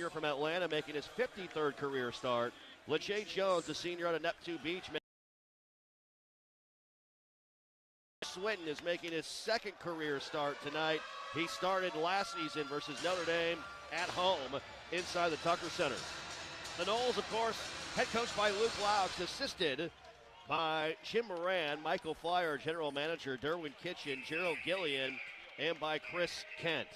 junior from Atlanta, making his 53rd career start. LeJay Jones, a senior out of Neptune Beach. Swinton is making his second career start tonight. He started last season versus Notre Dame at home inside the Tucker Center. The Noles, of course, head coached by Luke Laux, assisted by Jim Moran, Michael Flyer, general manager, Derwin Kitchen, Gerald Gillian, and by Chris Kent.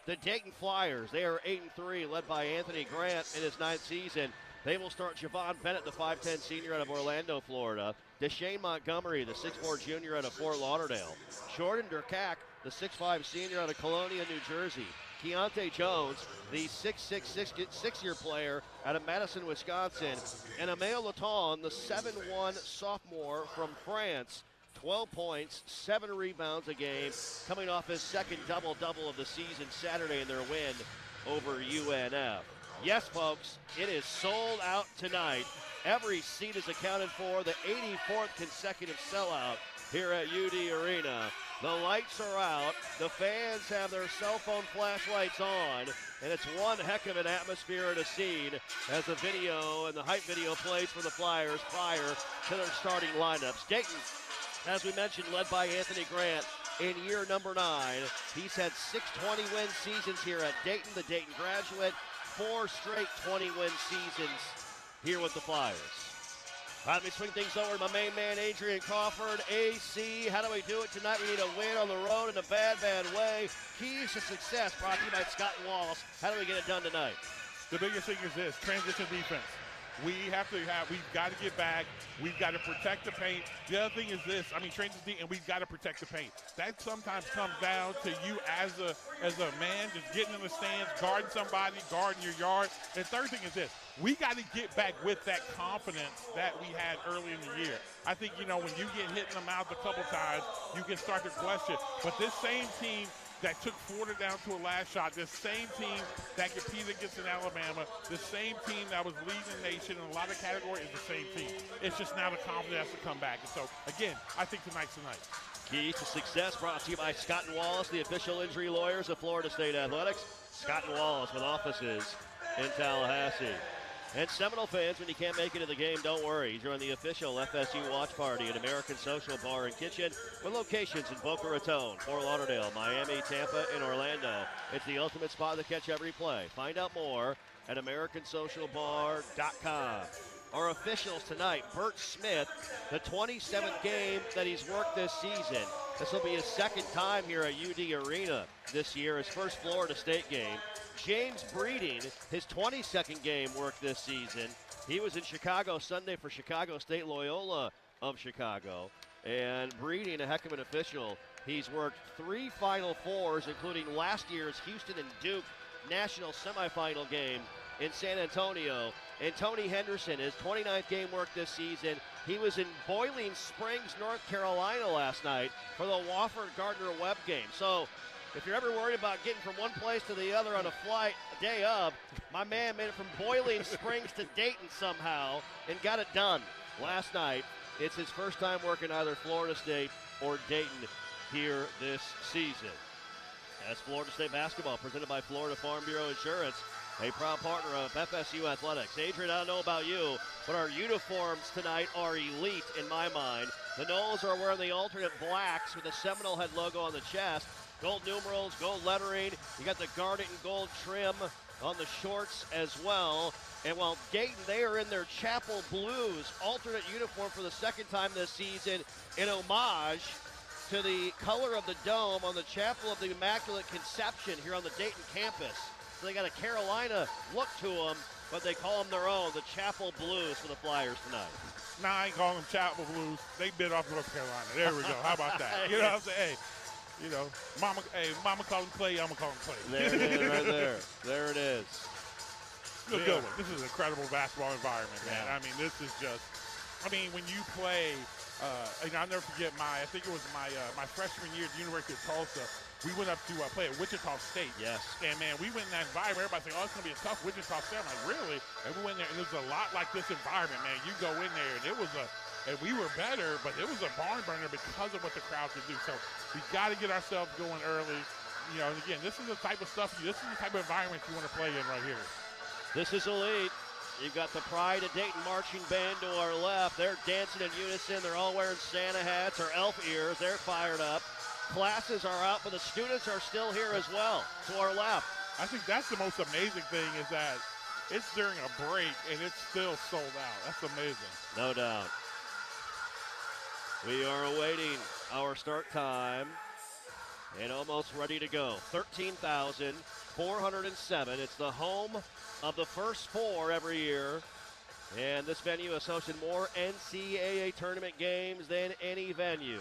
The Dayton Flyers, they are 8-3, led by Anthony Grant in his 9th season. They will start Javon Bennett, the 5'10 senior out of Orlando, Florida. Deshane Montgomery, the 6'4 junior out of Fort Lauderdale. Jordan Durkak, the 6'5 senior out of Colonia, New Jersey. Keontae Jones, the 6'6" player out of Madison, Wisconsin. And Emile Laton, the 7'1 sophomore from France. 12 points, 7 rebounds a game, coming off his second double-double of the season Saturday in their win over UNF. Yes, folks, it is sold out tonight. Every seat is accounted for. The 84th consecutive sellout here at UD Arena. The lights are out. The fans have their cell phone flashlights on. And it's one heck of an atmosphere and a scene as the video and the hype video plays for the Flyers prior to their starting lineups. Dayton, as we mentioned, led by Anthony Grant in year number 9. He's had 6 20-win seasons here at Dayton, the Dayton graduate. 4 straight 20-win seasons here with the Flyers. Let me swing things over to my main man, Adrian Crawford. AC, how do we do it tonight? We need a win on the road in a bad, bad way. Keys to success brought to you by Scott and Wallace. How do we get it done tonight? The biggest thing is this, transition defense. We've got to get back. We've got to protect the paint. The other thing is this, transition defense, and we've got to protect the paint. That sometimes comes down to you as a man, just getting in the stands, guarding somebody, guarding your yard. And the third thing is this, we got to get back with that confidence that we had early in the year. I think, when you get hit in the mouth a couple times, you can start to question. But this same team that took Florida down to a last shot, this same team that competed against in Alabama, the same team that was leading the nation in a lot of categories is the same team. It's just now the confidence to come back. And so, again, I think tonight's the night. Keys to success brought to you by Scott and Wallace, the official injury lawyers of Florida State Athletics. Scott and Wallace with offices in Tallahassee. And Seminole fans, when you can't make it to the game, don't worry. Join the official FSU watch party at American Social Bar and Kitchen with locations in Boca Raton, Fort Lauderdale, Miami, Tampa, and Orlando. It's the ultimate spot to catch every play. Find out more at AmericanSocialBar.com. Our officials tonight, Bert Smith, the 27th game that he's worked this season. This will be his second time here at UD Arena this year, his first Florida State game. James Breeding, his 22nd game work this season. He was in Chicago Sunday for Chicago State Loyola of Chicago. And Breeding, a heck of an official. He's worked 3 Final Fours, including last year's Houston and Duke national semifinal game in San Antonio. And Tony Henderson, his 29th game work this season. He was in Boiling Springs, North Carolina last night for the Wofford Gardner-Webb game. So if you're ever worried about getting from one place to the other on a flight a day of, my man made it from Boiling Springs to Dayton somehow and got it done last night. It's his first time working either Florida State or Dayton here this season. As Florida State basketball presented by Florida Farm Bureau Insurance, a proud partner of FSU Athletics. Adrian, I don't know about you, but our uniforms tonight are elite in my mind. The Noles are wearing the alternate blacks with the Seminole Head logo on the chest. Gold numerals, gold lettering. You got the garnet and gold trim on the shorts as well. And while Dayton, they are in their Chapel Blues alternate uniform for the second time this season in homage to the color of the dome on the Chapel of the Immaculate Conception here on the Dayton campus. So they got a Carolina look to them, but they call them their own, the Chapel Blues for the Flyers tonight. Nah, I ain't calling them Chapel Blues. They bit off North Carolina. There we go. How about that? You know what I'm saying? Hey, mama call him Clay, I'm going to call him Clay. There it is right there. There it is. Good one. This is an incredible basketball environment, man. Yeah. This is just, when you play, I'll never forget I think it was my freshman year at the University of Tulsa. We went up to play at Wichita State. Yes. And, man, we went in that environment. Everybody's saying, it's going to be a tough Wichita State. I'm like, really? And we went there, and it was a lot like this environment, man. You go in there, and and we were better, but it was a barn burner because of what the crowd could do. So we got to get ourselves going early. And again, this is the type of stuff, this is the type of environment you want to play in right here. This is elite. You've got the Pride of Dayton marching band to our left. They're dancing in unison. They're all wearing Santa hats or elf ears. They're fired up. Classes are out, but the students are still here as well to our left. I think that's the most amazing thing is that it's during a break and it's still sold out. That's amazing. No doubt. We are awaiting our start time and almost ready to go. 13,407. It's the home of the first four every year. And this venue has hosted more NCAA tournament games than any venue.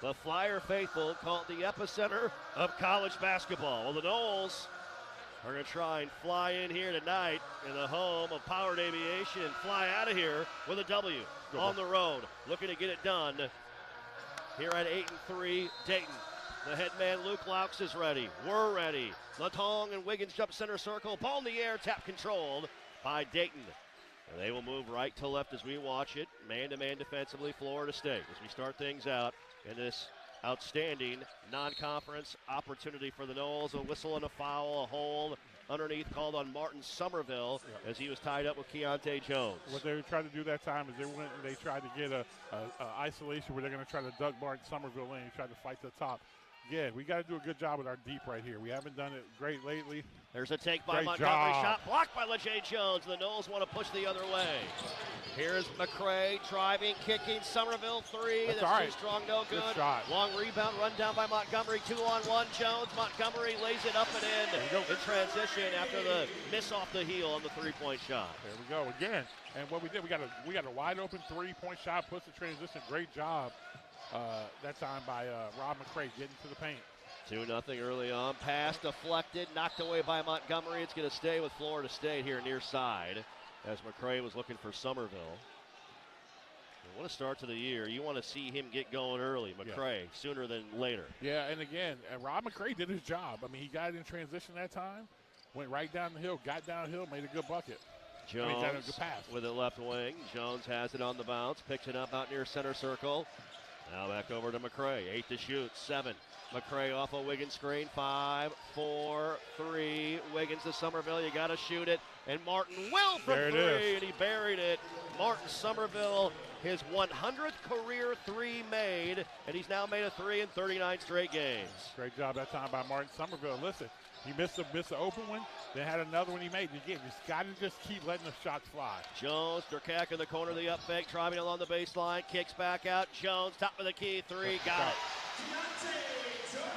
The Flyer faithful call it the epicenter of college basketball. Well, the Noles are going to try and fly in here tonight in the home of Powered Aviation and fly out of here with a W on the road. Looking to get it done here at 8-3 Dayton. The head man Luke Laux is ready. We're ready. Latong and Wiggins jump center circle. Ball in the air, tap controlled by Dayton. And they will move right to left as we watch it. Man-to-man defensively, Florida State. As we start things out in this outstanding non-conference opportunity for the Noles. A whistle and a foul, a hold underneath called on Martin Somerville as he was tied up with Keontae Jones. What they were trying to do that time is they went and they tried to get a isolation where they're going to try to duck Martin Somerville in and try to fight to the top. Yeah, we got to do a good job with our deep right here. We haven't done it great lately. There's a take by Great Montgomery. job. Shot blocked by LeJay Jones. The Noles want to push the other way. Here's McCray driving, kicking. Somerville three. That's That's all too right. strong, no good. Good shot. Long rebound, run down by Montgomery. 2-on-1. Jones. Montgomery lays it up and in transition after the miss off the heel on the three-point shot. There we go again. And what we did, we got a wide open three-point shot, puts the transition. Great job that time by Rob McCray getting to the paint. 2-0 early on. Pass deflected, knocked away by Montgomery. It's going to stay with Florida State here near side as McCray was looking for Somerville. And what a start to the year. You want to see him get going early, McCray, sooner than later. Yeah, and again, Rob McCray did his job. I mean, he got it in transition that time, went right down the hill, got downhill, made a good bucket. Jones got a good pass. with it left wing. Jones has it on the bounce, picks it up out near center circle. Now back over to McCray. 8 to shoot, 7. McCray off a Wiggins screen. 5, 4, 3. Wiggins to Somerville. You got to shoot it. And Martin will from There it three, is. and he buried it. Martin Somerville, his 100th career three made, and he's now made a three in 39 straight games. Great job that time by Martin Somerville. Listen, he missed the open one, then had another one he made. Again, just got to just keep letting the shots fly. Jones, Durkak in the corner, the up fake, driving along the baseline, kicks back out. Jones, top of the key, three, got it.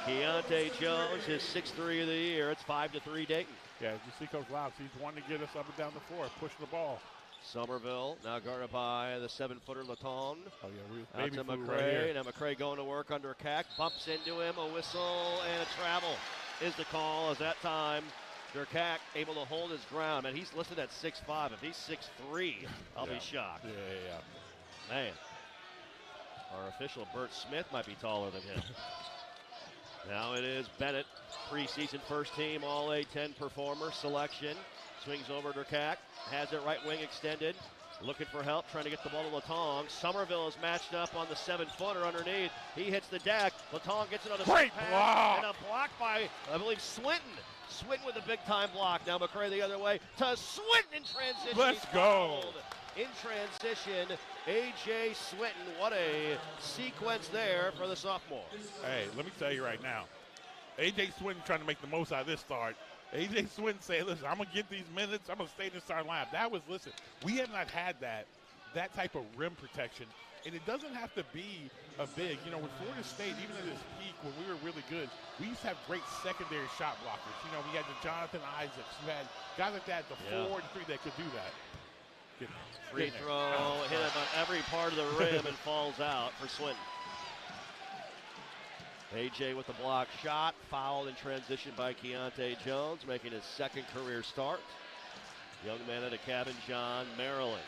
Keontae Jones, his 6th three of the year. It's 5-3 Dayton. Yeah, as you see Coach Laux, he's wanting to get us up and down the floor, pushing the ball. Somerville now guarded by the 7-footer Latong. Oh, yeah, Out to McCray. Now McCray going to work under Cack. Bumps into him. A whistle and a travel is the call. As that time, Durkak able to hold his ground. And he's listed at 6'5". If he's 6'3", I'll be shocked. Yeah. Man, our official Bert Smith might be taller than him. Now it is Bennett, preseason first team All A-10 performer selection. Swings over Durkak, has it right wing extended. Looking for help, trying to get the ball to Latong. Somerville is matched up on the 7-footer underneath. He hits the deck. Latong gets it on a Great pass, block. and a block by, I believe, Swinton. Swinton with a big-time block. Now McCray the other way to Swinton in transition. Let's He's go. fouled. In transition, A.J. Swinton. What a sequence there for the sophomore. Hey, let me tell you right now, A.J. Swinton trying to make the most out of this start. A.J. Swinton saying, listen, I'm going to get these minutes. I'm going to stay in this starting lineup. That was, listen, we have not had that type of rim protection. And it doesn't have to be a big. You know, with Florida State, even at its peak when we were really good, we used to have great secondary shot blockers. You know, we had the Jonathan Isaacs. You had guys like that, the 4 and 3 that could do that. Free throw, hit him on every part of the rim and falls out for Swinton. A.J. with the block shot, fouled in transition by Keontae Jones, making his 2nd career start. Young man out of Cabin John, Maryland.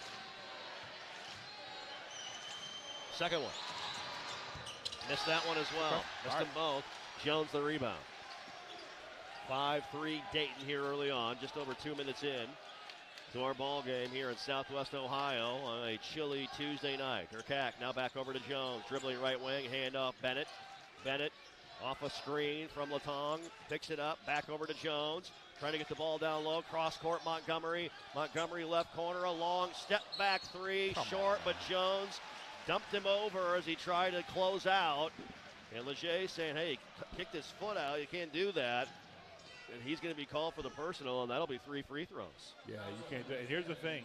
Second one. Missed that one as well. Missed them both. Jones the rebound. 5-3 Dayton here early on, just over 2 minutes in to our ball game here in Southwest Ohio on a chilly Tuesday night. Durkak now back over to Jones, dribbling right wing, handoff Bennett. Bennett off a screen from Latong, picks it up, back over to Jones. trying to get the ball down low. Cross court, Montgomery. Montgomery left corner, a long step back three, short, but Jones dumped him over as he tried to close out. And Leger saying, hey, kick this foot out. You can't do that. And he's going to be called for the personal, and that'll be 3 free throws. Yeah, you can't do it. And here's the thing.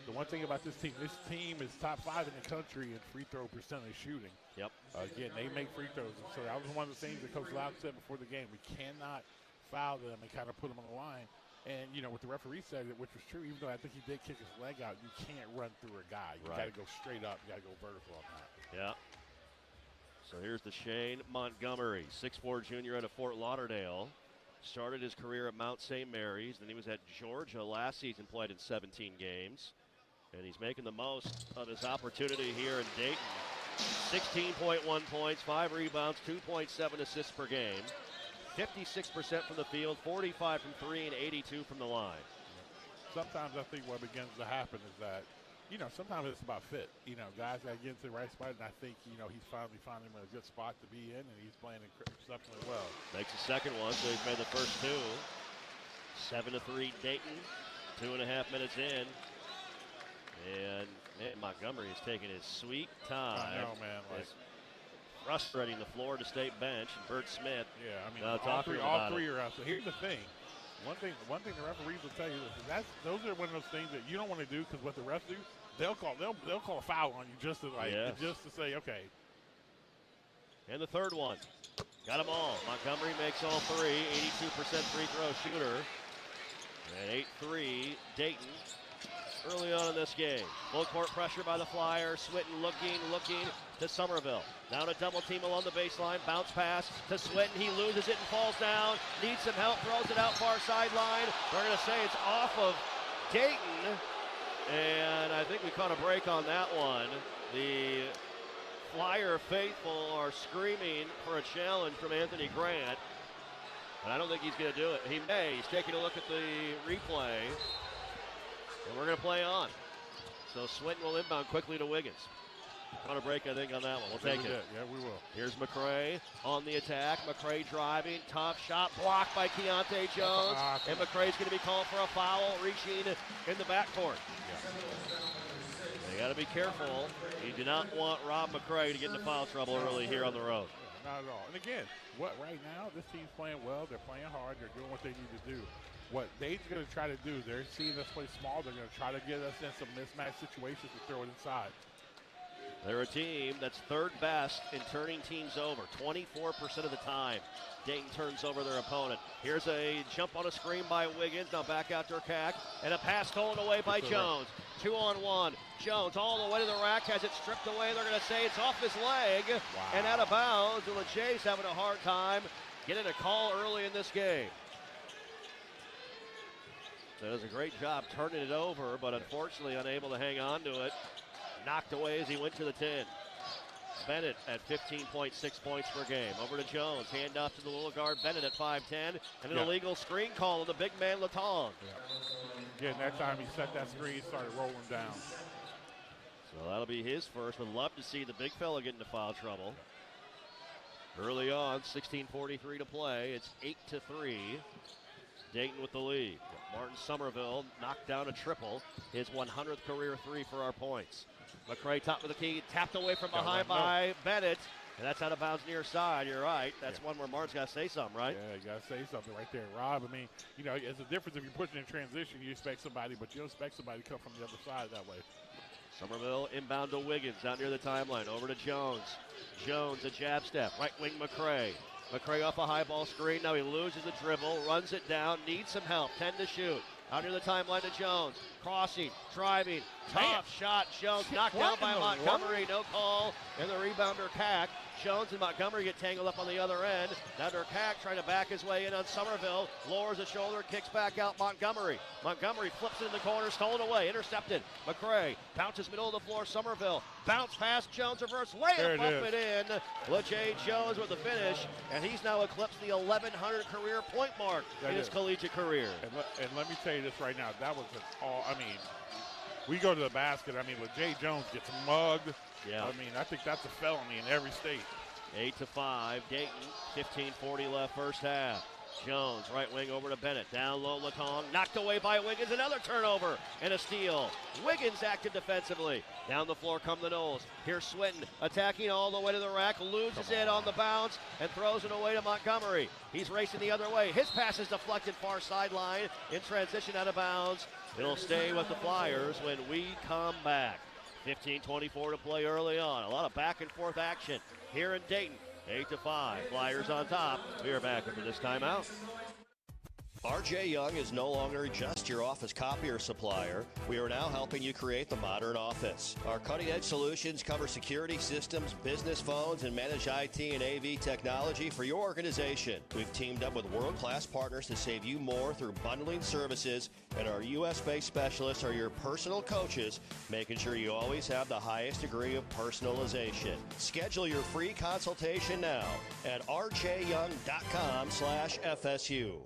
The one thing about this team is top 5 in the country in free throw percentage shooting. Yep. Again, they make free throws. So that was one of the things that Coach Loud said before the game. We cannot foul them and kind of put them on the line. And, you know, what the referee said, which was true, even though I think he did kick his leg out, you can't run through a guy. You got to go straight up. You got to go vertical on that. Yeah. So here's the Shane Montgomery, 6'4" junior out of Fort Lauderdale. Started his career at Mount St. Mary's. Then he was at Georgia last season, played in 17 games. And he's making the most of his opportunity here in Dayton. 16.1 points, 5 rebounds, 2.7 assists per game. 56% from the field, 45 from 3, and 82 from the line. Sometimes I think what begins to happen is that, you know, sometimes it's about fit. You know, guys got to get into the right spot, and I think, you know, he's finally found him in a good spot to be in, and he's playing exceptionally well. Makes the second one, so he's made the first 2. 7-3 Dayton, 2.5 minutes in. And man, Montgomery is taking his sweet time. I know, man. It's frustrating the Florida State bench and Bert Smith. Yeah, I mean, all three are out. So here's the thing. One thing the referees will tell you is those are one of those things that you don't want to do, because what the refs do, they'll call a foul on you just to say, okay. And the third one, got them all. Montgomery makes all 3, 82% free throw shooter. And 8-3 Dayton early on in this game. Full court pressure by the Flyers. Swinton looking to Somerville. Now to double team along the baseline. Bounce pass to Swinton. He loses it and falls down. Needs some help. Throws it out far sideline. They're going to say it's off of Dayton. And I think we caught a break on that one. The Flyer faithful are screaming for a challenge from Anthony Grant. But I don't think he's going to do it. He may. He's taking a look at the replay. And we're going to play on. So Swinton will inbound quickly to Wiggins. On a break, I think, on that one. We'll take it. Yeah, we will. Here's McCray on the attack. McCray driving. Tough shot blocked by Keontae Jones. And McCray's going to be called for a foul, reaching in the backcourt. They got to be careful. You do not want Rob McCray to get into foul trouble early here on the road. Not at all. And again, right now, this team's playing well. They're playing hard. They're doing what they need to do. What they're going to try to do, they're seeing us play small. They're going to try to get us in some mismatch situations to throw it inside. They're a team that's third best in turning teams over, 24% of the time. Dayton turns over their opponent. Here's a jump on a screen by Wiggins. Now back out to Durkak. And a pass stolen away by Jones. 2-on-1. Jones all the way to the rack, has it stripped away. They're going to say it's off his leg and out of bounds. And Leger's having a hard time getting a call early in this game. So does a great job turning it over, but unfortunately unable to hang on to it. Knocked away as he went to the 10. Bennett at 15.6 points per game. Over to Jones. Hand off to the little guard. Bennett at 5'10". And an illegal screen call on the big man, Latong. Yeah, and that time he set that screen, started rolling down. So that'll be his first. Would love to see the big fella get into foul trouble. Early on, 16:43 to play. It's 8-3. Dayton with the lead. Martin Somerville knocked down a triple. His 100th career 3 for our points. McCray top of the key, tapped away from behind by Bennett. And that's out of bounds near side. You're right. That's one where Martin's got to say something, right? Yeah, you got to say something right there, Rob. I mean, you know, it's a difference if you're pushing in transition. You expect somebody, but you don't expect somebody to come from the other side that way. Somerville inbound to Wiggins out near the timeline. Over to Jones. Jones, a jab step. Right wing McCray. McCray off a high ball screen. Now he loses the dribble, runs it down, needs some help. 10 to shoot. Out near the timeline to Jones. Crossing, driving, tough shot. Jones knocked down by Montgomery. No call. And the rebounder, Cack. Jones and Montgomery get tangled up on the other end. Now Durkak trying to back his way in on Somerville. Lowers the shoulder, kicks back out Montgomery. Montgomery flips it in the corner, stolen away, intercepted. McCray bounces middle of the floor. Somerville bounce pass. Jones reverse layup up and in. LeJay Jones with the finish, and he's now eclipsed the 1,100 career point mark in his collegiate career. And let me tell you this right now. That was we go to the basket. I mean, LeJay Jones gets mugged. Yeah. I mean, I think that's a felony in every state. 8-5, Dayton, 15:40 left first half. Jones, right wing over to Bennett. Down low, Latong. Knocked away by Wiggins. Another turnover and a steal. Wiggins active defensively. Down the floor come the Noles. Here's Swinton attacking all the way to the rack. Loses it on the bounce and throws it away to Montgomery. He's racing the other way. His pass is deflected far sideline in transition out of bounds. It'll stay with the Flyers when we come back. 15:24 to play early on. A lot of back and forth action here in Dayton. 8-5. Flyers on top. We are back after this timeout. R.J. Young is no longer just your office copier supplier. We are now helping you create the modern office. Our cutting-edge solutions cover security systems, business phones, and manage IT and AV technology for your organization. We've teamed up with world-class partners to save you more through bundling services, and our U.S.-based specialists are your personal coaches, making sure you always have the highest degree of personalization. Schedule your free consultation now at rjyoung.com/FSU.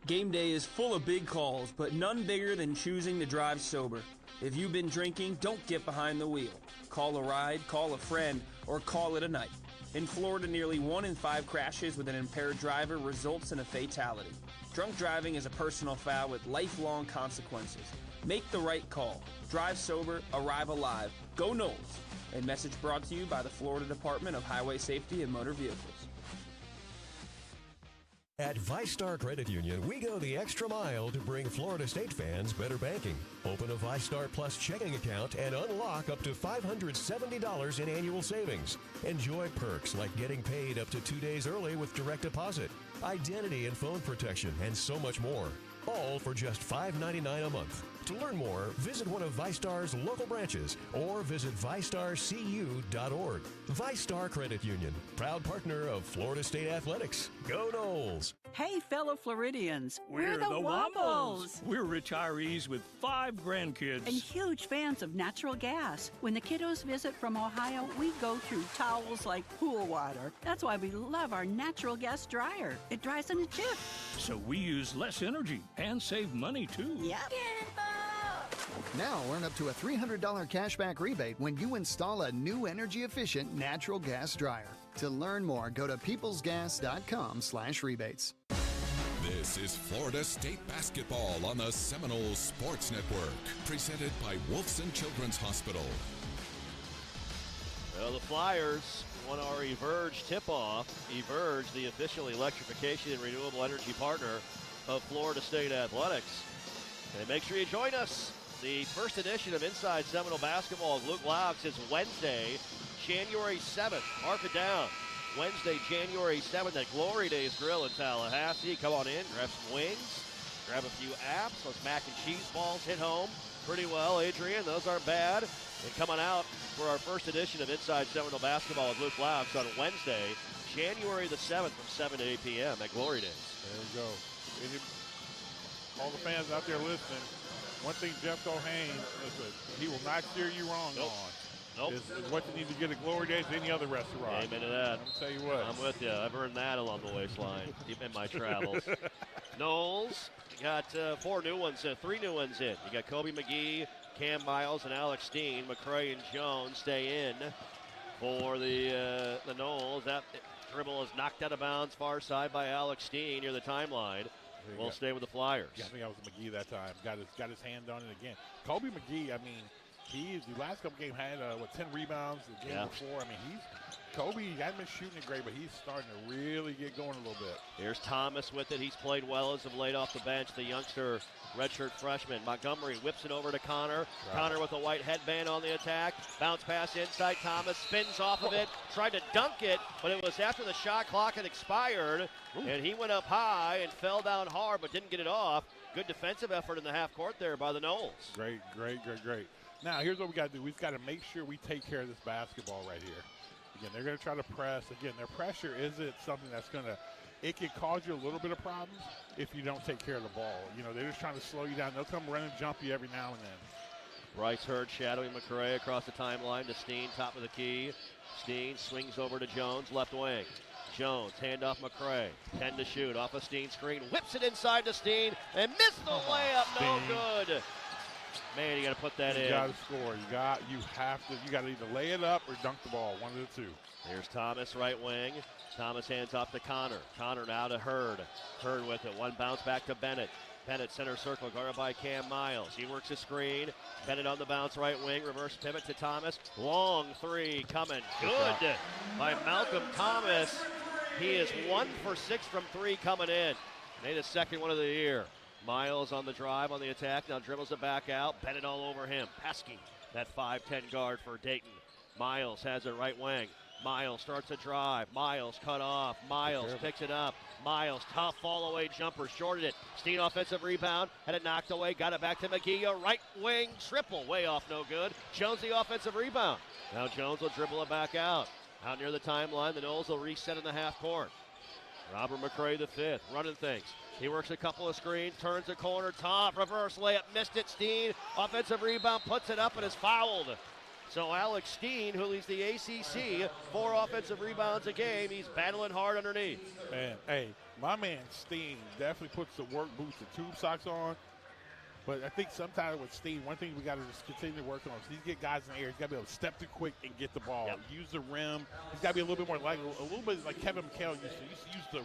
Game day is full of big calls, but none bigger than choosing to drive sober. If you've been drinking, don't get behind the wheel. Call a ride, call a friend, or call it a night. In Florida, nearly 1 in 5 crashes with an impaired driver results in a fatality. Drunk driving is a personal foul with lifelong consequences. Make the right call. Drive sober, arrive alive. Go Noles. A message brought to you by the Florida Department of Highway Safety and Motor Vehicles. At ViStar Credit Union, we go the extra mile to bring Florida State fans better banking. Open a ViStar Plus checking account and unlock up to $570 in annual savings. Enjoy perks like getting paid up to 2 days early with direct deposit, identity and phone protection, and so much more. All for just $5.99 a month. To learn more, visit one of ViStar's local branches or visit ViStarCU.org. ViStar Credit Union, proud partner of Florida State Athletics. Go Noles! Hey, fellow Floridians, we're the Wombles. We're retirees with 5 grandkids. And huge fans of natural gas. When the kiddos visit from Ohio, we go through towels like pool water. That's why we love our natural gas dryer. It dries in a jiff. So we use less energy and save money, too. Yep. Now earn up to a $300 cashback rebate when you install a new energy-efficient natural gas dryer. To learn more, go to peoplesgas.com/rebates. This is Florida State basketball on the Seminole Sports Network, presented by Wolfson Children's Hospital. Well, the Flyers won our Everge tip-off. Everge, the official electrification and renewable energy partner of Florida State Athletics. And make sure you join us. The first edition of Inside Seminole Basketball with Luke Laux is Wednesday, January 7th. Mark it down. Wednesday, January 7th at Glory Days Grill in Tallahassee. Come on in, grab some wings, grab a few apps. Those mac and cheese balls hit home pretty well, Adrian. Those aren't bad. And coming out for our first edition of Inside Seminole Basketball with Luke Laux on Wednesday, January the 7th from 7 to 8 p.m. at Glory Days. There you go. All the fans out there listening, one thing Jeff Cohane, he will not steer you wrong on. Is what you need to get at Glory Days, any other restaurant. Amen to that. I'll tell you what. I'm with you. I've earned that along the waistline in my travels. Noles got 3 new ones in. You got Kobe McGee, Cam Miles, and Alex Steen. McCray and Jones stay in for the Noles. That dribble is knocked out of bounds far side by Alex Steen near the timeline. We'll stay with the Flyers. Yeah, I think I was McGee that time. Got his hand on it again. Kobe McGee, I mean, the last couple games had 10 rebounds the game before. I mean, Kobe, he hasn't been shooting it great, but he's starting to really get going a little bit. Here's Thomas with it. He's played well as of late off the bench. The youngster redshirt freshman. Montgomery whips it over to Connor. Right. Connor with a white headband on the attack. Bounce pass inside. Thomas spins off of it. Tried to dunk it, but it was after the shot clock had expired. And he went up high and fell down hard, but didn't get it off. Good defensive effort in the half court there by the Noles. Great. Now, here's what we got to do. We've got to make sure we take care of this basketball right here. Again, they're going to try to press. Again, their pressure isn't something that's going to – it can cause you a little bit of problems if you don't take care of the ball. You know, they're just trying to slow you down. They'll come run and jump you every now and then. Bryce Hurd shadowing McCray across the timeline to Steen, top of the key. Steen swings over to Jones, left wing. Jones, handoff McCray, 10 to shoot, off a Steen screen, whips it inside to Steen, and missed the layup, no good. Man, you got to put that in. You got to score. You got to either lay it up or dunk the ball, one of the two. Here's Thomas, right wing. Thomas hands off to Connor. Connor now to Hurd. Hurd with it. One bounce back to Bennett. Bennett center circle, guarded by Cam Miles. He works a screen. Bennett on the bounce, right wing. Reverse pivot to Thomas. Long three coming. Good by Malcolm Thomas. He is 1 for 6 from 3 coming in. Made his second one of the year. Miles on the drive, on the attack. Now dribbles it back out. Bennett all over him. Pesky, that 5'10 guard for Dayton. Miles has it right wing. Miles starts a drive. Miles cut off. Miles picks it up. Miles, tough fall-away jumper, shorted it. Steen offensive rebound, had it knocked away, got it back to McGee. A right wing triple, way off, no good. Jones the offensive rebound. Now Jones will dribble it back out. Out near the timeline, the Noles will reset in the half court. Robert McCray the fifth, running things. He works a couple of screens, turns the corner, top, reverse layup, missed it. Steen, offensive rebound, puts it up and is fouled. So Alex Steen, who leads the ACC, 4 offensive rebounds a game. He's battling hard underneath. Man, hey, my man Steen definitely puts the work boots and tube socks on. But I think sometimes with Steen, one thing we got to just continue to work on is get guys in the air. He's got to be able to step too quick and get the ball. Yep. Use the rim. He's got to be a little bit more like Kevin McHale used to use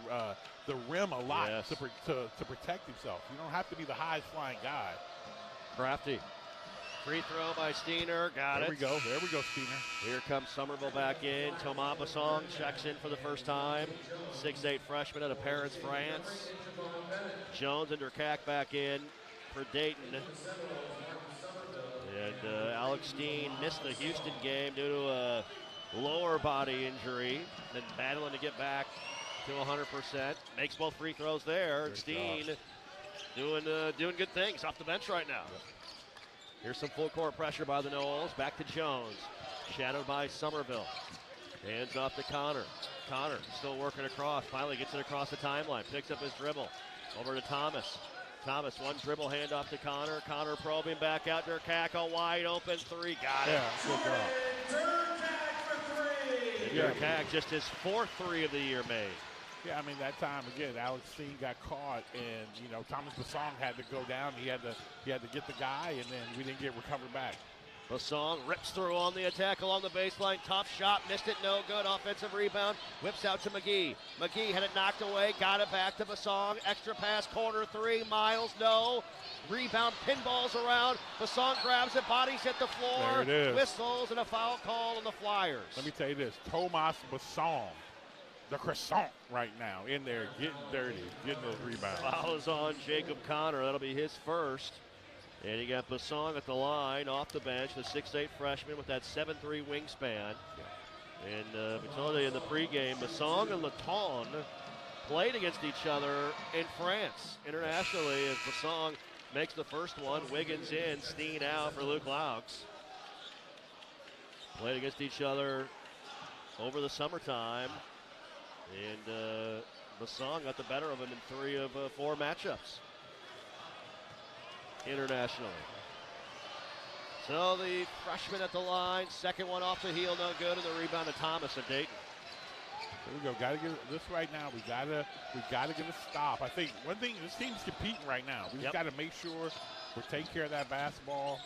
the rim a lot to protect himself. You don't have to be the highest flying guy. Crafty. Free throw by Steener, got it. There we go, Steener. Here comes Somerville back in. Thomas Bassong checks in for the first time. 6'8 freshman out of Paris, France. Jones and Durkak back in for Dayton. And Alex Steen missed the Houston game due to a lower body injury. Been battling to get back to 100%. Makes both free throws there. And Steen doing good things off the bench right now. Here's some full court pressure by the Noles. Back to Jones. Shadowed by Somerville. Hands off to Connor. Connor still working across. Finally gets it across the timeline. Picks up his dribble. Over to Thomas. Thomas, one dribble handoff to Connor. Connor probing back out. Durkak, a wide open three. Got it. Yeah, good job. Durkak just his 4th 3 of the year made. Yeah, I mean, that time, again, Alex Steen got caught, and, Thomas Bassong had to go down. He had to get the guy, and then we didn't get recovered back. Bassong rips through on the attack along the baseline. Tough shot, missed it, no good. Offensive rebound, whips out to McGee. McGee had it knocked away, got it back to Bassong. Extra pass, corner 3, Miles, no. Rebound, pinballs around. Bassong grabs it, bodies hit the floor. There it is. Whistles and a foul call on the Flyers. Let me tell you this, Thomas Bassong, the croissant right now, in there, getting dirty, getting those rebounds. Foul is on Jacob Connor. That'll be his first. And you got Bassong at the line, off the bench, the 6'8 freshman with that 7'3 wingspan. Yeah. And we told you in the pregame, Bassong and Laton played against each other in France internationally as Bassong makes the first one. Wiggins in, Steen out for Luke Laux. Played against each other over the summertime. And Bassong got the better of him in 3 of 4 matchups internationally. So the freshman at the line, second one off the heel, no good, and the rebound to Thomas at Dayton. There we go. Got to get this right now. We gotta get a stop. I think one thing, this team's competing right now. We just got to make sure we're taking care of that basketball.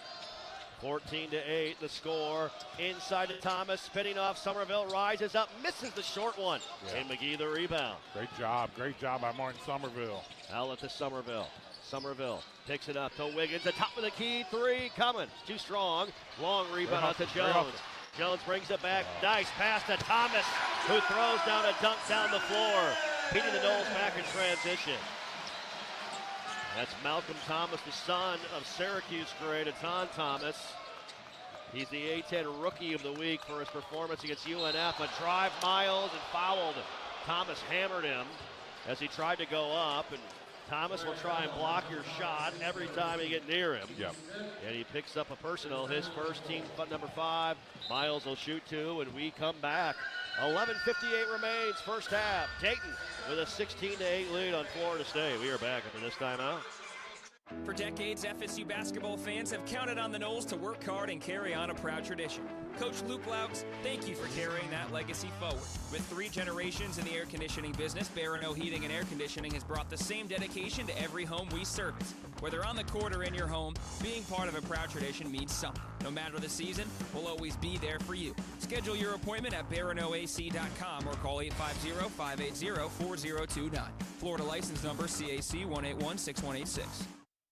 14-8, the score. Inside to Thomas, spinning off. Somerville rises up, misses the short one. Yeah. And McGee the rebound. Great job by Martin Somerville. Outlet to Somerville. Somerville picks it up to Wiggins. The top of the key, 3 coming. Too strong. Long rebound out to Jones. Jones brings it back. Nice pass to Thomas, who throws down a dunk down the floor. Beating the Noles back in transition. That's Malcolm Thomas, the son of Syracuse great Etan Thomas. He's the A-10 Rookie of the Week for his performance against UNF. A drive, Miles, and fouled. Thomas hammered him as he tried to go up, and Thomas will try and block your shot every time you get near him. Yep. And he picks up a personal, his first, team number 5. Miles will shoot 2, and we come back. 11:58 remains, first half. Dayton with a 16-8 lead on Florida State. We are back after this timeout. For decades, FSU basketball fans have counted on the Noles to work hard and carry on a proud tradition. Coach Luke Laux, thank you for carrying that legacy forward. With 3 generations in the air conditioning business, Barano Heating and Air Conditioning has brought the same dedication to every home we service. Whether on the court or in your home, being part of a proud tradition means something. No matter the season, we'll always be there for you. Schedule your appointment at baranoac.com or call 850-580-4029. Florida license number CAC 1816186.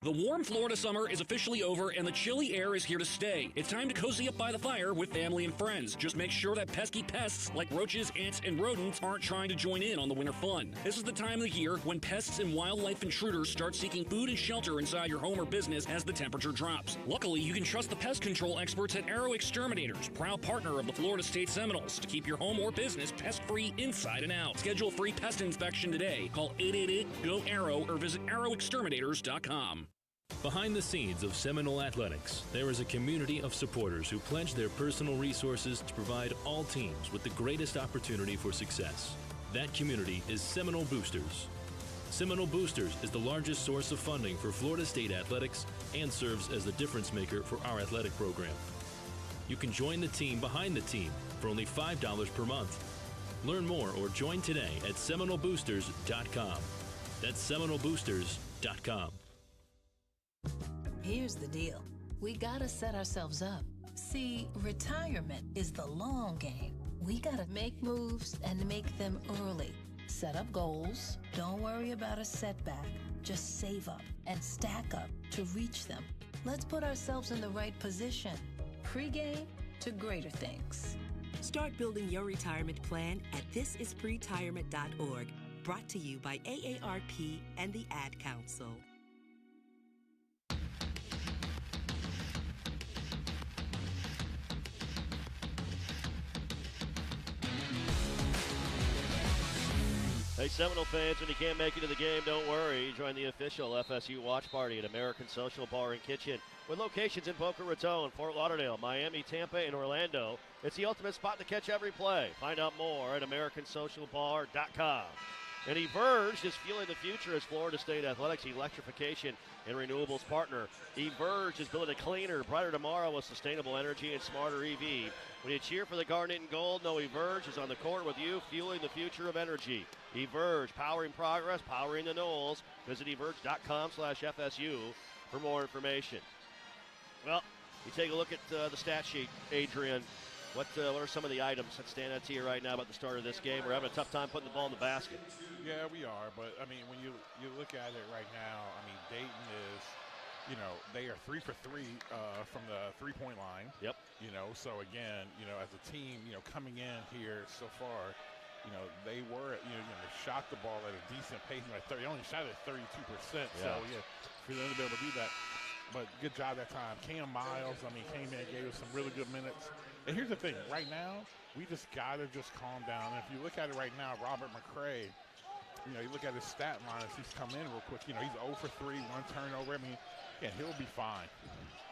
The warm Florida summer is officially over and the chilly air is here to stay. It's time to cozy up by the fire with family and friends. Just make sure that pesky pests like roaches, ants, and rodents aren't trying to join in on the winter fun. This is the time of the year when pests and wildlife intruders start seeking food and shelter inside your home or business as the temperature drops. Luckily, you can trust the pest control experts at Arrow Exterminators, proud partner of the Florida State Seminoles, to keep your home or business pest-free inside and out. Schedule a free pest inspection today. Call 888-GO-ARROW or visit arrowexterminators.com. Behind the scenes of Seminole Athletics, there is a community of supporters who pledge their personal resources to provide all teams with the greatest opportunity for success. That community is Seminole Boosters. Seminole Boosters is the largest source of funding for Florida State Athletics and serves as the difference maker for our athletic program. You can join the team behind the team for only $5 per month. Learn more or join today at SeminoleBoosters.com. That's SeminoleBoosters.com. Here's the deal. We gotta set ourselves up. See, retirement is the long game. We gotta make moves and make them early. Set up goals. Don't worry about a setback. Just save up and stack up to reach them. Let's put ourselves in the right position. Pre-game to greater things. Start building your retirement plan at thisispretirement.org. Brought to you by AARP and the Ad Council. Hey, Seminole fans, when you can't make it to the game, don't worry. Join the official FSU watch party at American Social Bar and Kitchen. With locations in Boca Raton, Fort Lauderdale, Miami, Tampa, and Orlando, it's the ultimate spot to catch every play. Find out more at AmericanSocialBar.com. And Everge is fueling the future as Florida State Athletics electrification and renewables partner. Everge is building a cleaner, brighter tomorrow with sustainable energy and smarter EV. When you cheer for the Garnet and Gold, know Everge is on the court with you, fueling the future of energy. Everge, powering progress, powering the Noles. Visit everge.com/FSU for more information. Well, you take a look at the stat sheet, Adrian. What are some of the items that stand out to you right now about the start of this game? We're having a tough time putting the ball in the basket. Yeah, we are. But, I mean, when you look at it right now, I mean, Dayton is, they are 3 for 3 from the three-point line. Yep. So, again, as a team, coming in here so far, they were, they shot the ball at a decent pace. They only shot it at 32%. Yeah. So, yeah, for them to be able to do that. But good job that time. Cam Miles, came in, gave us some really good minutes. And here's the thing. Right now, we just got to just calm down. And if you look at it right now, Robert McCray, you look at his stat line as he's come in real quick. He's 0 for 3, 1 turnover. He'll be fine.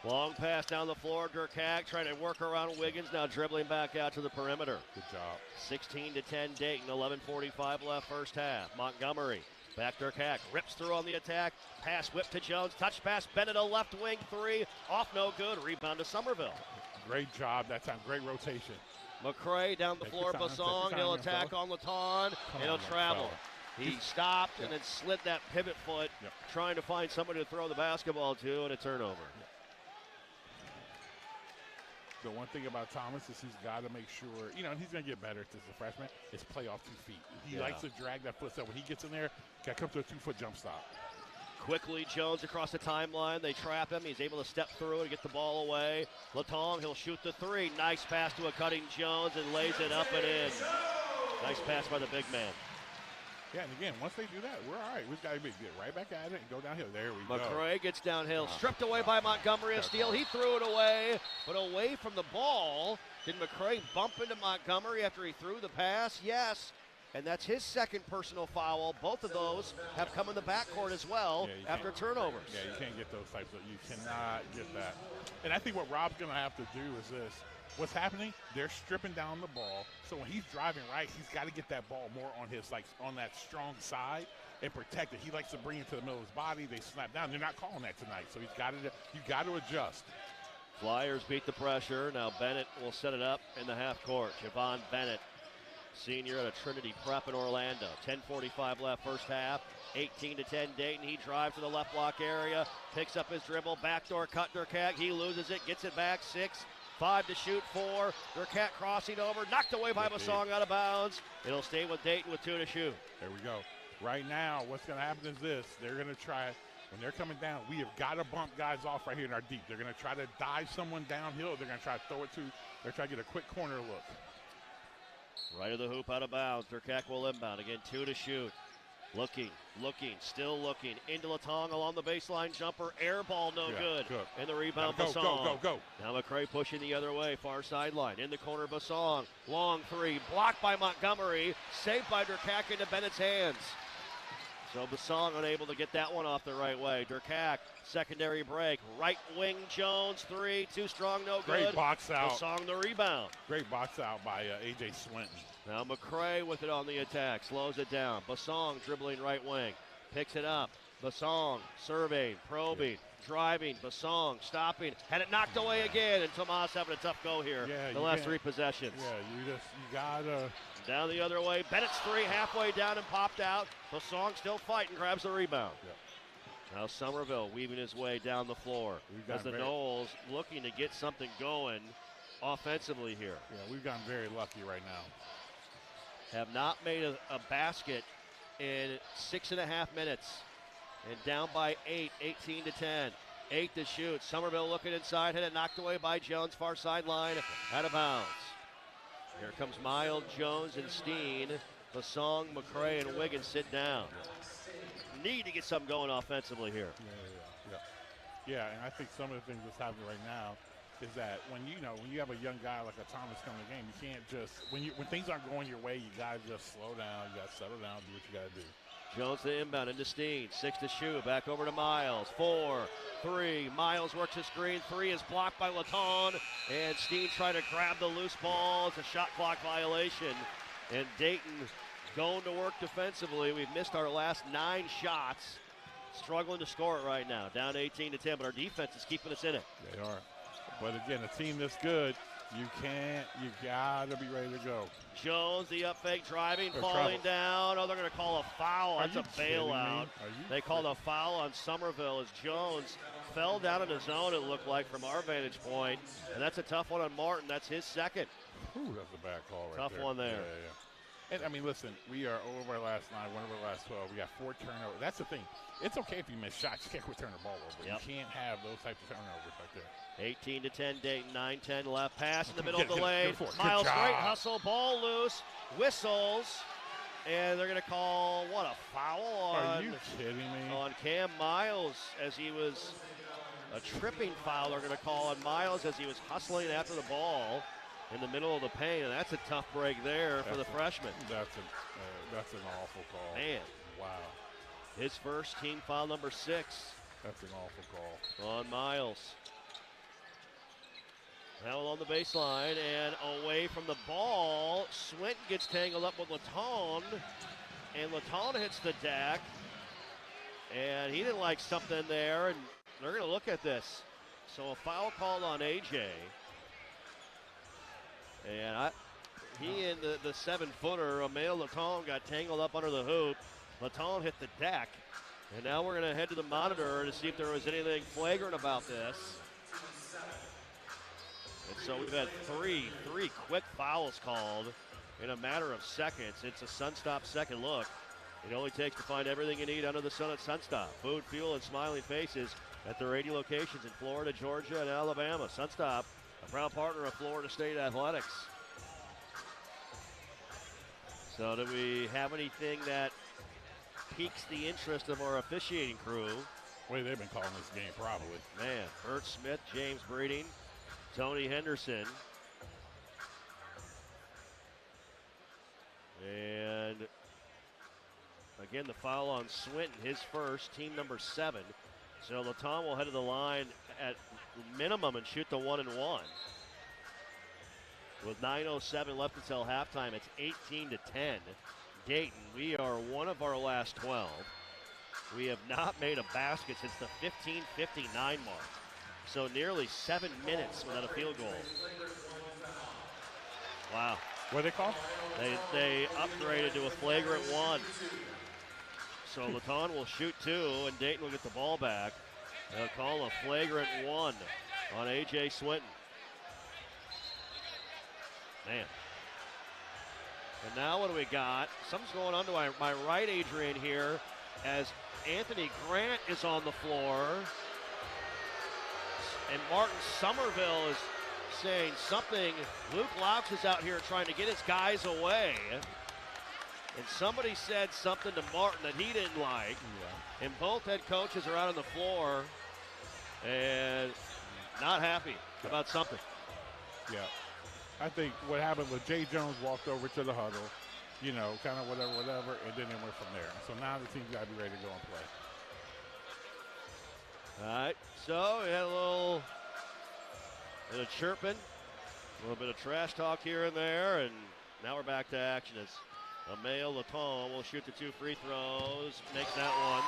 Long pass down the floor. Durkak trying to work around Wiggins. Now dribbling back out to the perimeter. Good job. 16-10 Dayton. 11:45 left first half. Montgomery. Back Durkak. Rips through on the attack. Pass whip to Jones. Touch pass. Bennett a left wing 3. Off no good. Rebound to Somerville. Great job that time. Great rotation. McCray down the floor. Basong. He'll attack on Laton. And he'll travel. He stopped and then slid that pivot foot, trying to find somebody to throw the basketball to, and a turnover. The one thing about Thomas is he's got to make sure, and he's going to get better as a freshman, is play off 2 feet. He likes to drag that foot. So when he gets in there, got to come to a 2-foot jump stop. Quickly, Jones across the timeline. They trap him. He's able to step through and get the ball away. Latong, he'll shoot the 3. Nice pass to a cutting Jones and lays it up and in. Nice pass by the big man. Yeah, and again, once they do that, we're all right. We've got to get right back at it and go downhill. There we go. McCray gets downhill. Stripped away by Montgomery. A steal. He threw it away, but away from the ball. Did McCray bump into Montgomery after he threw the pass? Yes. And that's his second personal foul. Both of those have come in the backcourt as well after turnovers. Yeah, you can't get those types of – you cannot get that. And I think what Rob's going to have to do is this. What's happening? They're stripping down the ball. So when he's driving right, he's got to get that ball more on his, on that strong side. and protect it. He likes to bring it to the middle of his body. They snap down. They're not calling that tonight, so you got to adjust. Flyers beat the pressure. Now Bennett will set it up in the half court. Javon Bennett, senior at a Trinity Prep in Orlando. 10:45 left first half. 18-10 Dayton. He drives to the left block area, picks up his dribble, backdoor cut Durkak. He loses it, gets it back. 6, 5 to shoot, 4. Durkak crossing over, knocked away by Basong out of bounds. It'll stay with Dayton with 2 to shoot. There we go. Right now, what's going to happen is this. They're going to try, when they're coming down, we have got to bump guys off right here in our deep. They're going to try to dive someone downhill. They're going to try to throw it to, they're trying to get a quick corner look. Right of the hoop, out of bounds. Durkak will inbound. Again, 2 to shoot. Looking, still looking. Into Latong along the baseline jumper. Air ball, no good. And the rebound, Basong. Go. Now McCray pushing the other way. Far sideline. In the corner, Basong. Long 3. Blocked by Montgomery. Saved by Durkak into Bennett's hands. So Basong unable to get that one off the right way. Durkak, secondary break. Right wing Jones, 3. Too strong, no good. Great box out. Basong the rebound. Great box out by A.J. Swinton. Now McCray with it on the attack, slows it down. Basong dribbling right wing, picks it up. Basong surveying, probing, driving. Basong stopping, had it knocked away again, and Tomas having a tough go here. The last 3 possessions. Yeah, you gotta. Down the other way, Bennett's 3 halfway down and popped out. Basong still fighting, grabs the rebound. Now Somerville weaving his way down the floor as the Noles looking to get something going offensively here. Yeah, we've gotten very lucky right now. Have not made a basket in 6.5 minutes. And down by 8, 18-10. 8 to shoot. Somerville looking inside, had it knocked away by Jones, far sideline, out of bounds. Here comes Miles, Jones, and Steen. Basong, McCray, and Wiggins sit down. Need to get something going offensively here. Yeah, and I think some of the things that's happening right now is that when you have a young guy like a Thomas coming in the game, you can't just when things aren't going your way, you gotta just slow down, you gotta settle down, do what you gotta do. Jones the inbound into Steen, 6 to shoot, back over to Miles, 4, 3. Miles works the screen, 3 is blocked by Laton, and Steen trying to grab the loose ball. It's a shot clock violation, and Dayton going to work defensively. We've missed our last 9 shots, struggling to score it right now, down 18-10, but our defense is keeping us in it. They are. But again, a team this good, you gotta be ready to go. Jones, the up fake, driving, falling down. Oh, they're gonna call a foul. That's a bailout. They called a foul on Somerville as Jones fell down in the zone, it looked like, from our vantage point. And that's a tough one on Martin. That's his second. Ooh, that's a bad call right there. Tough one there. Yeah. And I mean, listen, we are over our last 9, one of our last 12. We got 4 turnovers. That's the thing. It's okay if you miss shots. You can't return the ball over. You can't have those types of turnovers right there. 18-10 Dayton, 9-10 left. Pass in the middle of the lane. Miles, great hustle, ball loose, whistles, and they're going to call, what, a foul on, are you kidding me? On Cam Miles as he was, a tripping foul they're going to call on Miles as he was hustling after the ball in the middle of the paint, and that's a tough break there for the freshman. That's an awful call. Man. Wow. His first, team foul number 6. That's an awful call. On Miles. Now on the baseline and away from the ball. Swinton gets tangled up with Laton, and Laton hits the deck. And he didn't like something there, and they're going to look at this. So a foul called on AJ. And he and the 7-footer, Emile Laton, got tangled up under the hoop. Laton hit the deck. And now we're going to head to the monitor to see if there was anything flagrant about this. And so we've had three quick fouls called in a matter of seconds. It's a Sunstop second look. It only takes to find everything you need under the sun at Sunstop. Food, fuel, and smiling faces at their 80 locations in Florida, Georgia, and Alabama. Sunstop, a proud partner of Florida State Athletics. So do we have anything that piques the interest of our officiating crew? Way they've been calling this game, probably. Man, Bert Smith, James Breeding, Tony Henderson. And again, the foul on Swinton, his first, team number 7. So Laton will head to the line at minimum and shoot the 1-and-1. With 9:07 left until halftime, it's 18-10. Dayton, we are one of our last 12. We have not made a basket since the 15:59 mark. So nearly 7 minutes without a field goal. Wow. What do they call? They upgraded to a flagrant 1. So Laton will shoot 2, and Dayton will get the ball back. They'll call a flagrant 1 on A.J. Swinton. Man. And now what do we got? Something's going on to my right, Adrian, here, as Anthony Grant is on the floor. And Martin Somerville is saying something. Luke Laux is out here trying to get his guys away. And somebody said something to Martin that he didn't like. Yeah. And both head coaches are out on the floor and not happy about something. Yeah. I think what happened was Jay Jones walked over to the huddle, you know, kind of whatever, and then it went from there. So now the team's got to be ready to go and play. All right, so we had a little bit of chirping, a little bit of trash talk here and there, and now we're back to action as Amaya Laton will shoot the 2 free throws, makes that one.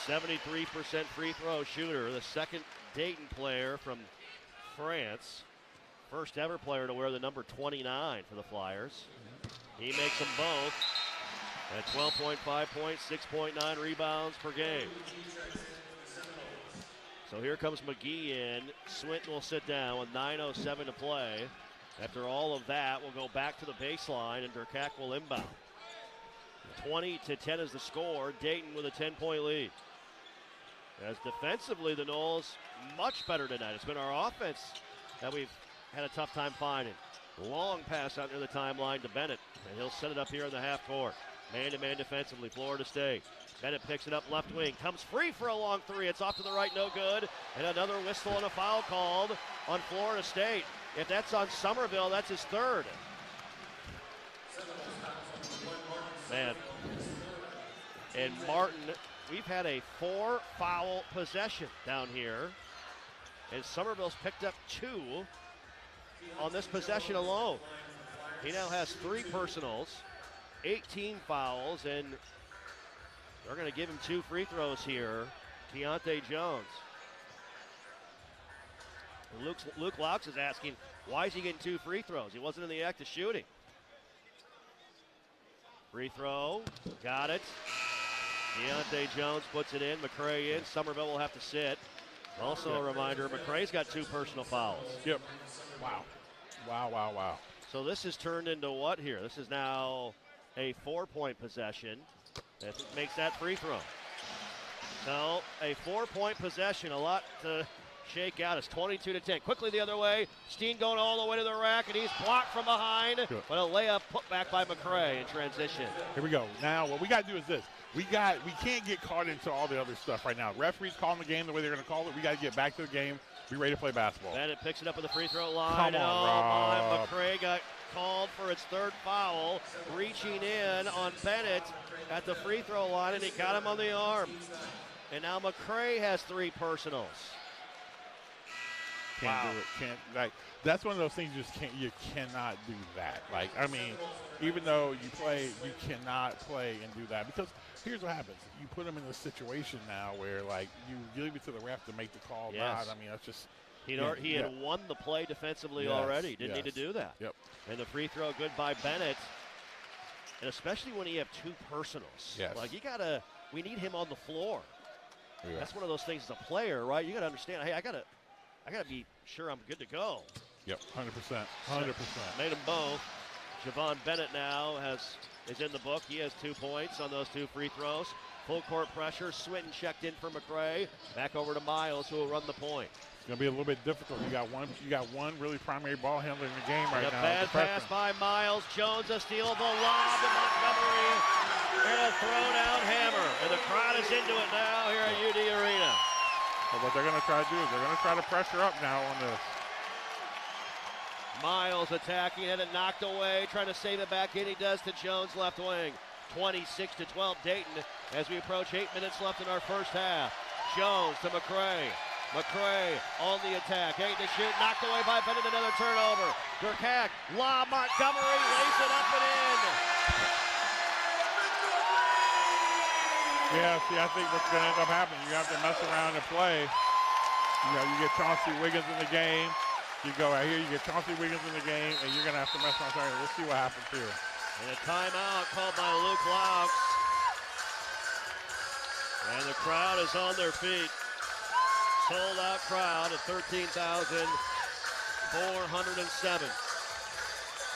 73% free throw shooter, the second Dayton player from France. First ever player to wear the number 29 for the Flyers. He makes them both at 12.5 points, 6.9 rebounds per game. So here comes McGee in. Swinton will sit down with 9:07 to play. After all of that, we'll go back to the baseline, and Durkak will inbound. 20-10 is the score. Dayton with a 10-point lead. As defensively, the Noles much better tonight. It's been our offense that we've had a tough time finding. Long pass out near the timeline to Bennett, and he'll set it up here in the half court. Man-to-man defensively, Florida State. Bennett picks it up left wing, comes free for a long 3. It's off to the right, no good. And another whistle and a foul called on Florida State. If that's on Somerville, that's his 3rd. Man. And Martin, we've had a 4-foul possession down here. And Somerville's picked up 2 on this possession alone. He now has 3 personals, 18 fouls, and they're going to give him 2 free throws here. Keontae Jones. And Luke Laux is asking, why is he getting 2 free throws? He wasn't in the act of shooting. Free throw, got it. Keontae Jones puts it in, McCray in. Somerville will have to sit. Also a reminder, McCray's got 2 personal fouls. Yep. Wow. Wow. So this has turned into what here? This is now a 4-point possession. That makes that free throw. So a 4-point possession, a lot to shake out. It's 22-10. Quickly the other way. Steen going all the way to the rack, and he's blocked from behind. Good. But a layup put back by McCray in transition. Here we go. Now what we got to do is this. We can't get caught into all the other stuff right now. Referees calling the game the way they're going to call it. We got to get back to the game. Be ready to play basketball. Bennett picks it up at the free throw line. Come on, Rob. McCray got called for his 3rd foul, reaching in on Bennett at the free throw line, and he got him on the arm. And now McCray has 3 personals. Can't do it. Can't, like, that's one of those things you cannot do that. Like, I mean, even though you play, you cannot play and do that, because here's what happens. You put him in a situation now where, like, you leave it to the ref to make the call. Yes. Not. I mean, that's just. He had won the play defensively already. Didn't need to do that. Yep. And the free throw good by Bennett. And especially when you have 2 personals. Yes. Like, we need him on the floor. Yeah. That's one of those things as a player, right? You got to understand, hey, I got to be sure I'm good to go. Yep, 100%. 100%. Made them both. Javon Bennett now is in the book. He has 2 points on those 2 free throws. Full court pressure. Swinton checked in for McCray. Back over to Miles, who will run the point. It's going to be a little bit difficult. You got one really primary ball handler in the game right now. A bad pass by Miles. Jones a steal. The lob to Montgomery. And a throw-down hammer. And the crowd is into it now here at UD Arena. So what they're going to try to do is they're going to try to pressure up now on this. Miles attacking, had it knocked away, trying to save it back in. He does to Jones, left wing. 26-12 Dayton as we approach 8 minutes left in our first half. Jones to McCray. McCray on the attack. 8 to shoot, knocked away by Bennett, another turnover. Durkak, lob, Montgomery lays it up and in. Yeah, see, I think what's going to end up happening, you have to mess around and play. You get Chauncey Wiggins in the game. You go right here, you get Chauncey Wiggins in the game, and you're going to have to mess around. We'll see what happens here. And a timeout called by Luke Laux. And the crowd is on their feet. Sold out crowd at 13,407.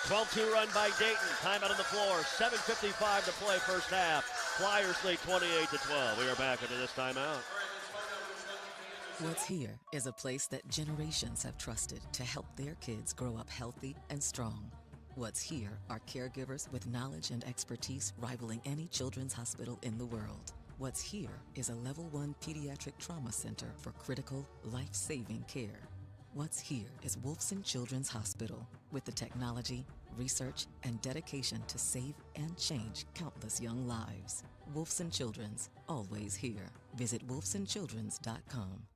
12-2 run by Dayton. Timeout on the floor. 7:55 to play first half. Flyers lead 28-12. We are back into this timeout. What's Here is a place that generations have trusted to help their kids grow up healthy and strong. What's Here are caregivers with knowledge and expertise rivaling any children's hospital in the world. What's Here is a level 1 pediatric trauma center for critical, life-saving care. What's Here is Wolfson Children's Hospital with the technology, research, and dedication to save and change countless young lives. Wolfson Children's, always here. Visit wolfsonchildrens.com.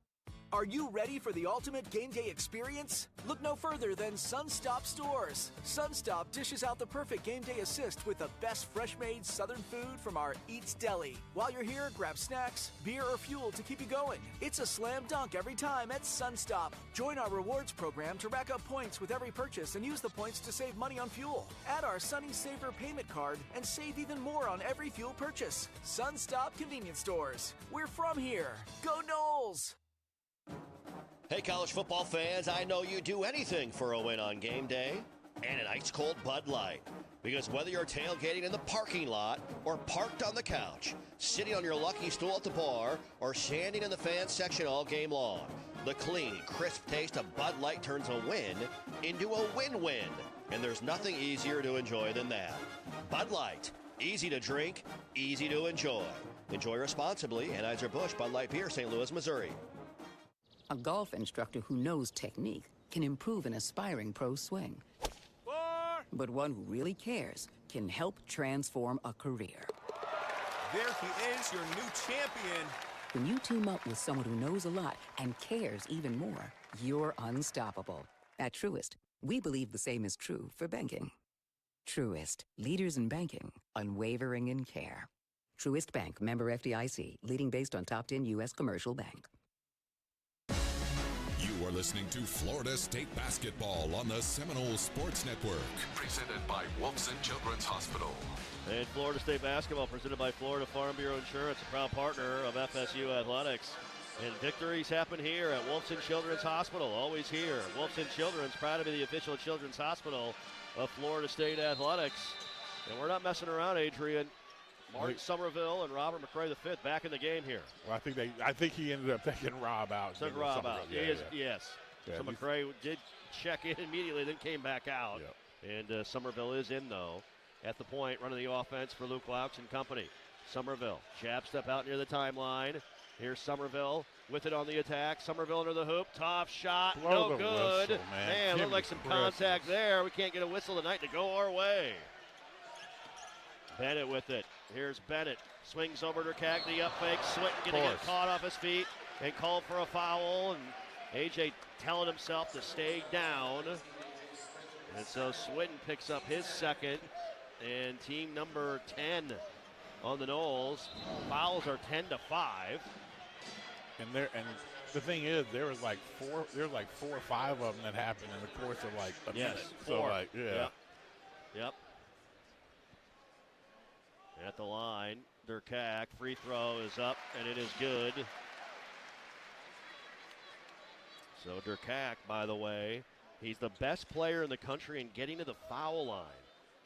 Are you ready for the ultimate game day experience? Look no further than Sunstop Stores. Sunstop dishes out the perfect game day assist with the best fresh-made Southern food from our Eats Deli. While you're here, grab snacks, beer, or fuel to keep you going. It's a slam dunk every time at Sunstop. Join our rewards program to rack up points with every purchase and use the points to save money on fuel. Add our Sunny Saver payment card and save even more on every fuel purchase. Sunstop Convenience Stores. We're from here. Go Noles! Hey, college football fans, I know you'd do anything for a win on game day and an ice-cold Bud Light. Because whether you're tailgating in the parking lot or parked on the couch, sitting on your lucky stool at the bar, or standing in the fan section all game long, the clean, crisp taste of Bud Light turns a win into a win-win. And there's nothing easier to enjoy than that. Bud Light. Easy to drink, easy to enjoy. Enjoy responsibly. Anheuser-Busch Bud Light Beer, St. Louis, Missouri. A golf instructor who knows technique can improve an aspiring pro's swing. But one who really cares can help transform a career. There he is, your new champion. When you team up with someone who knows a lot and cares even more, you're unstoppable. At Truist, we believe the same is true for banking. Truist, leaders in banking, unwavering in care. Truist Bank, member FDIC, leading based on top 10 U.S. commercial bank. You are listening to Florida State Basketball on the Seminole Sports Network. Presented by Wolfson Children's Hospital. And Florida State Basketball presented by Florida Farm Bureau Insurance, a proud partner of FSU Athletics. And victories happen here at Wolfson Children's Hospital, always here. Wolfson Children's, proud to be the official children's hospital of Florida State Athletics. And we're not messing around, Adrian. Martin Somerville and Robert McRae the fifth back in the game here. Well, I think he ended up taking Rob out. Took Rob out. Yes. Yeah, so McRae did check in immediately, then came back out. Yep. And Somerville is in, though, at the point, running the offense for Luke Laux and company. Somerville, jab step out near the timeline. Here's Somerville with it on the attack. Somerville under the hoop. Tough shot. Blow no good. Whistle, man, looked like some contact there. We can't get a whistle tonight to go our way. Bennett with it. Here's Bennett. Swings over to Cagney, up fake. Swinton going to get caught off his feet and called for a foul. And A.J. telling himself to stay down. And so Swinton picks up his second. And team number 10 on the Noles. Fouls are 10-5. And the thing is, there was like four or five of them that happened in the course of like a minute. Four. So Yep. At the line, Durkak, free throw is up, and it is good. So Durkak, by the way, he's the best player in the country in getting to the foul line.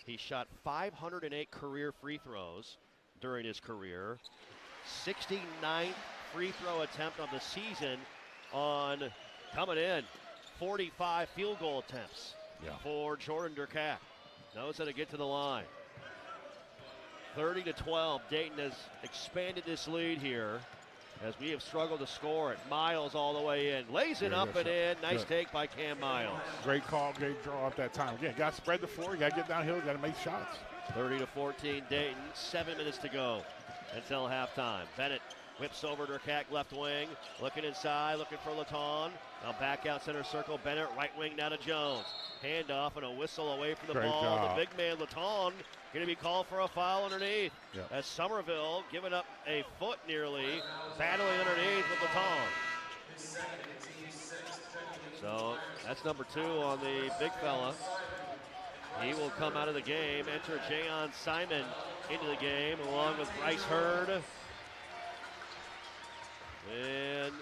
He shot 508 career free throws during his career. 69th free throw attempt on the season on coming in. 45 field goal attempts for Jordan Durkak. Knows how to get to the line. 30-12, Dayton has expanded this lead here as we have struggled to score it. Miles all the way in, lays it up and in. Nice take by Cam Miles. Great call, great draw at that time. Again, got to spread the floor, you got to get downhill, you got to make shots. 30-14, Dayton, 7 minutes to go until halftime. Bennett Whips over to Durkak, left wing. Looking inside, looking for Laton. Now back out center circle. Bennett, right wing now to Jones. Handoff and a whistle away from the Great ball. job. The big man, Laton, going to be called for a foul underneath. Yep. As Somerville giving up a foot nearly, battling underneath with Laton. So that's number 2 on the big fella. He will come out of the game. Enter Jayon Simon into the game along with Bryce Hurd. And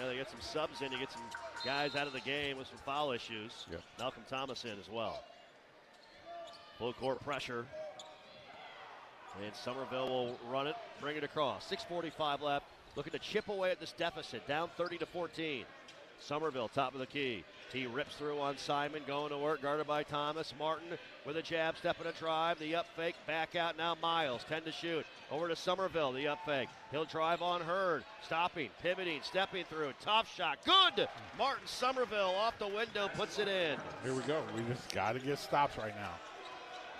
they get some subs in. You get some guys out of the game with some foul issues. Yep. Malcolm Thomas in as well. Full court pressure. And Somerville will run it, bring it across. 6:45 left. Looking to chip away at this deficit. Down 30-14. Somerville, top of the key. He rips through on Simon, going to work, guarded by Thomas. Martin with a jab, step and a drive. The up fake, back out now. Miles, 10 to shoot. Over to Somerville, the up fake. He'll drive on Hurd. Stopping, pivoting, stepping through. Top shot, good! Martin Somerville off the window, puts it in. Here we go. We just got to get stops right now.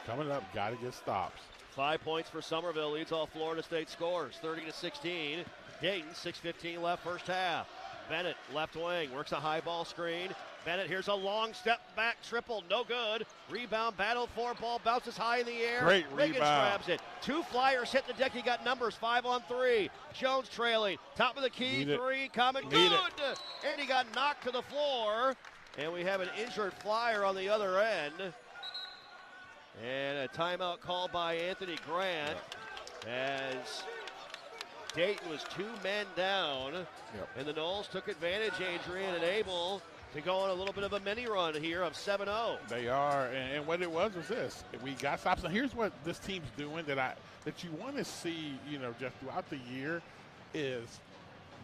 Coming up, got to get stops. 5 points for Somerville, leads all Florida State scores, 30-16. Dayton, 6:15 left, first half. Bennett, left wing, works a high ball screen. Bennett, here's a long step back triple, no good. Rebound, battle for, ball bounces high in the air. Great Riggins rebound. grabs it. 2 Flyers hit the deck, he got numbers, 5 on 3. Jones trailing, top of the key, Need it. 3, coming, Need good! it. And he got knocked to the floor. And we have an injured Flyer on the other end. And a timeout called by Anthony Grant as Dayton was 2 men down. And the Noles took advantage, Adrian, and able to go on a little bit of a mini run here of 7-0. They are, and what it was this. We got stops. Now here's what this team's doing that you want to see, just throughout the year is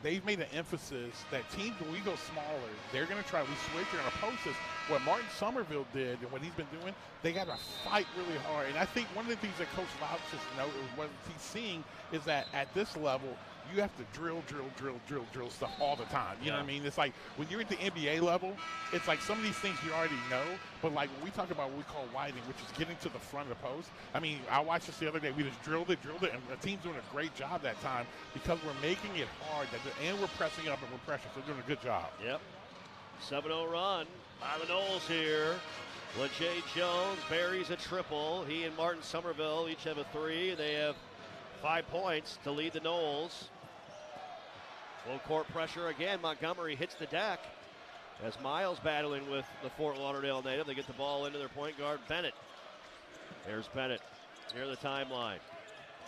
they've made an emphasis that teams, when we go smaller, they're going to try, we switch, they're going to post us. What Martin Somerville did and what he's been doing, they got to fight really hard. And I think one of the things that Coach Louch just noted, what he's seeing is that at this level, you have to drill stuff all the time. You know what I mean? It's like when you're at the NBA level, it's like some of these things you already know, but like when we talk about what we call widening, which is getting to the front of the post. I mean, I watched this the other day. We just drilled it, and the team's doing a great job that time because we're making it hard, and we're pressing up and we're pressuring. So they're doing a good job. Yep. 7-0 run by the Noles here. LeJay Jones buries a triple. He and Martin Somerville each have a 3. They have 5 points to lead the Noles. Full court pressure again. Montgomery hits the deck as Miles battling with the Fort Lauderdale native. They get the ball into their point guard, Bennett. There's Bennett near the timeline.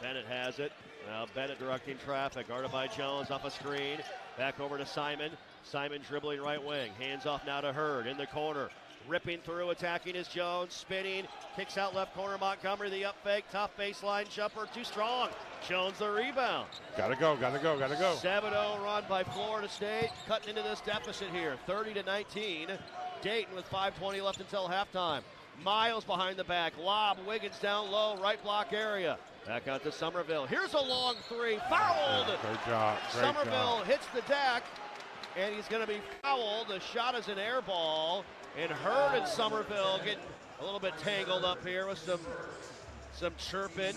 Bennett has it. Now Bennett directing traffic. Guarded by Jones off a screen. Back over to Simon. Simon dribbling right wing. Hands off now to Hurd in the corner. Ripping through, attacking is Jones. Spinning. Kicks out left corner. Montgomery, the up fake. Top baseline jumper. Too strong. Jones the rebound. Gotta go. 7-0 run by Florida State. Cutting into this deficit here. 30-19. Dayton with 5:20 left until halftime. Miles behind the back. Lob. Wiggins down low. Right block area. Back out to Somerville. Here's a long 3. Fouled. Great job. Somerville hits the deck. And he's going to be fouled. The shot is an air ball. And Hurd and Somerville getting a little bit tangled up here with some chirping.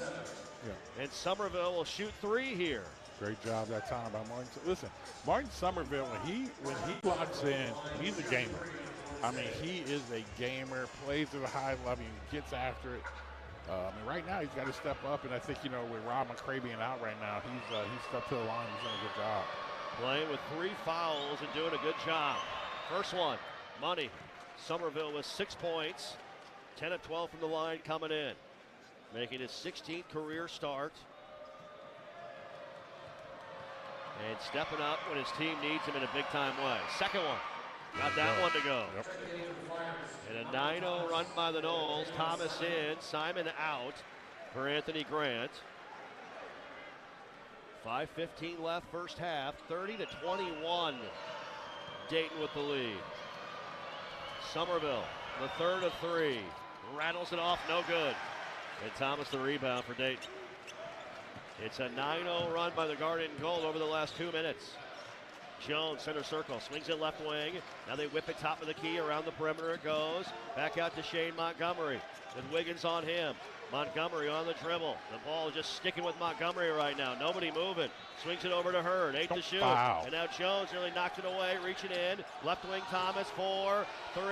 And Somerville will shoot 3 here. Great job that time by Martin. Listen, Martin Somerville, when he locks in, he's a gamer. I mean, he is a gamer, plays at a high level, gets after it. Right now he's got to step up, and I think, with Rob McCray being out right now, he's stepped to the line. He's doing a good job. Playing with 3 fouls and doing a good job. First one, money. Somerville with 6 points. 10 of 12 from the line coming in. Making his 16th career start. And stepping up when his team needs him in a big-time way. Second one. Got that one to go. Yep. And a 9-0 run by the Noles. Thomas in, Simon out for Anthony Grant. 5:15 left first half. 30-21. Dayton with the lead. Somerville, the third of 3. Rattles it off, no good. And Thomas the rebound for Dayton. It's a 9-0 run by the Garden Gold over the last 2 minutes. Jones, center circle, swings it left wing. Now they whip it top of the key, around the perimeter it goes. Back out to Shane Montgomery with Wiggins on him. Montgomery on the dribble. The ball is just sticking with Montgomery right now. Nobody moving. Swings it over to Hurd. 8 to shoot. Wow. And now Jones really knocked it away, reaching in. Left wing Thomas, 4, 3.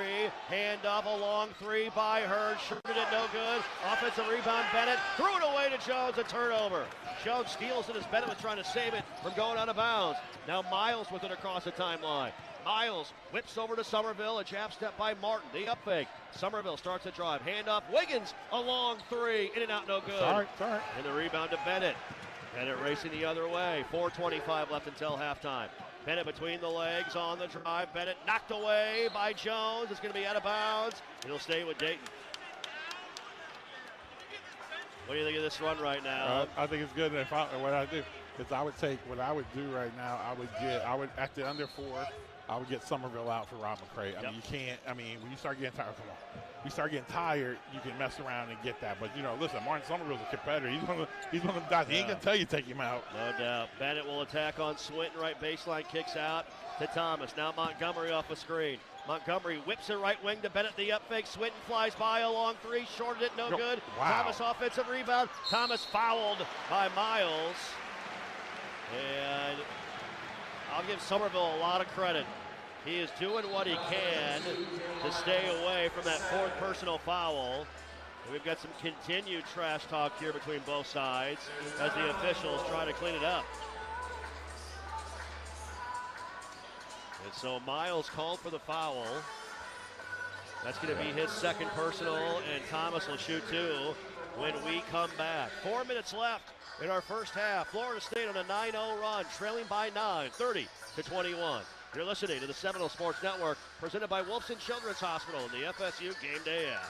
Hand up, a long 3 by Hurd. Shooting it, no good. Offensive rebound, Bennett. Threw it away to Jones, a turnover. Jones steals it as Bennett was trying to save it from going out of bounds. Now Miles with it across the timeline. Miles whips over to Somerville. A jab step by Martin. The up fake. Somerville starts to drive. Hand up. Wiggins, a long 3. In and out, no good. Sorry. And the rebound to Bennett. Bennett racing the other way. 4:25 left until halftime. Bennett between the legs on the drive. Bennett knocked away by Jones. It's going to be out of bounds. He'll stay with Dayton. What do you think of this run right now? I think it's good. What I do is I would do right now. I would at the under 4. I would get Somerville out for Rob McCray. I mean, you can't. I mean, when you start getting tired, come on. You start getting tired, you can mess around and get that. But listen, Martin Somerville's a competitor. He's one of them guys. He ain't gonna tell you take him out. No doubt. Bennett will attack on Swinton. Right baseline, kicks out to Thomas. Now Montgomery off a screen. Montgomery whips it right wing to Bennett. The up fake. Swinton flies by a long 3. Shorted it, no good. Wow. Thomas offensive rebound. Thomas fouled by Miles. And I'll give Somerville a lot of credit. He is doing what he can to stay away from that 4th personal foul. And we've got some continued trash talk here between both sides as the officials try to clean it up. And so Miles called for the foul. That's going to be his 2nd personal, and Thomas will shoot 2 when we come back. 4 minutes left in our first half. Florida State on a 9-0 run, trailing by 9, 30-21. You're listening to the Seminole Sports Network, presented by Wolfson Children's Hospital and the FSU Game Day app.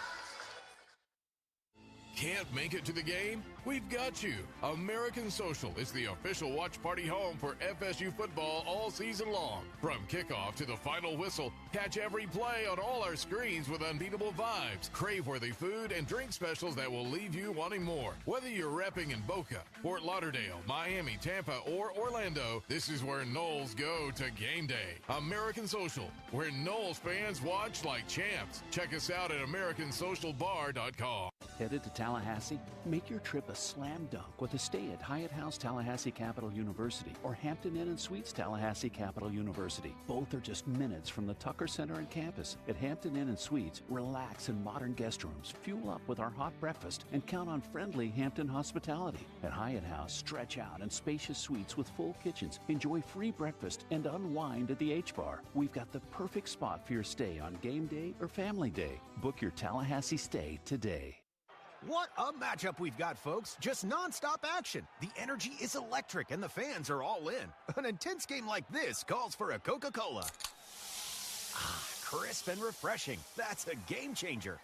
Can't make it to the game? We've got you. American Social is the official watch party home for FSU football all season long. From kickoff to the final whistle, catch every play on all our screens with unbeatable vibes, crave-worthy food, and drink specials that will leave you wanting more. Whether you're repping in Boca, Fort Lauderdale, Miami, Tampa, or Orlando, this is where Noles go to game day. American Social, where Noles fans watch like champs. Check us out at AmericanSocialBar.com. Headed to Tallahassee? Make your trip a slam dunk with a stay at Hyatt House Tallahassee Capital University or Hampton Inn & Suites Tallahassee Capital University. Both are just minutes from the Tucker Center and campus. At Hampton Inn & Suites, relax in modern guest rooms, fuel up with our hot breakfast, and count on friendly Hampton hospitality. At Hyatt House, stretch out in spacious suites with full kitchens, enjoy free breakfast, and unwind at the H-Bar. We've got the perfect spot for your stay on game day or family day. Book your Tallahassee stay today. What a matchup we've got, folks. Just nonstop action. The energy is electric and the fans are all in. An intense game like this calls for a Coca-Cola. Ah, crisp and refreshing. That's a game changer.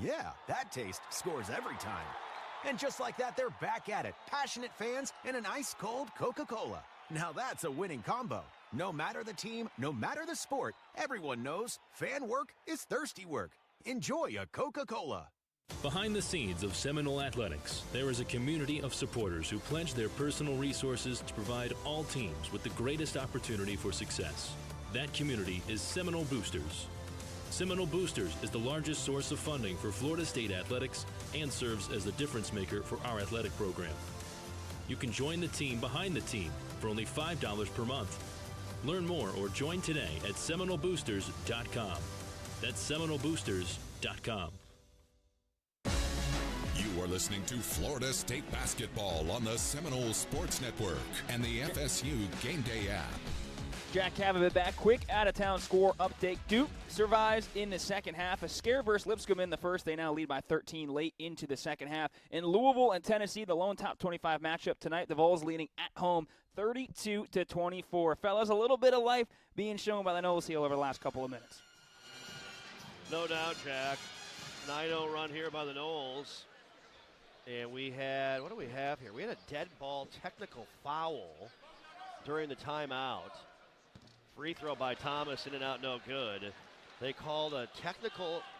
Yeah, that taste scores every time. And just like that, they're back at it. Passionate fans and an ice-cold Coca-Cola. Now that's a winning combo. No matter the team, no matter the sport, everyone knows fan work is thirsty work. Enjoy a Coca-Cola. Behind the scenes of Seminole Athletics, there is a community of supporters who pledge their personal resources to provide all teams with the greatest opportunity for success. That community is Seminole Boosters. Seminole Boosters is the largest source of funding for Florida State athletics and serves as the difference maker for our athletic program. You can join the team behind the team for only $5 per month. Learn more or join today at SeminoleBoosters.com. That's SeminoleBoosters.com. You are listening to Florida State basketball on the Seminole Sports Network and the FSU Game Day app. Jack Cavabit back. Quick out-of-town score update. Duke survives in the second half. A scare versus Lipscomb in the first. They now lead by 13 late into the second half. In Louisville and Tennessee, the lone top 25 matchup tonight. The Vols leading at home 32-24. Fellas, a little bit of life being shown by the Noles here over the last couple of minutes. No doubt, Jack. 9-0 run here by the Noles. And we had, what do we have here? We had a dead ball technical foul during the timeout. Free throw by Thomas, in and out, no good. They called a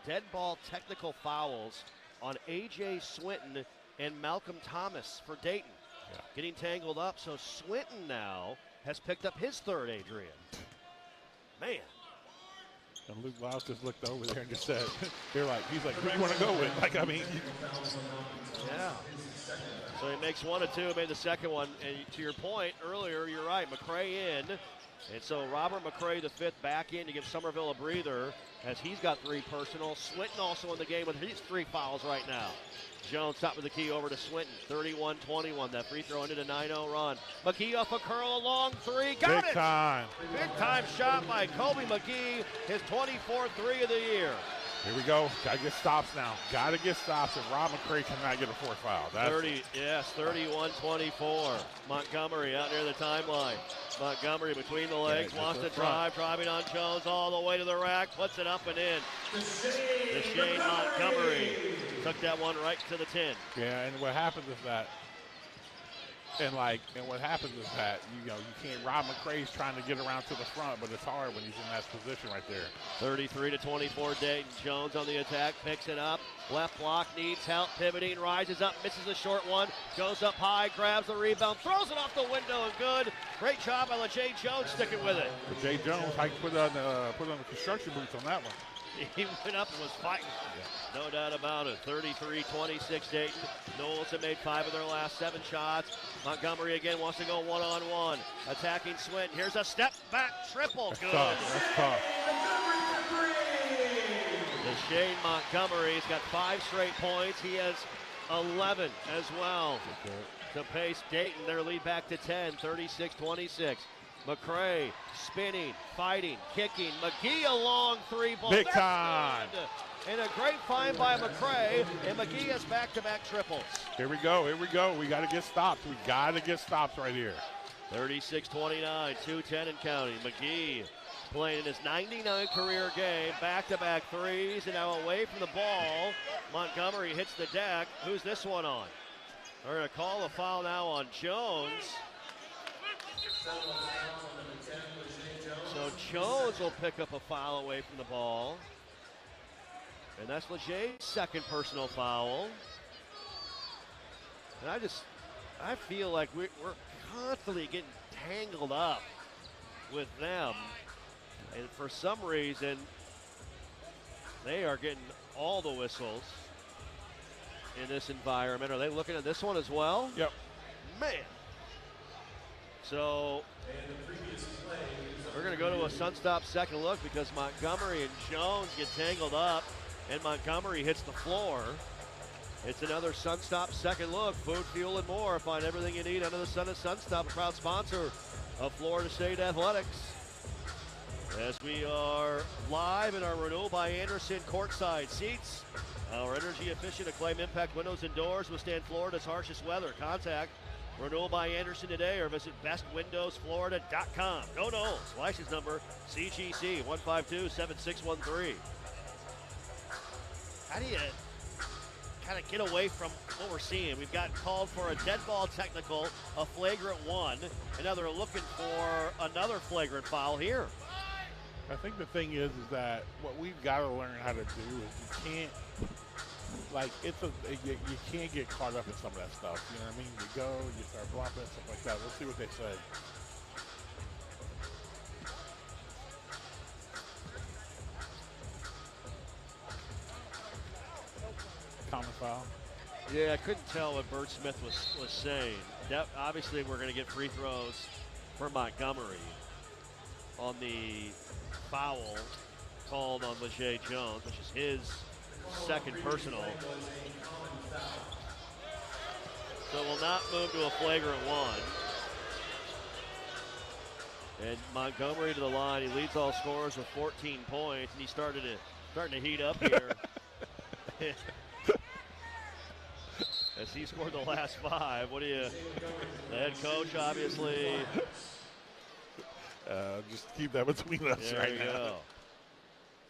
dead ball technical fouls on A.J. Swinton and Malcolm Thomas for Dayton. Yeah. Getting tangled up, so Swinton now has picked up his third, Adrian. Man. And Luke Lyles just looked over there and just said, he's like, who do you want to go with? Like, I mean. Yeah. So he makes 1 of 2, made the second one. And to your point earlier, you're right, McCray in. And so Robert McCray, the fifth, back in to give Somerville a breather as he's got 3 personal. Swinton also in the game with his 3 fouls right now. Jones top of the key over to Swinton, 31-21. That free throw ended a 9-0 run. McGee off a curl, a long 3, got it! Big time. Big time shot by Kobe McGee, his 24th 3 of the year. Here we go. Got to get stops now. Got to get stops, and Rob McCray cannot get a 4th foul. 31-24. Montgomery out near the timeline. Montgomery between the legs, wants to drive, driving on Jones all the way to the rack, puts it up and in. Deshane Montgomery took that one right to the 10. Yeah, and what happens is that, you can't. Rob McCray's trying to get around to the front, but it's hard when he's in that position right there. 33-24 Dayton. Jones on the attack, picks it up. Left block, needs help, pivoting, rises up, misses the short one, goes up high, grabs the rebound, throws it off the window and good. Great job by LeJay Jones sticking with it. LeJay Jones, I put on the construction boots on that one. He went up and was fighting. No doubt about it. 33-26 Dayton. Knowles have made 5 of their last 7 shots. Montgomery again wants to go one-on-one. Attacking Swinton. Here's a step-back triple. That's good. Tough. That's tough. Deshane Montgomery's got 5 straight points. He has 11 as well to pace Dayton. Their lead back to 10, 36-26. McCray spinning, fighting, kicking. McGee a long 3 ball. Big time. Good. And a great find by McCray, and McGee has back-to-back triples. Here we go. We got to get stops. We got to get stops right here. 36-29, 2:10 and counting. McGee playing in his 99th career game, back-to-back threes, and now away from the ball. Montgomery hits the deck. Who's this one on? They're going to call a foul now on Jones. So Jones will pick up a foul away from the ball. And that's LeJay's second personal foul. And I feel like we're constantly getting tangled up with them. And for some reason, they are getting all the whistles in this environment. Are they looking at this one as well? Yep. Man. So we're going to go to a Sunstop second look because Montgomery and Jones get tangled up, and Montgomery hits the floor. It's another Sunstop second look. Food, fuel, and more. Find everything you need under the sun at Sunstop, a proud sponsor of Florida State Athletics. As we are live in our Renewal by Anderson courtside seats, our energy-efficient Acclaim Impact windows and doors withstand Florida's harshest weather. Contact Renewal by Anderson today or visit bestwindowsflorida.com. Go Knowles. License number CGC 1527613. How do you kind of get away from what we're seeing? We've got called for a dead ball technical, a flagrant 1, and now they're looking for another flagrant foul here. I think the thing is that what we've got to learn how to do is you can't, you can't get caught up in some of that stuff. You know what I mean? You go, you start blocking, stuff like that. We'll see what they say. Common foul. Yeah, I couldn't tell what Bert Smith was saying. Obviously, we're going to get free throws for Montgomery on the foul called on LeJay Jones, which is his second personal. So we'll not move to a flagrant 1. And Montgomery to the line. He leads all scorers with 14 points, and he's starting to heat up here. As he scored the last 5. The head coach, obviously. Just keep that between us right now. Go.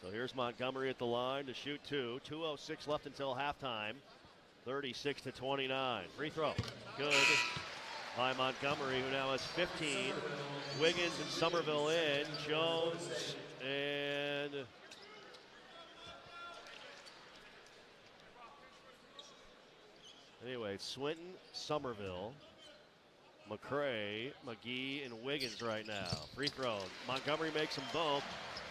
So here's Montgomery at the line to shoot 2. 2:06 left until halftime. 36-29. Free throw. Good by Montgomery, who now has 15. Wiggins and Somerville in. Jones and anyway, Swinton, Somerville, McCray, McGee, and Wiggins right now. Free throw. Montgomery makes them both.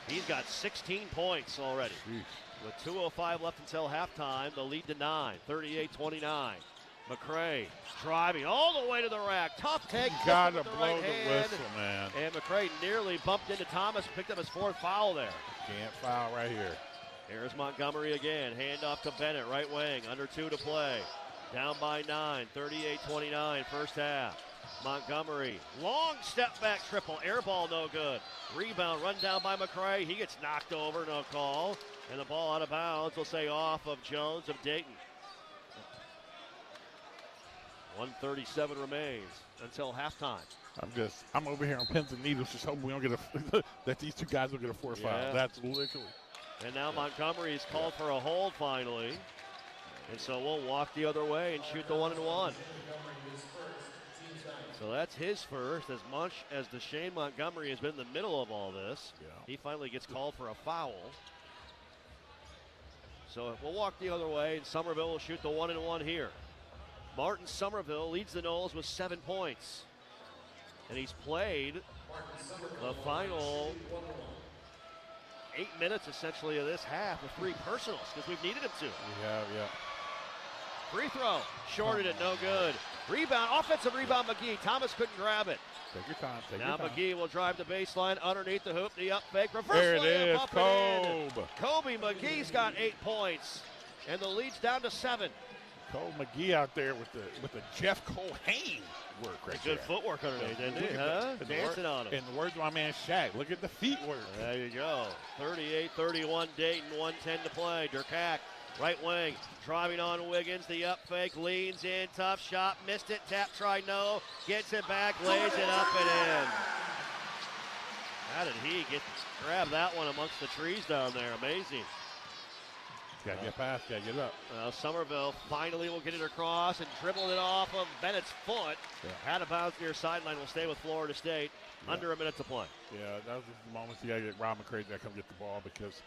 He's got 16 points already. With 2:05 left until halftime, the lead to 9, 38-29. McCray driving all the way to the rack. Tough take. Gotta blow the whistle, man. And McCray nearly bumped into Thomas, picked up his 4th foul there. Can't foul right here. Here's Montgomery again. Hand off to Bennett, right wing. Under 2 to play. Down by 9, 38-29, first half. Montgomery, long step back triple. Air ball, no good. Rebound, run down by McCray. He gets knocked over, no call. And the ball out of bounds will say off of Jones of Dayton. 1:37 remains until halftime. I'm over here on pins and needles, just hoping we don't get that these two guys will get a 4th foul. That's literally. And now Montgomery is called for a hold finally. And so we'll walk the other way and shoot the 1-and-1. So that's his first. As much as Deshane Montgomery has been in the middle of all this, he finally gets called for a foul. So we'll walk the other way, and Somerville will shoot the 1-and-1 here. Martin Somerville leads the Noles with 7 points. And he's played the final 8 minutes essentially of this half with 3 personals because we've needed him to. Yeah. Free throw, shorted it, no good. Rebound, offensive rebound, McGee. Thomas couldn't grab it. Take your time, Now McGee will drive the baseline underneath the hoop, the up fake, reverse there it layup, is, up Kobe. and in. Kobe McGee's got 8 points, and the lead's down to 7. Cole McGee out there with the Jeff Colhane work right Good there. footwork underneath, didn't he? Dancing on him. In the words of my man Shaq, look at the feet work. There you go. 38-31 Dayton, 1:10 to play. Durkak, right wing, driving on Wiggins. The up fake, leans in, tough shot, missed it, tap, try, no. Gets it back, lays it up and in. How did he grab that one amongst the trees down there? Amazing. Gotta get past, gotta get up. Somerville finally will get it across and dribble it off of Bennett's foot. Out of bounds near sideline will stay with Florida State. Under a minute to play. Yeah, that was the moments you gotta get Rob McCray to come get the ball because,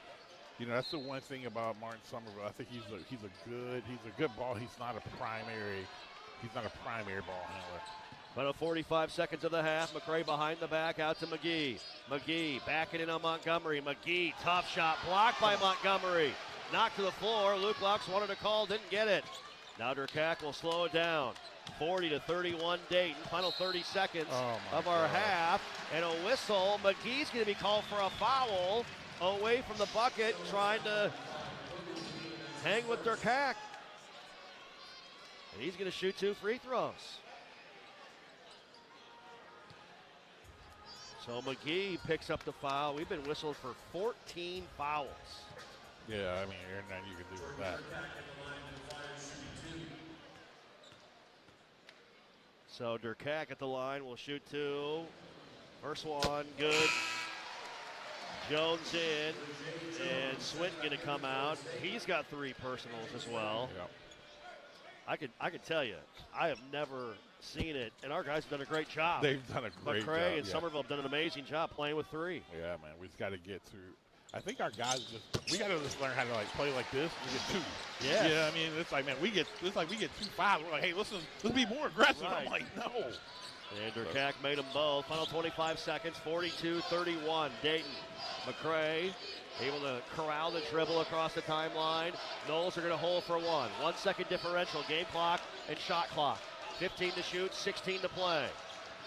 that's the one thing about Martin Somerville. I think he's a good ball. He's not a primary ball handler. Final 45 seconds of the half. McCray behind the back, out to McGee. McGee backing in on Montgomery. McGee, tough shot, blocked by Montgomery. Knocked to the floor. Luke Laux wanted to call, didn't get it. Now Durkak will slow it down. 40-31 Dayton. Final 30 seconds of our half. And a whistle. McGee's going to be called for a foul away from the bucket, trying to hang with Durkak. And he's going to shoot 2 free throws. So McGee picks up the foul. We've been whistled for 14 fouls. Yeah, I mean, there's nothing you can do with that. So Durkak at the line will shoot 2. First one, good. Jones in, and Swinton going to come out. He's got 3 personals as well. Yep. I could tell you, I have never seen it, and our guys have done a great job. They've done a great job. McCray and Somerville have done an amazing job playing with 3. Yeah, man, we just got to get through. I think our guys we got to just learn how to play like this. We get 2. Yeah. Yeah, I mean, it's like, man, we get 2 fouls. We're like, hey, let's be more aggressive. Right. I'm like, no. And Durkak made them both. Final 25 seconds, 42-31. Dayton. McCray able to corral the dribble across the timeline. Noles are going to hold for 1. 1 second differential, game clock and shot clock. 15 to shoot, 16 to play.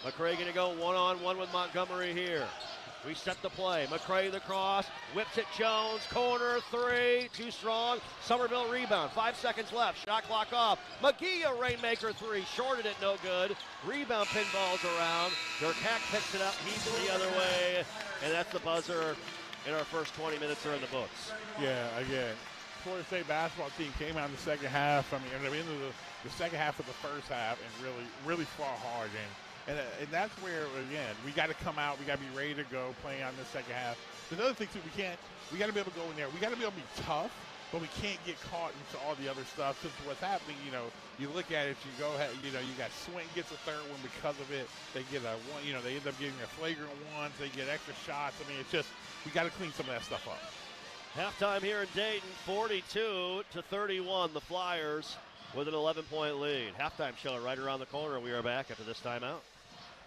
McCray going to go one-on-one with Montgomery here. We set the play. McCray the cross, whips it Jones, corner 3, too strong. Somerville rebound, 5 seconds left, shot clock off. McGee a rainmaker 3, shorted it, no good. Rebound pinballs around. Durkak picks it up, heaves it the other way, and that's the buzzer. In our first 20 minutes are in the books. Yeah, again, Florida State basketball team came out in the second half. I mean, at the end of the second half of the first half and really fought hard. And that's where, again, we got to come out. We got to be ready to go playing on the second half. Another thing, too, we got to be able to go in there. We got to be able to be tough, but we can't get caught into all the other stuff. Because what's happening, you look at it, you got Swinton gets a 3rd one because of it. They get a 1, they end up getting a flagrant 1s. They get extra shots. I mean, it's just, we got to clean some of that stuff up. Halftime here in Dayton, 42-31. The Flyers with an 11-point lead. Halftime show right around the corner. We are back after this timeout.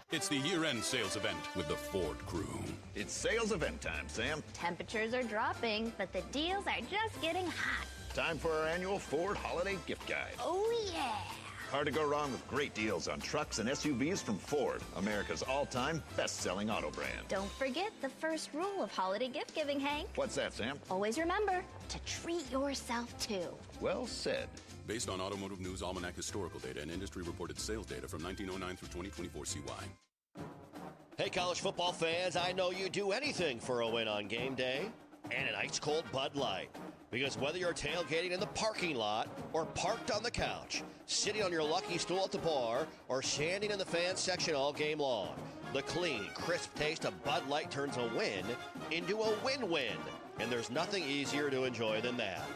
It's the year-end sales event with the Ford crew. It's sales event time, Sam. Temperatures are dropping, but the deals are just getting hot. Time for our annual Ford Holiday Gift Guide. Oh, yeah. Hard to go wrong with great deals on trucks and SUVs from Ford, America's all-time best-selling auto brand. Don't forget the first rule of holiday gift giving, Hank. What's that, Sam? Always remember to treat yourself, too. Well said. Based on Automotive News Almanac historical data and industry-reported sales data from 1909 through 2024 CY. Hey, college football fans, I know you'd do anything for a win on game day and an ice-cold Bud Light. Because whether you're tailgating in the parking lot or parked on the couch, sitting on your lucky stool at the bar, or standing in the fan section all game long, the clean, crisp taste of Bud Light turns a win into a win-win. And there's nothing easier to enjoy than that.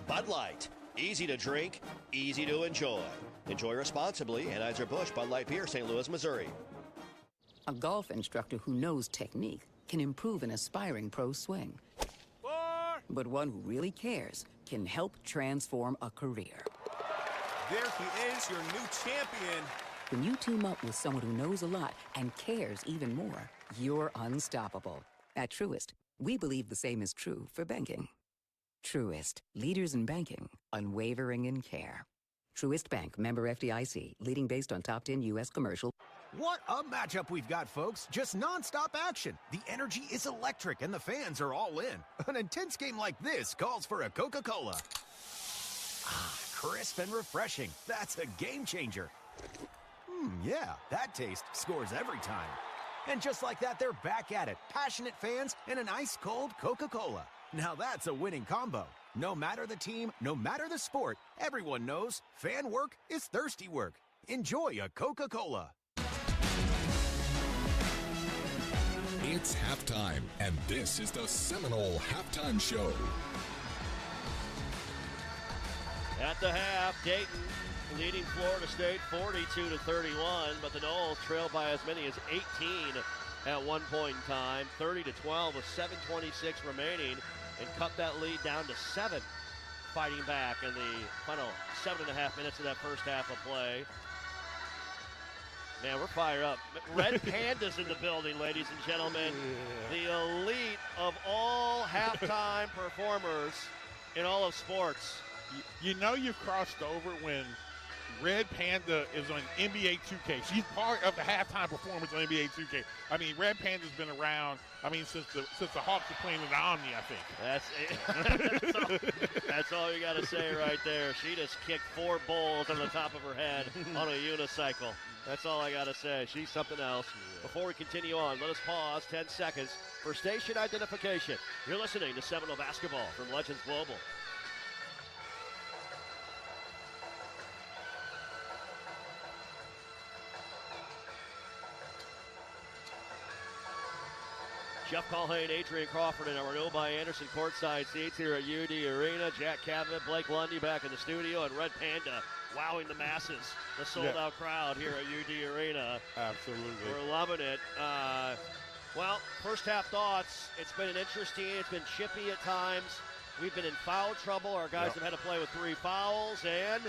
Bud Light. Easy to drink, easy to enjoy. Enjoy responsibly. Anheuser-Busch Bud Light Beer, St. Louis, Missouri. A golf instructor who knows technique can improve an aspiring pro swing. But one who really cares can help transform a career. There he is, your new champion. When you team up with someone who knows a lot and cares even more, you're unstoppable. At Truist, we believe the same is true for banking. Truist, leaders in banking, unwavering in care. Truist Bank, member FDIC, leading based on top 10 U.S. commercial. What a matchup we've got, folks. Just nonstop action. The energy is electric and the fans are all in. An intense game like this calls for a Coca-Cola. Ah, crisp and refreshing. That's a game changer. Yeah, that taste scores every time. And just like that, they're back at it. Passionate fans and an ice-cold Coca-Cola. Now that's a winning combo. No matter the team, no matter the sport, everyone knows fan work is thirsty work. Enjoy a Coca-Cola. It's halftime, and this is the Seminole Halftime Show. At the half, Dayton leading Florida State 42-31, but the Noles trailed by as many as 18 at one point in time, 30-12 with 7:26 remaining, and cut that lead down to 7, fighting back in the final 7.5 minutes of that first half of play. Man, we're fired up. Red Panda's in the building, ladies and gentlemen. The elite of all halftime performers in all of sports. You know you've crossed over when Red Panda is on NBA 2K. She's part of the halftime performance on NBA 2K. I mean, Red Panda's been around, since the Hawks were playing in the Omni, I think. That's all you got to say right there. She just kicked 4 bulls on the top of her head on a unicycle. That's all I got to say. She's something else. Before we continue on, let us pause 10 seconds for station identification. You're listening to Seminole Basketball from Legends Global. Jeff Colhane, Adrian Crawford, and our Nobi Anderson courtside seats here at UD Arena. Jack Cavett, Blake Lundy back in the studio, and Red Panda wowing the masses, the sold-out crowd here at UD Arena. Absolutely. We're loving it. Well, first half thoughts. It's been it's been chippy at times. We've been in foul trouble. Our guys have had to play with 3 fouls, and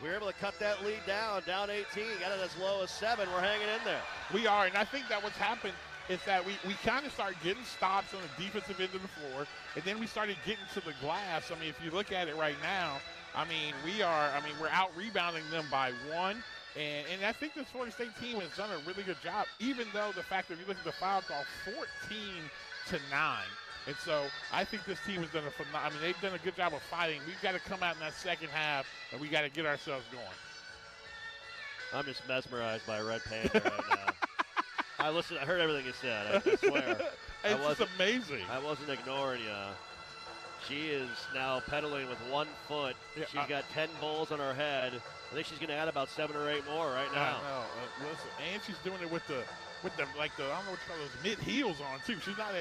we were able to cut that lead down 18, got it as low as 7. We're hanging in there. We are, and I think that what's happened is that we kind of started getting stops on the defensive end of the floor, and then we started getting to the glass. I mean, if you look at it right now, we're out-rebounding them by 1, and I think this Florida State team has done a really good job, even though the fact that if you look at the foul call, 14-9. And so I think this team has done they've done a good job of fighting. We've got to come out in that second half, and we got to get ourselves going. I'm just mesmerized by Red Panda right now. I heard everything you said. I swear. It's amazing. I wasn't ignoring you. She is now pedaling with 1 foot. She's got 10 bulls on her head. I think she's going to add about 7 or 8 more right now. Listen, and she's doing it with the I don't know what you call those mid heels on too. She's not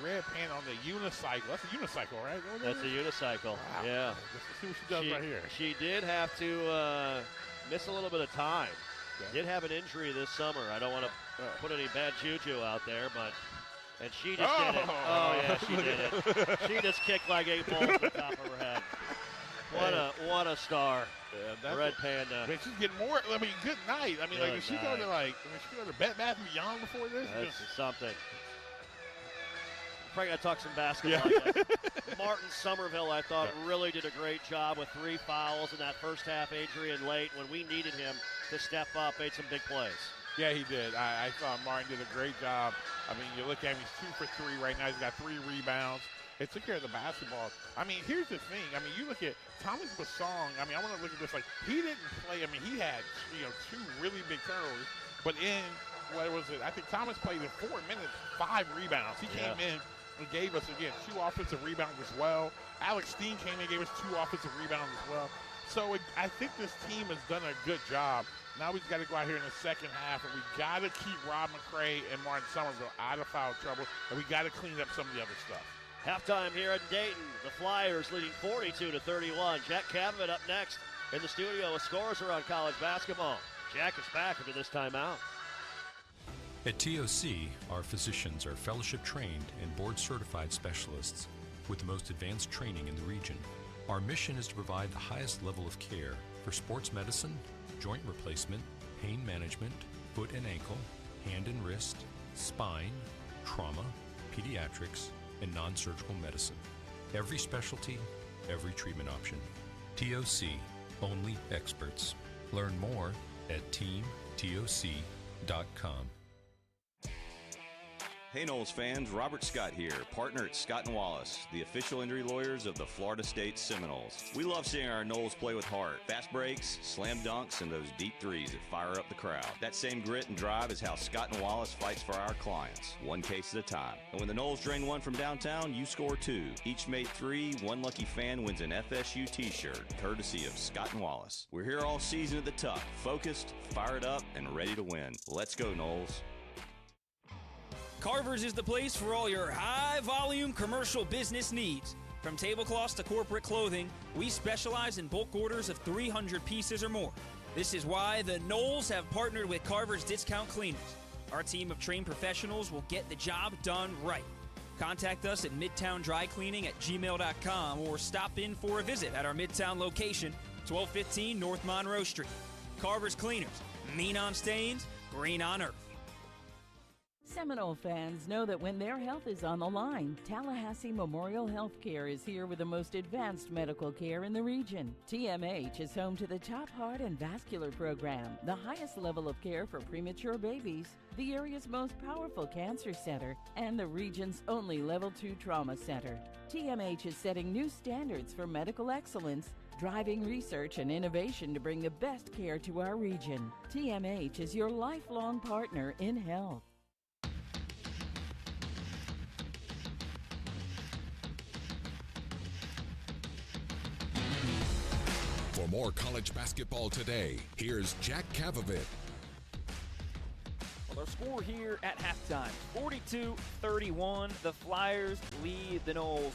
Red Panda on the unicycle. That's a unicycle, right? That's a unicycle. Wow. Yeah. Let's see what she does right here. She did have to miss a little bit of time. Did have an injury this summer. I don't want to put any bad juju out there, and she just did it. Oh, yeah, she did it. She just kicked like 8 balls to the top of her head. What a star. Red Panda. Man, she's getting more. I mean, good night. I mean, Good like, she go to she go to Bed Bath & Beyond before this? That's something. Probably got to talk some basketball. Yeah. Martin Somerville, I thought, really did a great job with 3 fouls in that first half. Adrian late, when we needed him to step up, made some big plays. Yeah, he did. I thought Martin did a great job. I mean, you look at him, he's 2 for 3 right now. He's got 3 rebounds. It took care of the basketball. I mean, here's the thing. I mean, you look at Thomas Basong. I mean, I want to look at this like he didn't play. I mean, he had 2 really big turnovers, but in what was it? I think Thomas played in 4 minutes, 5 rebounds. He came in and gave us, again, 2 offensive rebounds as well. Alex Steen came in and gave us 2 offensive rebounds as well. So I think this team has done a good job. Now we've got to go out here in the second half, and we got to keep Rob McCray and Martin Somerville out of foul trouble, and we got to clean up some of the other stuff. Halftime here in Dayton. The Flyers leading 42-31. Jack Cavett up next in the studio with scores around college basketball. Jack is back after this timeout. At TOC, our physicians are fellowship trained and board certified specialists with the most advanced training in the region. Our mission is to provide the highest level of care for sports medicine, joint replacement, pain management, foot and ankle, hand and wrist, spine, trauma, pediatrics, and non-surgical medicine. Every specialty, every treatment option. TOC, only experts. Learn more at teamtoc.com. Hey Noles fans, Robert Scott here, partner at Scott & Wallace, the official injury lawyers of the Florida State Seminoles. We love seeing our Noles play with heart. Fast breaks, slam dunks, and those deep threes that fire up the crowd. That same grit and drive is how Scott & Wallace fights for our clients, one case at a time. And when the Noles drain one from downtown, you score 2. Each made 3, one lucky fan wins an FSU t-shirt, courtesy of Scott & Wallace. We're here all season at the Tuck, focused, fired up, and ready to win. Let's go, Noles. Carver's is the place for all your high-volume commercial business needs. From tablecloths to corporate clothing, we specialize in bulk orders of 300 pieces or more. This is why the Noles have partnered with Carver's Discount Cleaners. Our team of trained professionals will get the job done right. Contact us at midtowndrycleaning@gmail.com or stop in for a visit at our Midtown location, 1215 North Monroe Street. Carver's Cleaners, mean on stains, green on earth. Seminole fans know that when their health is on the line, Tallahassee Memorial Healthcare is here with the most advanced medical care in the region. TMH is home to the top heart and vascular program, the highest level of care for premature babies, the area's most powerful cancer center, and the region's only Level 2 trauma center. TMH is setting new standards for medical excellence, driving research and innovation to bring the best care to our region. TMH is your lifelong partner in health. For more college basketball today, here's Jack Cavett. Well, our score here at halftime, 42-31. The Flyers lead the Noles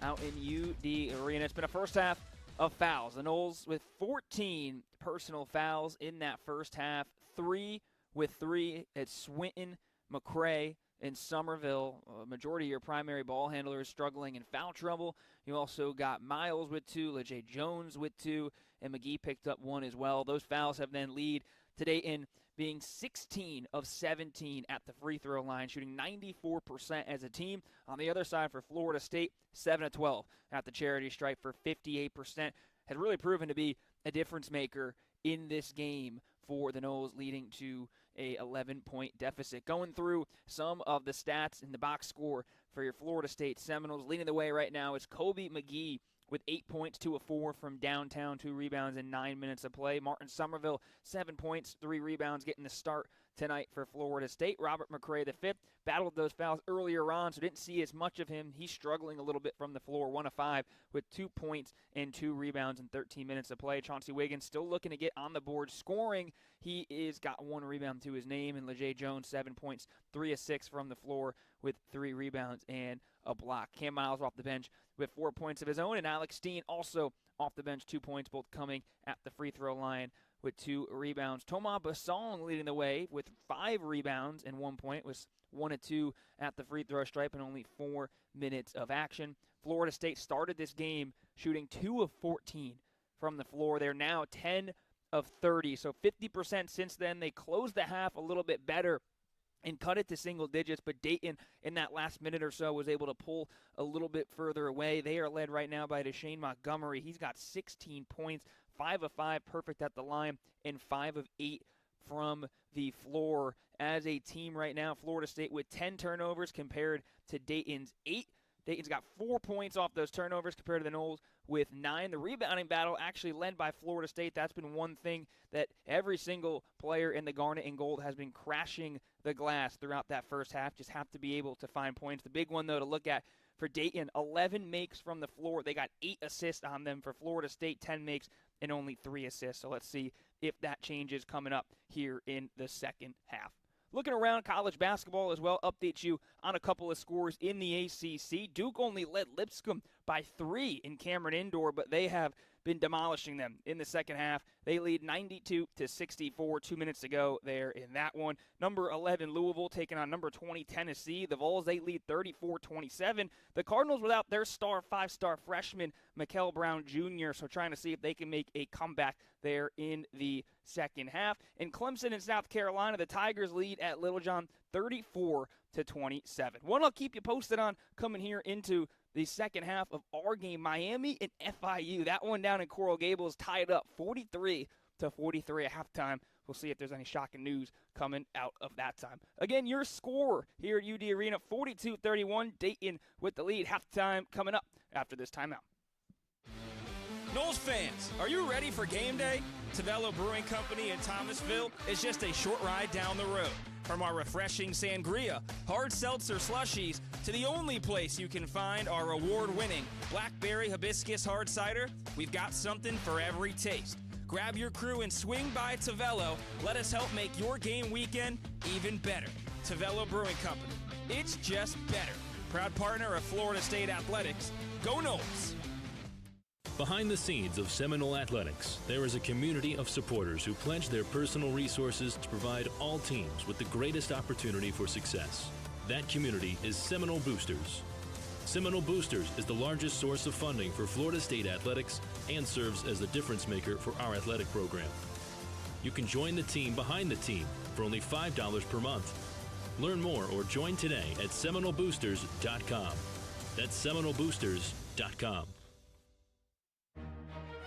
out in UD Arena. It's been a first half of fouls. The Noles with 14 personal fouls in that first half, 3 with 3 at Swinton, McCray, and Somerville. A majority of your primary ball handlers struggling in foul trouble. You also got Miles with 2, LeJay Jones with 2, and McGee picked up 1 as well. Those fouls have then lead today in being 16 of 17 at the free throw line, shooting 94% as a team. On the other side for Florida State, 7 of 12 at the charity stripe for 58%. Has really proven to be a difference maker in this game for the Noles, leading to a 11-point deficit. Going through some of the stats in the box score for your Florida State Seminoles, leading the way right now is Kobe McGee with 8 points, 2 of 4 from downtown, 2 rebounds in 9 minutes of play. Martin Somerville, 7 points, 3 rebounds, getting the start tonight for Florida State. Robert McCray, the 5th, battled those fouls earlier on, so didn't see as much of him. He's struggling a little bit from the floor, 1 of 5 with 2 points and 2 rebounds in 13 minutes of play. Chauncey Wiggins still looking to get on the board scoring. He is got 1 rebound to his name, and LeJay Jones, 7 points, 3 of 6 from the floor with 3 rebounds and a block. Cam Miles off the bench with 4 points of his own, and Alex Steen also off the bench, 2 points, both coming at the free throw line with 2 rebounds. Thomas Basong leading the way with 5 rebounds and 1 point, was 1 of 2 at the free throw stripe in only 4 minutes of action. Florida State started this game shooting 2 of 14 from the floor. They're now 10 of 30, so 50% since then. They closed the half a little bit better and cut it to single digits, but Dayton in that last minute or so was able to pull a little bit further away. They are led right now by Deshane Montgomery. He's got 16 points, 5 of 5 perfect at the line, and 5 of 8 from the floor. As a team right now, Florida State with 10 turnovers compared to Dayton's 8. Dayton's got 4 points off those turnovers compared to the Noles with 9. The rebounding battle actually led by Florida State. That's been one thing that every single player in the Garnet and Gold has been crashing the glass throughout that first half. Just have to be able to find points. The big one, though, to look at for Dayton, 11 makes from the floor. They got 8 assists on them. For Florida State, 10 makes and only 3 assists. So let's see if that changes coming up here in the second half. Looking around college basketball as well, update you on a couple of scores in the ACC. Duke only led Lipscomb by 3 in Cameron Indoor, but they have been demolishing them in the second half. They lead 92-64, 2 minutes to go there in that one. Number 11, Louisville, taking on number 20, Tennessee. The Vols, they lead 34-27. The Cardinals without their star, 5-star freshman, Mikel Brown Jr., so trying to see if they can make a comeback there in the second half. In Clemson and South Carolina, the Tigers lead at Littlejohn 34-27. One I'll keep you posted on coming here into the second half of our game, Miami and FIU. That one down in Coral Gables tied up 43-43 at halftime. We'll see if there's any shocking news coming out of that time. Again, your score here at UD Arena, 42-31. Dayton with the lead. Halftime coming up after this timeout. Noles fans, are you ready for game day? Tavello Brewing Company in Thomasville is just a short ride down the road. From our refreshing sangria, hard seltzer slushies, to the only place you can find our award-winning blackberry hibiscus hard cider, we've got something for every taste. Grab your crew and swing by Tavello. Let us help make your game weekend even better. Tavello Brewing Company. It's just better. Proud partner of Florida State Athletics. Go Noles! Behind the scenes of Seminole Athletics, there is a community of supporters who pledge their personal resources to provide all teams with the greatest opportunity for success. That community is Seminole Boosters. Seminole Boosters is the largest source of funding for Florida State Athletics and serves as the difference maker for our athletic program. You can join the team behind the team for only $5 per month. Learn more or join today at SeminoleBoosters.com. That's SeminoleBoosters.com.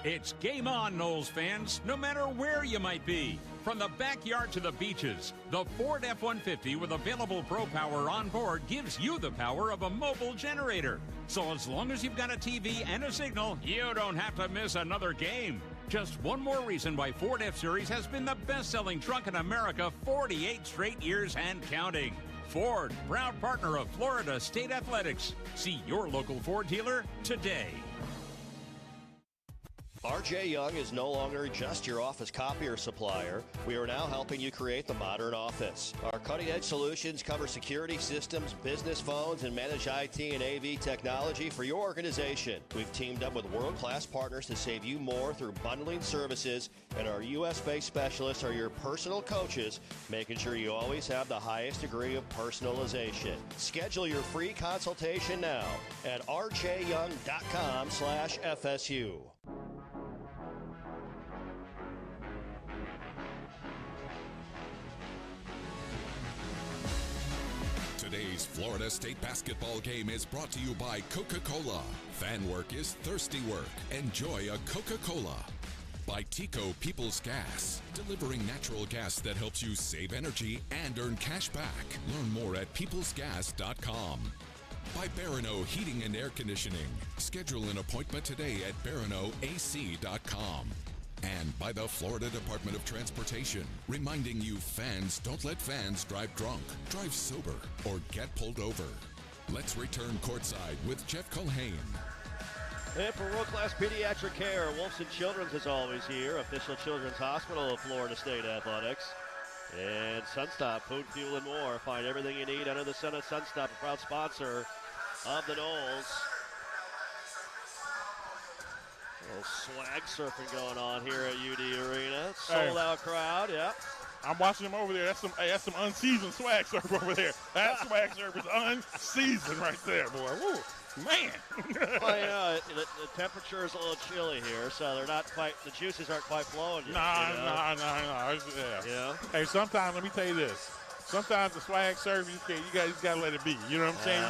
It's game on, Noles fans, no matter where you might be. From the backyard to the beaches, the Ford F-150 with available Pro Power on board gives you the power of a mobile generator. So as long as you've got a TV and a signal, you don't have to miss another game. Just one more reason why Ford F-Series has been the best-selling truck in America 48 straight years and counting. Ford, proud partner of Florida State Athletics. See your local Ford dealer today. RJ Young is no longer just your office copier supplier. We are now helping you create the modern office. Our cutting-edge solutions cover security systems, business phones, and manage IT and AV technology for your organization. We've teamed up with world-class partners to save you more through bundling services, and our U.S.-based specialists are your personal coaches, making sure you always have the highest degree of personalization. Schedule your free consultation now at rjyoung.com/FSU. Today's Florida State basketball game is brought to you by Coca-Cola. Fan work is thirsty work. Enjoy a Coca-Cola. By Tico People's Gas, delivering natural gas that helps you save energy and earn cash back. Learn more at peoplesgas.com. By Barano Heating and Air Conditioning. Schedule an appointment today at baranoac.com. And by the Florida Department of Transportation, reminding you fans don't let fans drive drunk, drive sober, or get pulled over. Let's return courtside with Jeff Culhane. And for world-class pediatric care, Wolfson Children's is always here, official children's hospital of Florida State Athletics. And Sunstop, food, fuel, and more. Find everything you need under the sun of Sunstop, a proud sponsor of the Noles. A little swag surfing going on here at UD Arena. Sold out crowd, yeah. I'm watching him over there. That's some unseasoned swag serve over there. That swag serve is unseasoned right there, boy. Woo, man. Well, the temperature is a little chilly here, so they're not quite. The juices aren't quite flowing yet. Nah. Yeah. You know? Hey, sometimes let me tell you this. Sometimes the swag serve, you guys got to let it be. You know what I'm saying?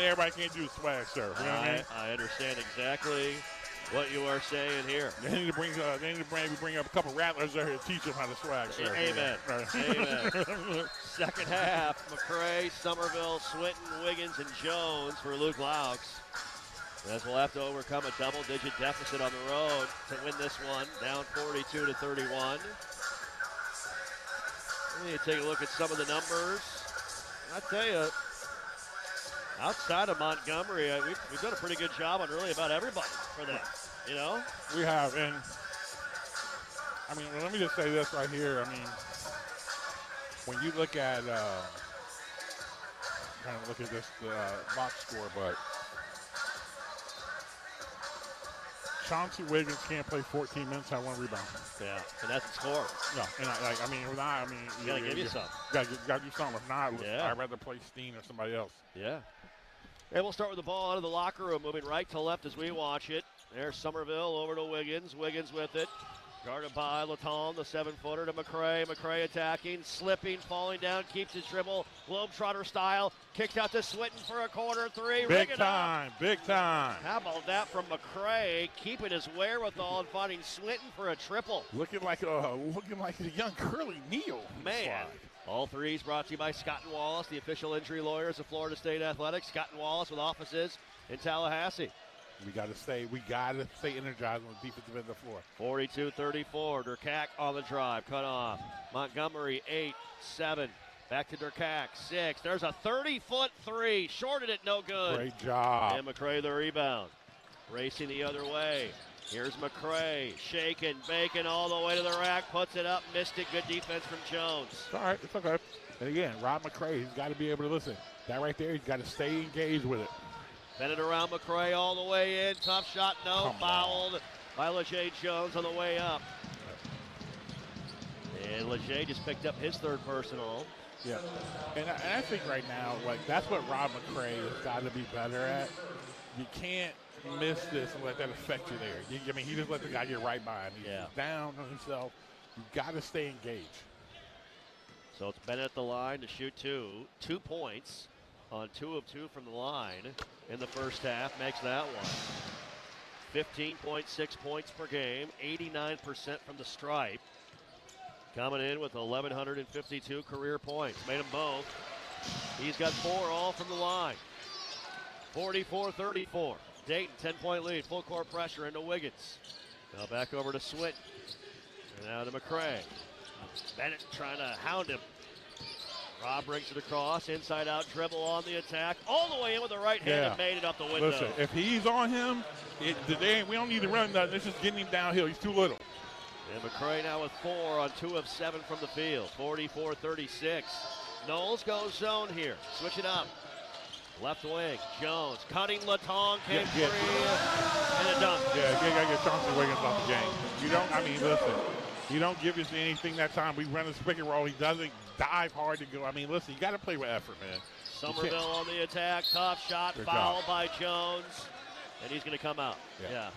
Everybody can't do swag serve. You know what I mean? I understand exactly what you are saying here. They need to bring up a couple rattlers there to teach them how to swag serve. Amen. Amen. Second half, McCray, Somerville, Swinton, Wiggins, and Jones for Luke Laux. As we'll have to overcome a double-digit deficit on the road to win this one, down 42-31. You take a look at some of the numbers. I tell you, outside of Montgomery, we've done a pretty good job on really about everybody for them. You know, we have, and I mean, let me just say this right here. I mean, when you look at, trying to look at this box score, but Chauncey Wiggins can't play 14 minutes, have 1 rebound. Yeah, and that's a score. No, and you gotta give you some. Gotta do something. If not, I'd rather play Steen or somebody else. Yeah. And we'll start with the ball out of the locker room, moving right to left as we watch it. There's Somerville over to Wiggins. Wiggins with it. Guarded by Laton, the 7-footer to McCray. McCray attacking, slipping, falling down, keeps his dribble. Globetrotter style. Kicked out to Swinton for a corner 3. Big time. How about that from McCray, keeping his wherewithal and finding Swinton for a triple. Looking like a young Curly Neal. Man. All threes brought to you by Scott & Wallace, the official injury lawyers of Florida State Athletics. Scott & Wallace with offices in Tallahassee. We got to stay energized on the defensive end of the floor. 42-34. Durkak on the drive, cut off. Montgomery 8-7. Back to Durkak 6. There's a 30-foot 3. Shorted it, no good. Great job. And McCray the rebound. Racing the other way. Here's McCray, shaking, baking all the way to the rack, puts it up, missed it. Good defense from Jones. It's all right, it's okay. And again, Rob McCray, he's got to be able to listen. That right there, he's got to stay engaged with it. Bend it around McCray all the way in. Tough shot, no. Fouled by LeJay Jones on the way up. And LeJay just picked up his 3rd personal. Yeah, and I think right now, that's what Rob McCray has got to be better at. You can't miss this and let that affect you there. He just let the guy get right by him. He's down on himself. You've got to stay engaged. So it's Bennett at the line to shoot 2. 2 points on 2 of 2 from the line in the first half. Makes that one. 15.6 points per game, 89% from the stripe. Coming in with 1,152 career points. Made them both. He's got 4 all from the line. 44-34. Dayton, 10-point lead. Full court pressure into Wiggins. Now back over to Swinton. And now to McCray. Bennett trying to hound him. Rob brings it across. Inside out dribble on the attack. All the way in with the right hand and made it up the window. Listen, if he's on him, we don't need to run nothing. It's just getting him downhill. He's too little. And McCray now with 4 on 2 of 7 from the field. 44-36. Knowles goes zone here. Switch it up. Left wing, Jones cutting. Latong came free and a dunk. Yeah, you got to get Chauncey Wiggins off the game. Listen, you don't give us anything that time. We run his pick and roll. He doesn't dive hard to go. Listen, you got to play with effort, man. Somerville on the attack. Tough shot. Foul by Jones. And he's going to come out. Yeah.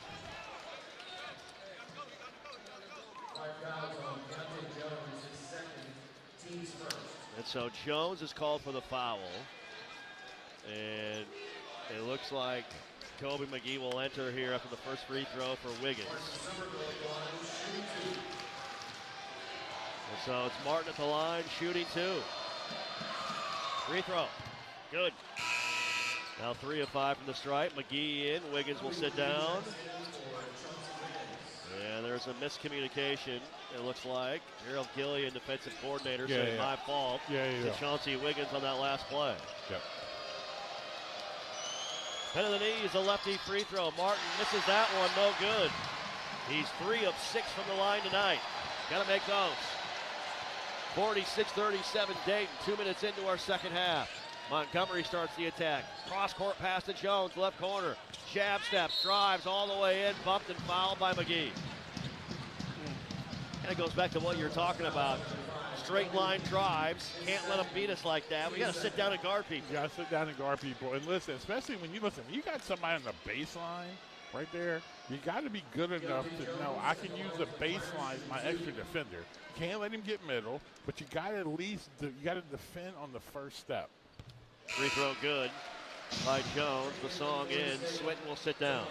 And so Jones is called for the foul. And it looks like Kobe McGee will enter here after the first free throw for Wiggins. And so it's Martin at the line, shooting 2. Free throw. Good. Now 3 of 5 from the stripe. McGee in. Wiggins will sit down. And there's a miscommunication, it looks like. Gerald Gillian, defensive coordinator, saying my fault. To Chauncey Wiggins on that last play. Yep. Head of the knees, a lefty free throw. Martin misses that one, no good. He's 3 of 6 from the line tonight. Got to make those. 46-37 Dayton, 2 minutes into our second half. Montgomery starts the attack. Cross-court pass to Jones, left corner. Jab steps, drives all the way in, bumped and fouled by McGee. And it goes back to what you're talking about. straight line drives. Can't let them beat us like that. We got to sit down and guard people. You got to sit down and guard people. And listen, especially when you got somebody on the baseline right there, you got to be good enough to know I can use the baseline as my extra defender. Can't let him get middle, but you got to at least defend on the first step. Free throw good by Jones. The song ends. Swinton will sit down.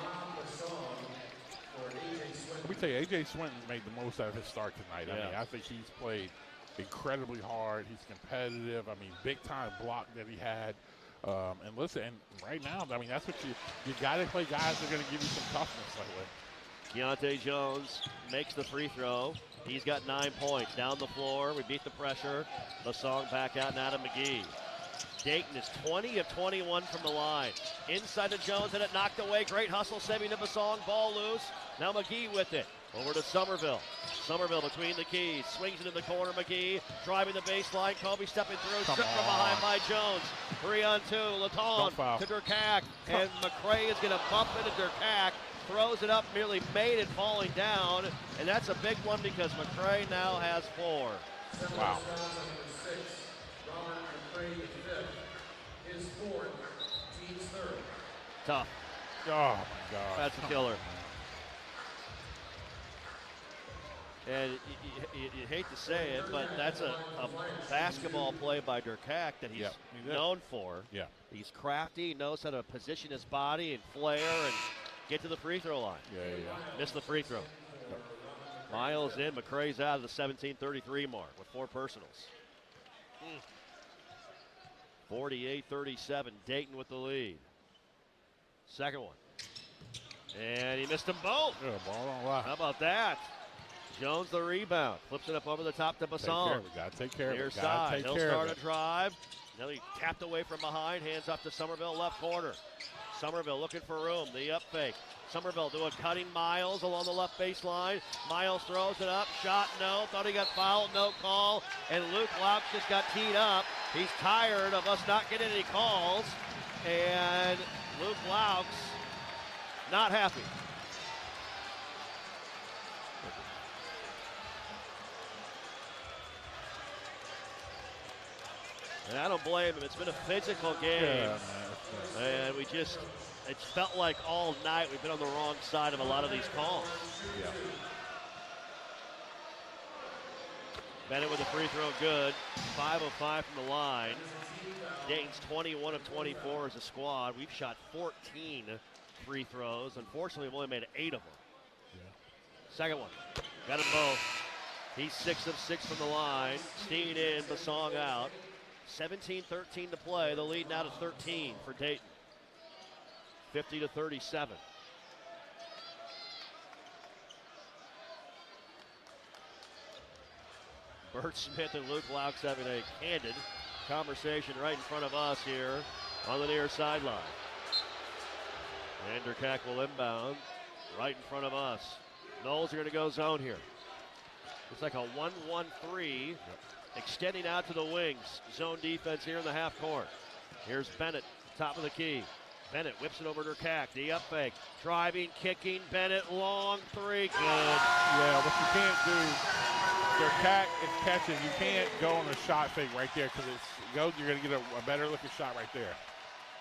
Let me tell you, A.J. Swinton made the most out of his start tonight. Yeah. I mean, I think he's played incredibly hard. He's competitive. I mean, big-time block that he had. And listen, and right now, I mean, that's what you got to play guys that are going to give you some toughness lately. Keontae Jones makes the free throw. He's got 9 points. Down the floor, we beat the pressure. The song back out, and Adam McGee. Dayton is 20 of 21 from the line. Inside to Jones, and it knocked away. Great hustle, saving to Basong. Ball loose. Now McGee with it. Over to Somerville. Somerville between the keys. Swings it in the corner. McGee driving the baseline. Kobe stepping through. Stripped from behind by Jones. 3-on-2. Laton to Durkak. And McCray is going to bump into Durkak. Throws it up, nearly made it, falling down. And that's a big one because McCray now has 4. Wow. Tough. Oh, my God. That's a killer. And you hate to say it, but that's a basketball play by Durkak that he's known for. Yeah. He's crafty. He knows how to position his body and flare and get to the free throw line. Yeah. Missed the free throw. Miles in. McCray's out of the 17:33 mark with 4 personals. 48-37. Dayton with the lead. Second one. And he missed them both. Yeah, ball don't lie. How about that? Jones the rebound. Flips it up over the top to Basong. We got to take care of it. Near side. He'll start a drive. Now he tapped away from behind. Hands up to Somerville, left corner. Somerville looking for room. The up fake. Somerville doing cutting Miles along the left baseline. Miles throws it up. Shot no. Thought he got fouled. No call. And Luke Laux just got teed up. He's tired of us not getting any calls. And Luke Laux not happy. And I don't blame him. It's been a physical game. Yeah, and it's felt like all night we've been on the wrong side of a lot of these calls. Yeah. Bennett with a free throw good. 5 of 5 from the line. Dayton's 21 of 24 as a squad. We've shot 14 free throws. Unfortunately, we've only made 8 of them. Yeah. Second one. Got them both. He's 6 of 6 from the line. Steen in, Basong out. 17-13 to play. The lead now to 13 for Dayton. 50-37. Bert Smith and Luke Laux having a candid conversation right in front of us here on the near sideline. And Durkak will inbound right in front of us. Knowles are going to go zone here. It's like a 1-1-3. Extending out to the wings. Zone defense here in the half court. Here's Bennett, top of the key. Bennett whips it over to Durkak. The up fake. Driving, kicking. Bennett, long 3. Good. Yeah, what you can't do, Durkak is catching. You can't go on a shot fake right there because you're going to get a better looking shot right there.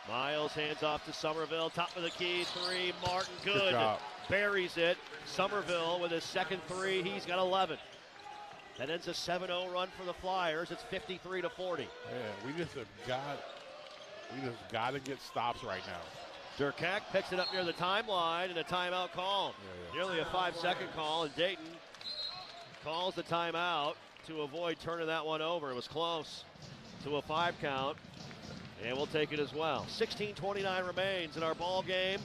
Miles hands off to Somerville. Top of the key. 3. Martin, good. Good job. Buries it. Somerville with his second 3. He's got 11. That ends a 7-0 run for the Flyers. It's 53-40. Yeah, we just got to get stops right now. Durkak picks it up near the timeline and a timeout called. Nearly a 5-second call, and Dayton calls the timeout to avoid turning that one over. It was close to a 5 count, and we'll take it as well. 16:29 remains in our ball game.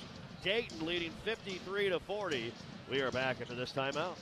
Dayton leading 53-40. We are back after this timeout.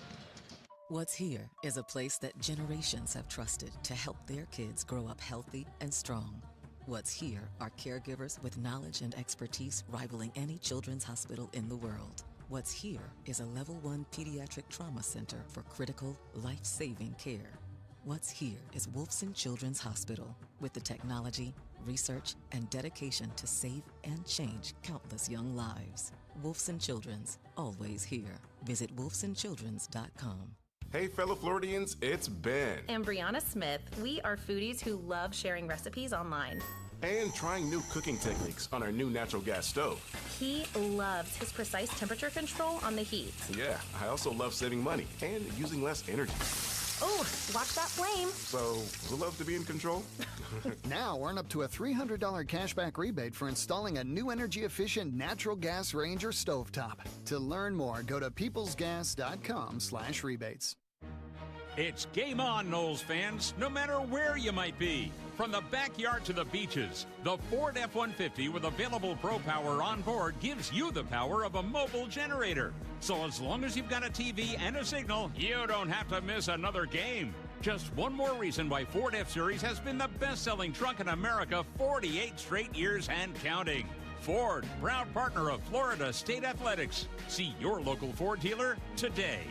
What's here is a place that generations have trusted to help their kids grow up healthy and strong. What's here are caregivers with knowledge and expertise rivaling any children's hospital in the world. What's here is a level 1 pediatric trauma center for critical, life-saving care. What's here is Wolfson Children's Hospital with the technology, research, and dedication to save and change countless young lives. Wolfson Children's, always here. Visit wolfsonchildrens.com. Hey, fellow Floridians, it's Ben. And Brianna Smith. We are foodies who love sharing recipes online. And trying new cooking techniques on our new natural gas stove. He loves his precise temperature control on the heat. Yeah, I also love saving money and using less energy. Oh, watch that flame. So, who loves to be in control? Now earn up to a $300 cashback rebate for installing a new energy-efficient natural gas range or stovetop. To learn more, go to peoplesgas.com/rebates. It's game on, Knowles fans, no matter where you might be. From the backyard to the beaches, the Ford F-150 with available Pro Power on board gives you the power of a mobile generator. So as long as you've got a TV and a signal, you don't have to miss another game. Just one more reason why Ford F-Series has been the best-selling truck in America 48 straight years and counting. Ford, proud partner of Florida State Athletics. See your local Ford dealer today.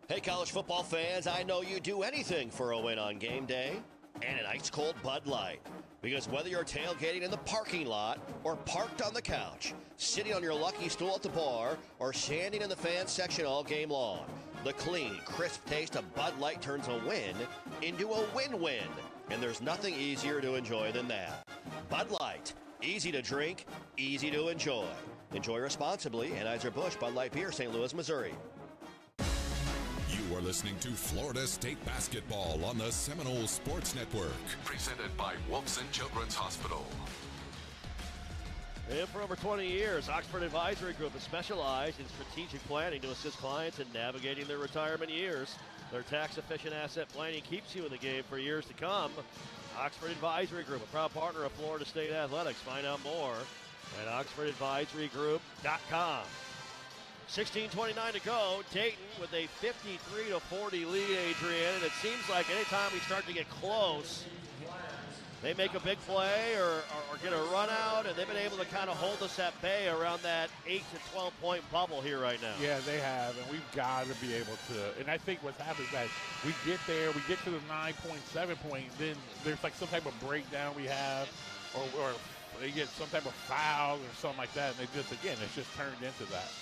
Hey, college football fans, I know you do anything for a win on game day and an ice-cold Bud Light. Because whether you're tailgating in the parking lot or parked on the couch, sitting on your lucky stool at the bar, or standing in the fan section all game long, the clean, crisp taste of Bud Light turns a win into a win-win. And there's nothing easier to enjoy than that. Bud Light. Easy to drink, easy to enjoy. Enjoy responsibly. Anheuser-Busch Bud Light Beer, St. Louis, Missouri. You are listening to Florida State Basketball on the Seminole Sports Network. Presented by Wolfson Children's Hospital. And for over 20 years, Oxford Advisory Group has specialized in strategic planning to assist clients in navigating their retirement years. Their tax-efficient asset planning keeps you in the game for years to come. Oxford Advisory Group, a proud partner of Florida State Athletics. Find out more at oxfordadvisorygroup.com. 16:29 to go. Dayton with a 53-40 lead, Adrian. And it seems like anytime we start to get close, they make a big play or get a run out, and they've been able to kind of hold us at bay around that 8 to 12-point bubble here right now. Yeah, they have, and we've got to be able to. And I think what's happened is that we get there, we get to the 9.7 point, then there's like some type of breakdown we have, or they get some type of foul or something like that, and it's just turned into that.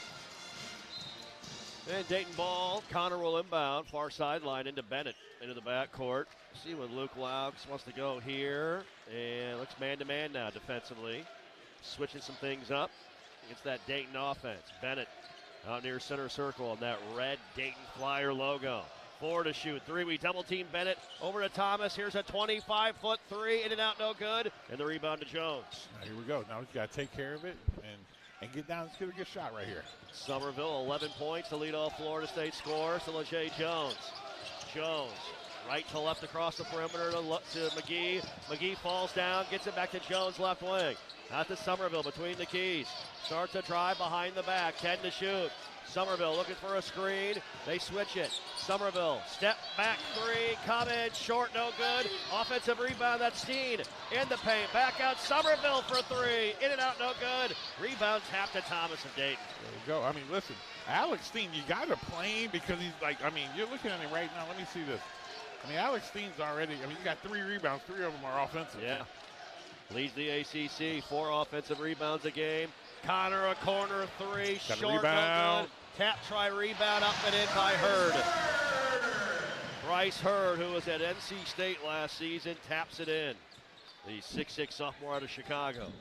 And Dayton ball, Connor will inbound, far sideline into Bennett, into the backcourt. See what Luke Laux wants to go here. And looks man-to-man now defensively. Switching some things up against that Dayton offense. Bennett out near center circle on that red Dayton Flyer logo. 4 to shoot. 3, we double team Bennett. Over to Thomas. Here's a 25-foot three. In and out, no good. And the rebound to Jones. Now, here we go. Now we've got to take care of it and get down. Let's get a good shot right here. Somerville, 11 points to lead off Florida State score. To LaJay Jones. Jones, right to left across the perimeter to McGee. McGee falls down, gets it back to Jones, left wing. Out to Somerville between the keys. Starts a drive behind the back. 10 to shoot. Somerville looking for a screen. They switch it. Somerville, step back three, coming, short, no good. Offensive rebound, that's Steen in the paint. Back out, Somerville for three. In and out, no good. Rebound tapped to Thomas of Dayton. There we go. I mean, listen, Alex Steen, you got to play him because he's like, I mean, you're looking at him right now. Let me see this. I mean, Alex Steen's already, I mean, he's got 3 rebounds. 3 of them are offensive. Yeah. Leads the ACC, 4 offensive rebounds a game. Connor, a corner three, got short, no good. Tap, try, rebound, up and in by Hurd. Bryce Hurd, who was at NC State last season, taps it in. The 6'6 sophomore out of Chicago.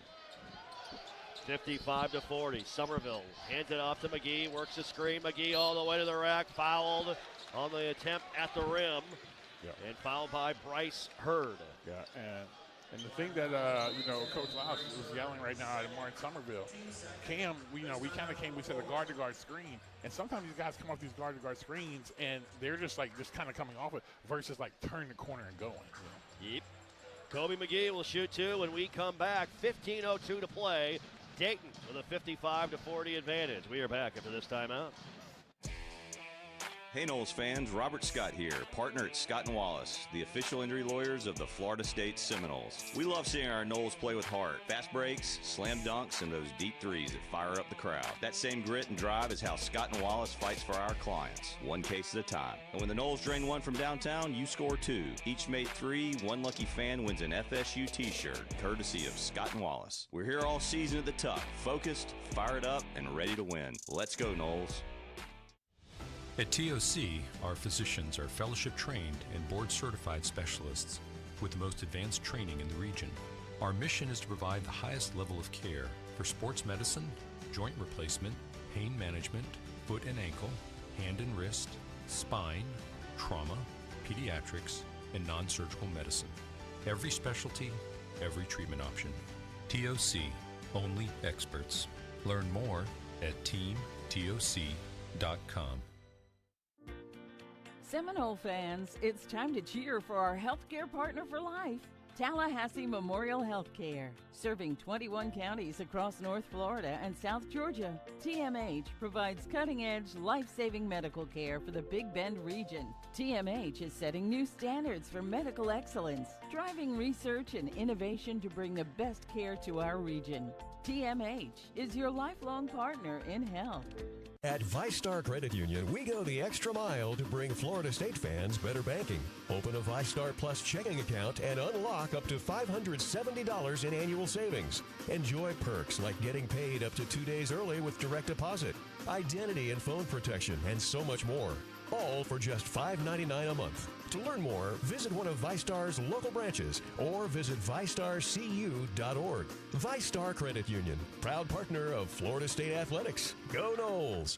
55-40. Somerville hands it off to McGee, works the screen. McGee all the way to the rack, fouled on the attempt at the rim. Yeah. And fouled by Bryce Hurd. Yeah, and the thing that, Coach Laux was yelling right now at Martin Somerville, Cam, we kind of came, we said a guard-to-guard screen, and sometimes these guys come off these guard-to-guard screens, and they're just kind of coming off it versus like turning the corner and going. Yep. Kobe McGee will shoot 2 when we come back. 15:02 to play. Dayton with a 55-40 advantage. We are back after this timeout. Hey Knowles fans, Robert Scott here, partner at Scott & Wallace, the official injury lawyers of the Florida State Seminoles. We love seeing our Knowles play with heart. Fast breaks, slam dunks, and those deep threes that fire up the crowd. That same grit and drive is how Scott & Wallace fights for our clients, one case at a time. And when the Knowles drain one from downtown, you score 2. Each made 3, one lucky fan wins an FSU t-shirt, courtesy of Scott & Wallace. We're here all season at the Tuck, focused, fired up, and ready to win. Let's go, Knowles. At TOC, our physicians are fellowship trained and board certified specialists with the most advanced training in the region. Our mission is to provide the highest level of care for sports medicine, joint replacement, pain management, foot and ankle, hand and wrist, spine, trauma, pediatrics, and non-surgical medicine. Every specialty, every treatment option. TOC, only experts. Learn more at teamtoc.com. Seminole fans, it's time to cheer for our healthcare partner for life, Tallahassee Memorial Healthcare. Serving 21 counties across North Florida and South Georgia, TMH provides cutting-edge, life-saving medical care for the Big Bend region. TMH is setting new standards for medical excellence, driving research and innovation to bring the best care to our region. TMH is your lifelong partner in health. At ViStar Credit Union, we go the extra mile to bring Florida State fans better banking. Open a ViStar Plus checking account and unlock up to $570 in annual savings. Enjoy perks like getting paid up to 2 days early with direct deposit, identity and phone protection, and so much more. All for just $5.99 a month. To learn more, visit one of ViStar's local branches or visit ViStarCU.org. ViStar Credit Union, proud partner of Florida State Athletics. Go Noles!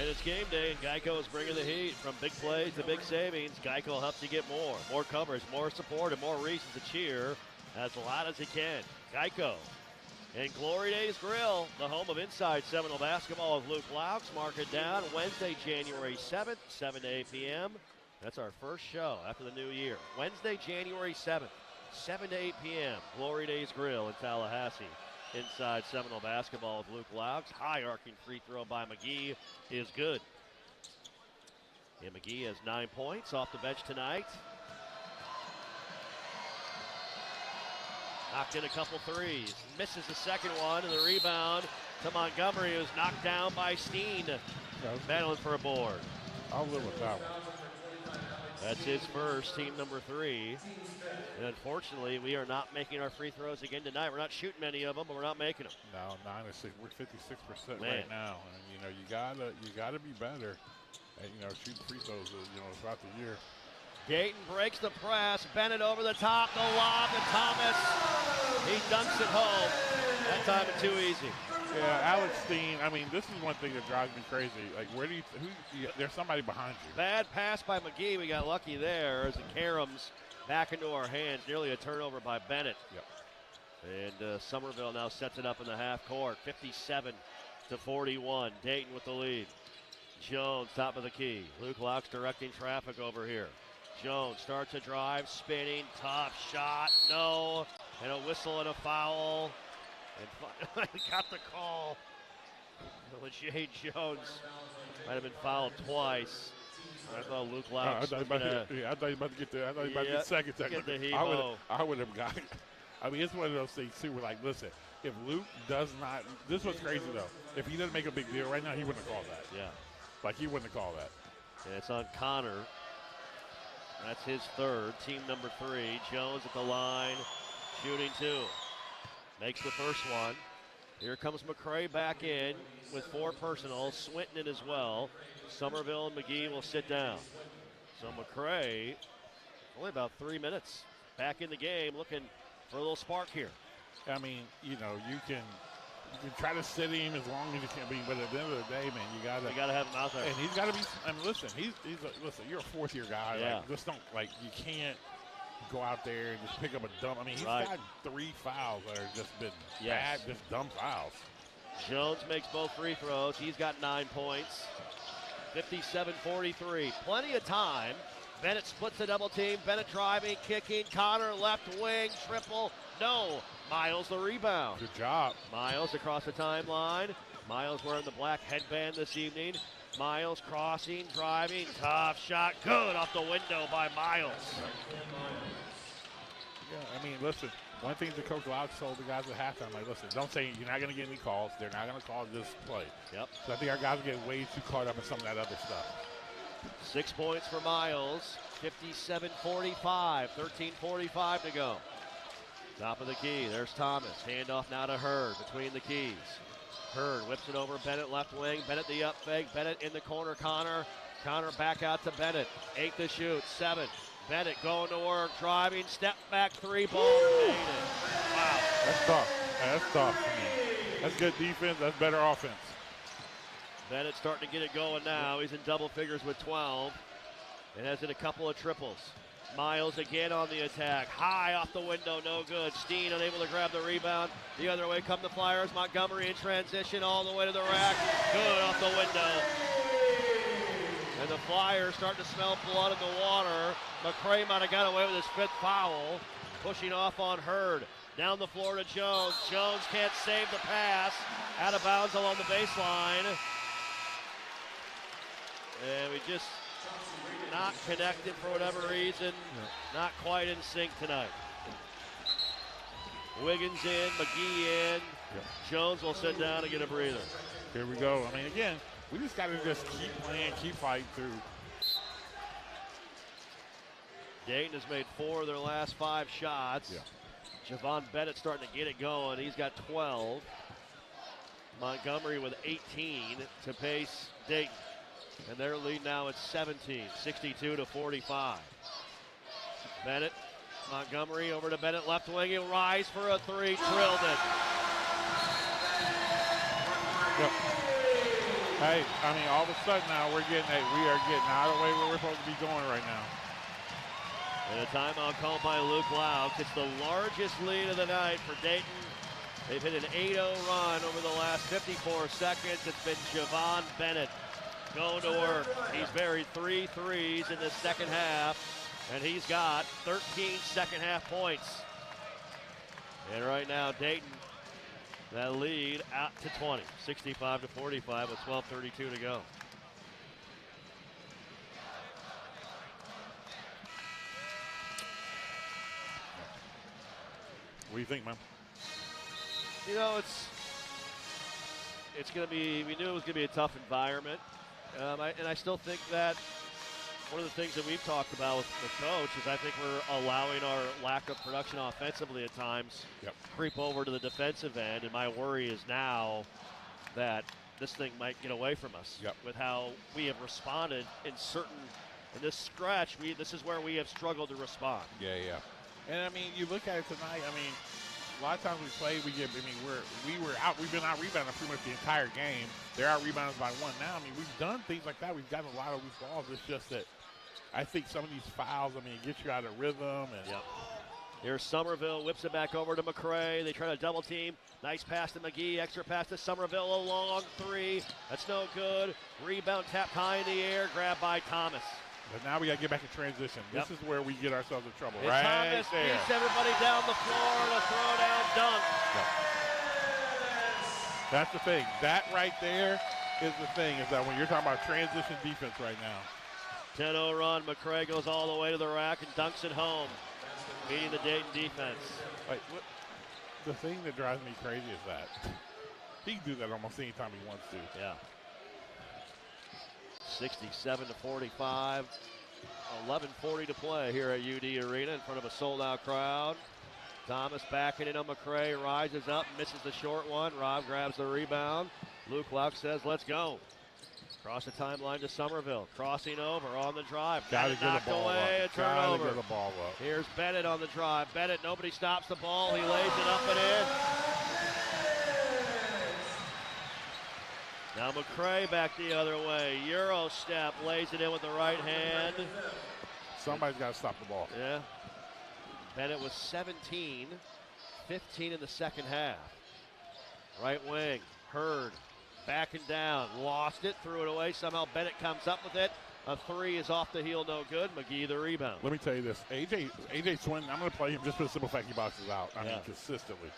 And it's game day, and Geico is bringing the heat. From big plays to big savings, Geico helps you get more. More coverage, more support, and more reasons to cheer as loud as you can. Geico. And Glory Days Grill, the home of Inside Seminole Basketball with Luke Laux. Mark it down Wednesday, January 7th, 7 to 8 p.m. That's our first show after the new year. Wednesday, January 7th, 7 to 8 p.m. Glory Days Grill in Tallahassee. Inside Seminole Basketball with Luke Laux. High arcing free throw by McGee is good. And McGee has 9 points off the bench tonight. Knocked in a couple threes. Misses the second one, and the rebound to Montgomery, who's knocked down by Steen. Battling for a board. I'll live with that one. That's his first, team number 3. And unfortunately, we are not making our free throws again tonight. We're not shooting many of them, but we're not making them. No, 9 or 6. We're 56% right now, and you gotta be better at shooting free throws throughout the year. Gayton breaks the press. Bennett over the top. The lob to Thomas. He dunks it home. That time it's too easy. Yeah, Alex Steen. I mean, this is one thing that drives me crazy. Like, there's somebody behind you. Bad pass by McGee. We got lucky there as the caroms back into our hands. Nearly a turnover by Bennett. Yep. And Somerville now sets it up in the half court. 57-41. Dayton with the lead. Jones, top of the key. Luke Laux directing traffic over here. Jones starts a drive, spinning, tough shot, no, and a whistle and a foul. And finally got the call. Jay Jones might have been fouled twice. I thought Luke Laux. I thought you were about to get there. I thought you were about to get second. I would have got it. I mean, it's one of those things, too. We're like, listen, if Luke does not, this was crazy, though. If he doesn't make a big deal right now, he wouldn't have called that. Yeah. Like, he wouldn't have called that. And it's on Connor. That's his third, team number 3. Jones at the line, shooting 2. Makes the first one. Here comes McCray back in with 4 personals. Swinton in as well. Somerville and McGee will sit down. So McCray, only about 3 minutes back in the game, looking for a little spark here. I mean, you can try to sit him as long as you can be, but at the end of the day, man, you gotta have him out there. And he's gotta be. I mean, listen, listen. You're a 4th-year guy. Yeah. Like, just don't you can't go out there and just pick up a dumb. I mean, he's got 3 fouls that are just been bad, just dumb fouls. Jones makes both free throws. He's got 9 points. 57-43. Plenty of time. Bennett splits the double team. Bennett driving, kicking. Connor left wing, triple. No. Miles the rebound. Good job. Miles across the timeline. Miles wearing the black headband this evening. Miles crossing, driving, tough shot. Good off the window by Miles. Yeah, I mean, listen, one thing that Coach Laux told the guys at halftime, like, listen, don't say you're not going to get any calls. They're not going to call this play. Yep. So I think our guys get way too caught up in some of that other stuff. 6 points for Miles. 57-45, 13:45 to go. Top of the key, there's Thomas. Handoff now to Hurd between the keys. Hurd whips it over Bennett left wing. Bennett the up fake. Bennett in the corner. Connor back out to Bennett. 8 to shoot. 7. Bennett going to work. Driving. Step back. 3 ball. Made it. Wow. That's tough. That's tough. That's good defense. That's better offense. Bennett starting to get it going now. He's in double figures with 12. And has hit a couple of triples. Miles again on the attack. High off the window, no good. Steen unable to grab the rebound. The other way come the Flyers. Montgomery in transition all the way to the rack. Good off the window. And the Flyers starting to smell blood in the water. McCray might have got away with his 5th foul. Pushing off on Hurd. Down the floor to Jones. Jones can't save the pass. Out of bounds along the baseline. And we just not connected for whatever reason. Not quite in sync tonight. Wiggins in, McGee in. Jones will sit down and get a breather. Here we go. I mean, again, we just got to just keep playing, keep fighting through. Dayton has made 4 of their last 5 shots. Javon Bennett starting to get it going. He's got 12. Montgomery with 18 to pace Dayton. And their lead now at 17, 62-45. Bennett, Montgomery over to Bennett, left wing. He'll rise for a 3, drilled it. Hey, I mean, all of a sudden now we are getting out of the way where we're supposed to be going right now. And a timeout called by Luke Lauk. It's the largest lead of the night for Dayton. They've hit an 8-0 run over the last 54 seconds. It's been Javon Bennett going to work. He's buried 3 threes in the second half, and he's got 13 second half points. And right now, Dayton, that lead out to 20, 65-45 with 12:32 to go. What do you think, man? You know, it's going to be, we knew it was going to be a tough environment. And I still think that one of the things that we've talked about with the coach is I think we're allowing our lack of production offensively at times creep over to the defensive end. And my worry is now that this thing might get away from us with how we have responded in this stretch. This is where we have struggled to respond. Yeah. And I mean, you look at it tonight. I mean, a lot of times we play, we've been out rebounding pretty much the entire game. They're out rebounded by 1 now. I mean, we've done things like that. We've gotten a lot of loose balls. It's just that I think some of these fouls, I mean, get you out of rhythm. And Here's Somerville, whips it back over to McCray. They try to double team. Nice pass to McGee, extra pass to Somerville, a long 3. That's no good. Rebound tapped high in the air, grabbed by Thomas. But now we got to get back in transition. This is where we get ourselves in trouble. And right Thomas there. beats everybody down the floor and a throwdown dunk. That's the thing. That right there is the thing, is that when you're talking about transition defense right now. 10-0 run. McCray goes all the way to the rack and dunks it home, beating the Dayton defense. The thing that drives me crazy is that he can do that almost any time he wants to. Yeah. 67-45. 11:40 to play here at UD Arena in front of a sold-out crowd. Thomas backing in on McCray, rises up, misses the short one. Rob grabs the rebound. Luke Lauk says, let's go. Across the timeline to Somerville, crossing over on the drive. Got to get the ball away, up. a turnover. Get the ball up. Here's Bennett on the drive. Bennett, nobody stops the ball. He lays it up and in. Now McCray back the other way. Euro step, lays it in with the right hand. Somebody's got to stop the ball. Yeah. Bennett was 17, 15 in the second half. Right wing, Hurd, backing down, lost it, threw it away. Somehow Bennett comes up with it. A 3 is off the heel, no good. McGee the rebound. Let me tell you this, AJ Swin, I'm going to play him just for the simple fact he boxes out. I mean, consistently.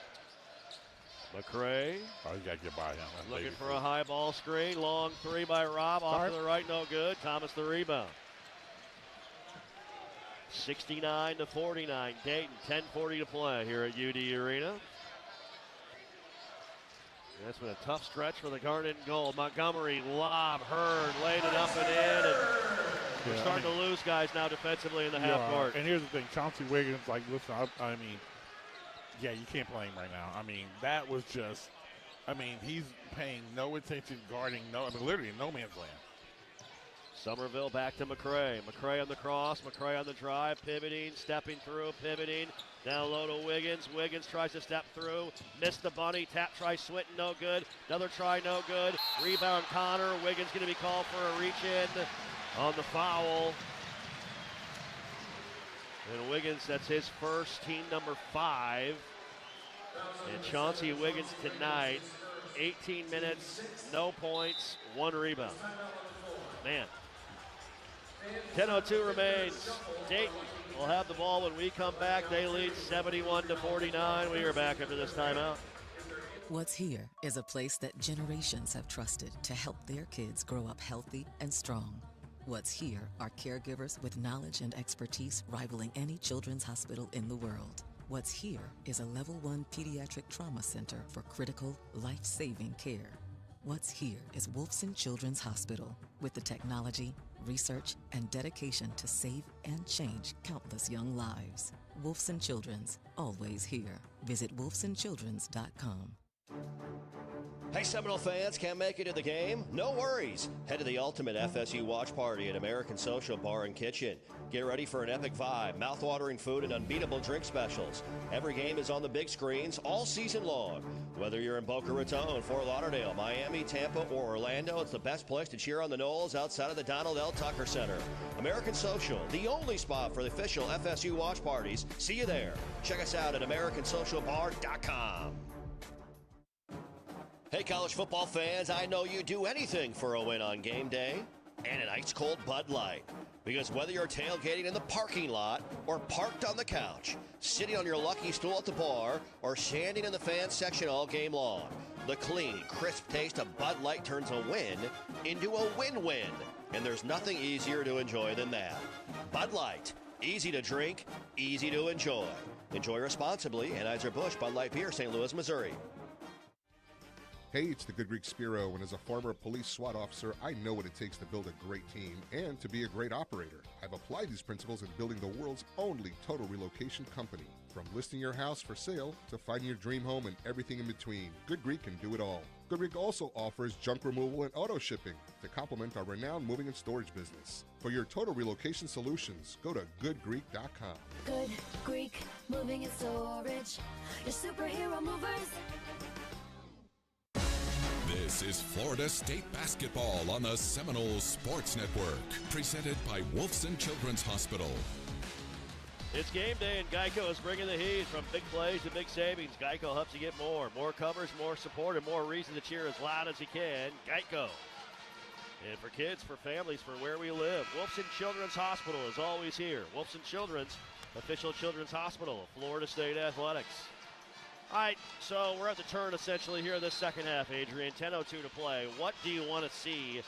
McCray. Oh, you got to get by him. That's looking for a high ball screen. Long 3 by Rob. Off to the right, no good. Thomas the rebound. 69-49. Dayton, 10:40 to play here at UD Arena. That's been a tough stretch for the Garnet and goal. Montgomery, lob, Hurd, laid it up and in. And We're starting to lose guys now defensively in the half court. And here's the thing, Chauncey Wiggins, like, listen, I mean, yeah, you can't play him right now. I mean, that was just, I mean, he's paying no attention, guarding literally in no man's land. Somerville back to McCray. McCray on the cross, McCray on the drive, pivoting, stepping through, pivoting. Down low to Wiggins. Wiggins tries to step through, missed the bunny. Tap try Swinton, no good. Another try, no good. Rebound Connor. Wiggins going to be called for a reach-in on the foul. And Wiggins, that's his first, team number 5. And Chauncey Wiggins tonight, 18 minutes, no points, 1 rebound. Man. 10:02 remains. Dayton will have the ball when we come back. They lead 71-49. We are back after this timeout. What's here is a place that generations have trusted to help their kids grow up healthy and strong. What's here are caregivers with knowledge and expertise rivaling any children's hospital in the world. What's here is a level 1 pediatric trauma center for critical, life-saving care. What's here is Wolfson Children's Hospital with the technology, research, and dedication to save and change countless young lives. Wolfson Children's, always here. Visit wolfsonchildrens.com. Hey, Seminole fans, can't make it to the game? No worries. Head to the ultimate FSU watch party at American Social Bar and Kitchen. Get ready for an epic vibe, mouth-watering food, and unbeatable drink specials. Every game is on the big screens all season long. Whether you're in Boca Raton, Fort Lauderdale, Miami, Tampa, or Orlando, it's the best place to cheer on the Noles outside of the Donald L. Tucker Center. American Social, the only spot for the official FSU watch parties. See you there. Check us out at AmericanSocialBar.com. Hey, college football fans, I know you'd do anything for a win on game day and an ice-cold Bud Light. Because whether you're tailgating in the parking lot or parked on the couch, sitting on your lucky stool at the bar, or standing in the fan section all game long, the clean, crisp taste of Bud Light turns a win into a win-win. And there's nothing easier to enjoy than that. Bud Light. Easy to drink, easy to enjoy. Enjoy responsibly. Anheuser-Busch Bud Light Beer, St. Louis, Missouri. Hey, it's the Good Greek Spiro, and as a former police SWAT officer, I know what it takes to build a great team and to be a great operator. I've applied these principles in building the world's only total relocation company. From listing your house for sale to finding your dream home and everything in between, Good Greek can do it all. Good Greek also offers junk removal and auto shipping to complement our renowned moving and storage business. For your total relocation solutions, go to goodgreek.com. Good Greek Moving and Storage, your superhero movers. This is Florida State basketball on the Seminole Sports Network, presented by Wolfson Children's Hospital. It's game day, and Geico is bringing the heat. From big plays to big savings, Geico helps you get more. More covers, more support, and more reason to cheer as loud as you can. Geico. And for kids, for families, for where we live, Wolfson Children's Hospital is always here. Wolfson Children's, official children's hospital of Florida State Athletics. All right, so we're at the turn essentially here in this second half, Adrian. 10:02 to play. What do you want to see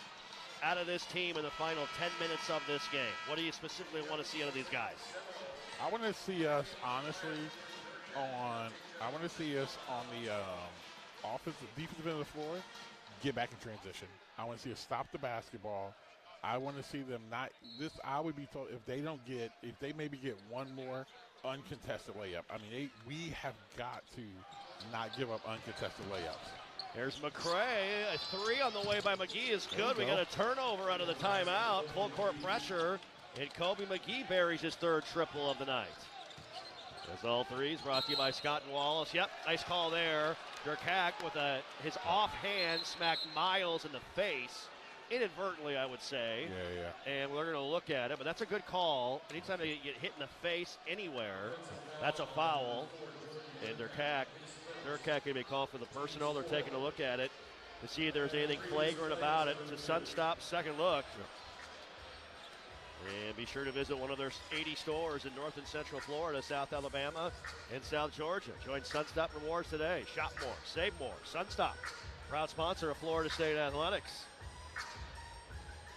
out of this team in the final 10 minutes of this game? What do you specifically want to see out of these guys? I want to see us, honestly, on the offensive, defensive end of the floor, get back in transition. I want to see us stop the basketball. I want to see them not this. I would be told if they maybe get one more uncontested layup. I mean, we have got to not give up uncontested layups. There's McCray. A three on the way by McGee is good. We got a turnover out of the timeout. Full court pressure. And Kobe McGee buries his third triple of the night. As all threes brought to you by Scott and Wallace. Yep, nice call there. Durkak with his offhand smacked Miles in the face. Inadvertently, I would say. Yeah. And we're going to look at it, but that's a good call. Anytime they get hit in the face anywhere, that's a foul. And Durkak going to be called for the personal. They're taking a look at it to see if there's anything flagrant about it. It's a Sunstop second look. And be sure to visit one of their 80 stores in North and Central Florida, South Alabama, and South Georgia. Join Sunstop Rewards today. Shop more, save more. Sunstop, proud sponsor of Florida State Athletics.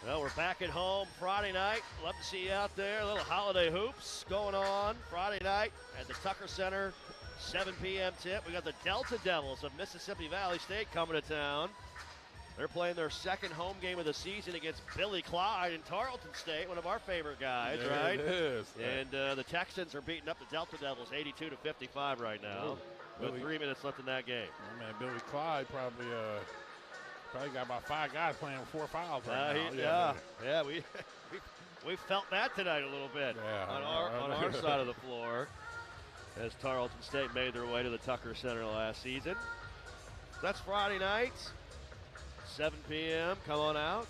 Well, we're back at home Friday night. Love to see you out there. A little holiday hoops going on Friday night at the Tucker Center. 7 p.m. tip. We got the Delta Devils of Mississippi Valley State coming to town. They're playing their second home game of the season against Billy Clyde in Tarleton State, one of our favorite guys, right? It is. And the Texans are beating up the Delta Devils 82-55 right now. With 3 minutes left in that game. Oh, man, Billy Clyde probably got about 5 guys playing with 4 fouls right now. Yeah, we felt that tonight a little bit on our side of the floor as Tarleton State made their way to the Tucker Center last season. That's Friday night, 7 p.m. Come on out.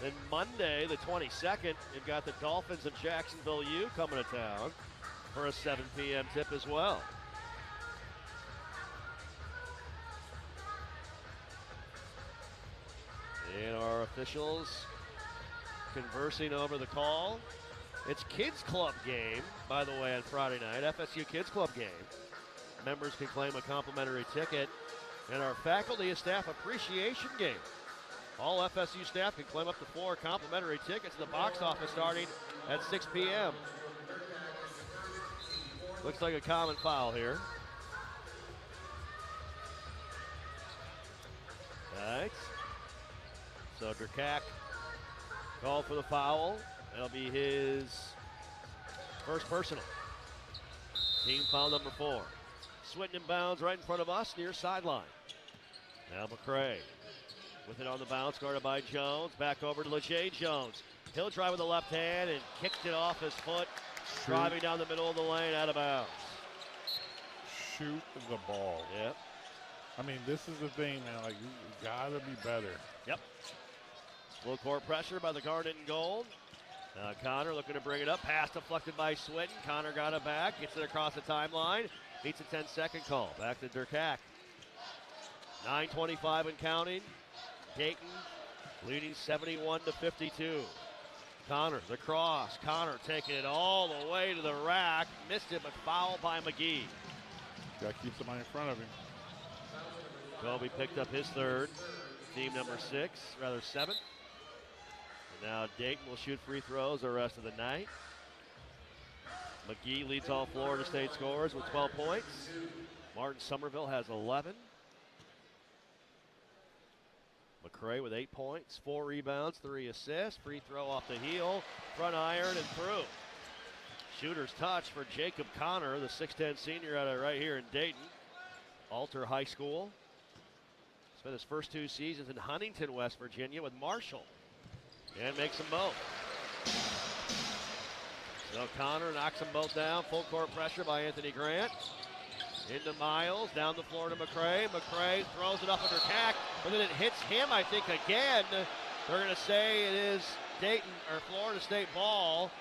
Then Monday, the 22nd, you've got the Dolphins of Jacksonville U coming to town for a 7 p.m. tip as well. And our officials conversing over the call. It's Kids Club game, by the way, on Friday night. FSU Kids Club game. Members can claim a complimentary ticket. And our faculty and staff appreciation game. All FSU staff can claim up to 4 complimentary tickets in the box office starting at 6 p.m. Looks like a common foul here. All right. So Durkak called for the foul. That'll be his first personal. Team foul number 4. Swinton inbounds right in front of us near sideline. Now McCray with it on the bounce, guarded by Jones. Back over to LeJay Jones. He'll drive with the left hand and kicked it off his foot. Driving down the middle of the lane, out of bounds. Shoot the ball. Yep. I mean, this is the thing, man. Like, you gotta be better. Yep. Full court pressure by the Garnet and Gold. Connor looking to bring it up. Pass deflected by Swinton. Connor got it back. Gets it across the timeline. Beats a 10-second call. Back to Durkak. 9:25 and counting. Dayton leading 71-52. Connor, the cross. Connor taking it all the way to the rack. Missed it, but fouled by McGee. Got to keep somebody in front of him. Kobe picked up his third. Team number 7. And now Dayton will shoot free throws the rest of the night. McGee leads all Florida State scorers with 12 points. Martin Somerville has 11. McCray with 8 points, 4 rebounds, 3 assists. Free throw off the heel, front iron and through. Shooter's touch for Jacob Connor, the 6'10 senior out of right here in Dayton. Alter High School. Spent his first 2 seasons in Huntington, West Virginia with Marshall. And makes them both. So Connor knocks them both down. Full court pressure by Anthony Grant. Into Miles, down the floor to McCray. McCray throws it up under Cack, but then it hits him, I think, again. They're going to say it is Dayton or Florida State ball.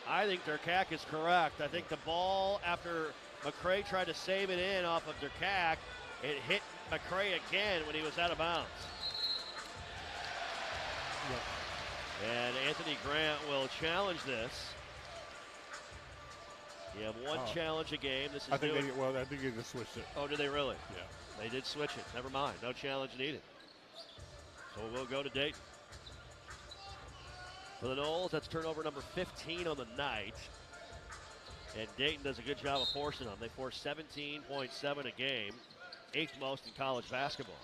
I think Durkak is correct. I think the ball, after McCray tried to save it in off of Durkak, it hit McCray again when he was out of bounds. And Anthony Grant will challenge this. You have one challenge a game. This is I think they just switched it. Oh, did they really? Yeah. They did switch it. Never mind. No challenge needed. So we'll go to Dayton. For the Noles, that's turnover number 15 on the night. And Dayton does a good job of forcing them. They force 17.7 a game, 8th most in college basketball.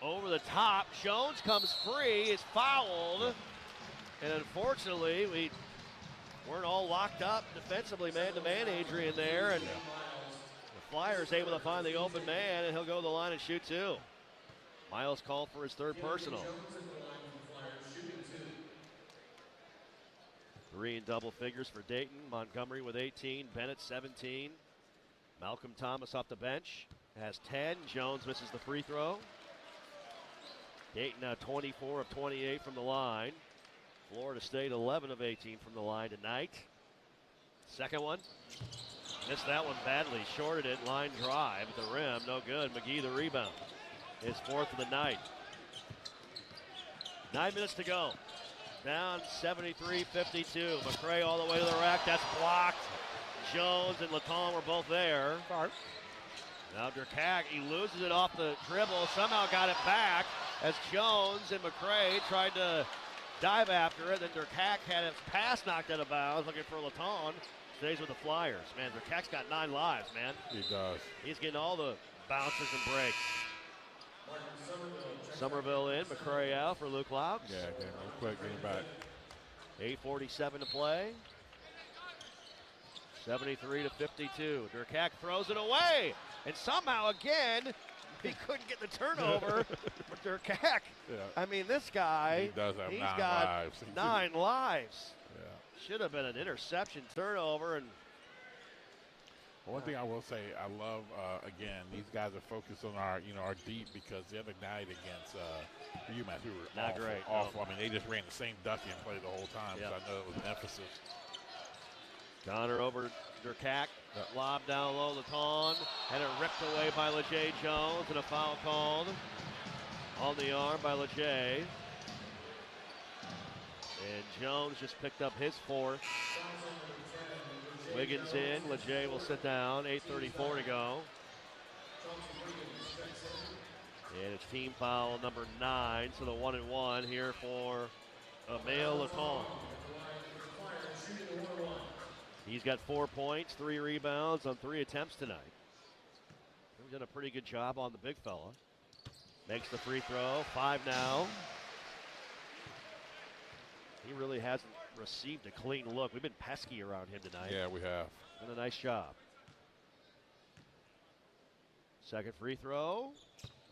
Over the top, Jones comes free, is fouled. And unfortunately, we weren't all locked up defensively, man-to-man, Adrian there, and the Flyers able to find the open man, and he'll go to the line and shoot 2. Miles called for his 3rd personal. 3 in double figures for Dayton. Montgomery with 18, Bennett 17. Malcolm Thomas off the bench has 10. Jones misses the free throw. Dayton now 24 of 28 from the line. Florida State 11 of 18 from the line tonight. Second one. Missed that one badly. Shorted it. Line drive at the rim. No good. McGee the rebound. His 4th of the night. 9 minutes to go. Down 73-52. McCray all the way to the rack. That's blocked. Jones and Laton were both there. Now Durkak, he loses it off the dribble. Somehow got it back as Jones and McCray tried to dive after it. Then Durkak had his pass knocked out of bounds, looking for Laton. Stays with the Flyers. Man, Durkak's got 9 lives, man. He does. He's getting all the bounces and breaks. Somerville in, McCray out for Luke Laux. Yeah, getting real quick, getting back. 8:47 to play. 73-52. Durkak throws it away, and somehow again he couldn't get the turnover. But Durkak, I mean, this guy, he does have he's 9 got lives. 9 lives. Yeah. Should have been an interception turnover. And one thing I will say, I love again, these guys are focused on our deep, because the other night against UMass, we were not awful, great. awful. I mean, they just ran the same ducky and play the whole time. Yep. So I know it was an emphasis. Connor over Durkak, lob down low, Laton, and it ripped away by LeJay Jones, and a foul called on the arm by LeJay. And Jones just picked up his 4th. Wiggins in, LeJay will sit down, 8:34 to go. And it's team foul number 9, so the 1-and-1 here for Emile Laton. He's got 4 points, 3 rebounds on 3 attempts tonight. He's done a pretty good job on the big fella. Makes the free throw, 5 now. He really hasn't received a clean look. We've been pesky around him tonight. Yeah, we have. Done a nice job. Second free throw.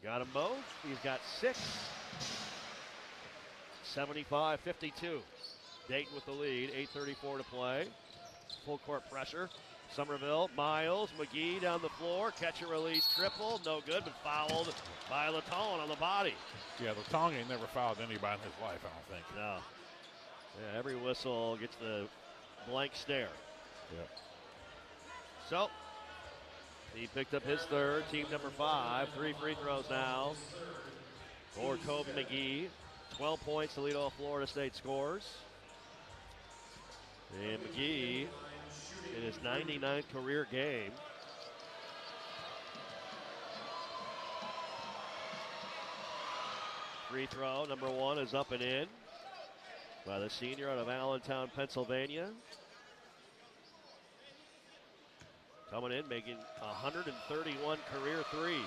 Got them both. He's got 6. 75-52. Dayton with the lead, 8:34 to play. Full court pressure. Somerville, Miles, McGee down the floor. Catch and release triple. No good, but fouled by Laton on the body. Yeah, Laton ain't never fouled anybody in his life, I don't think. No. Yeah, every whistle gets the blank stare. Yep. So, he picked up his 3rd, team number 5. 3 free throws now for Kobe McGee. 12 points to lead all Florida State scores. And McGee in his 99th career game. Free throw number 1 is up and in by the senior out of Allentown, Pennsylvania. Coming in, making 131 career threes.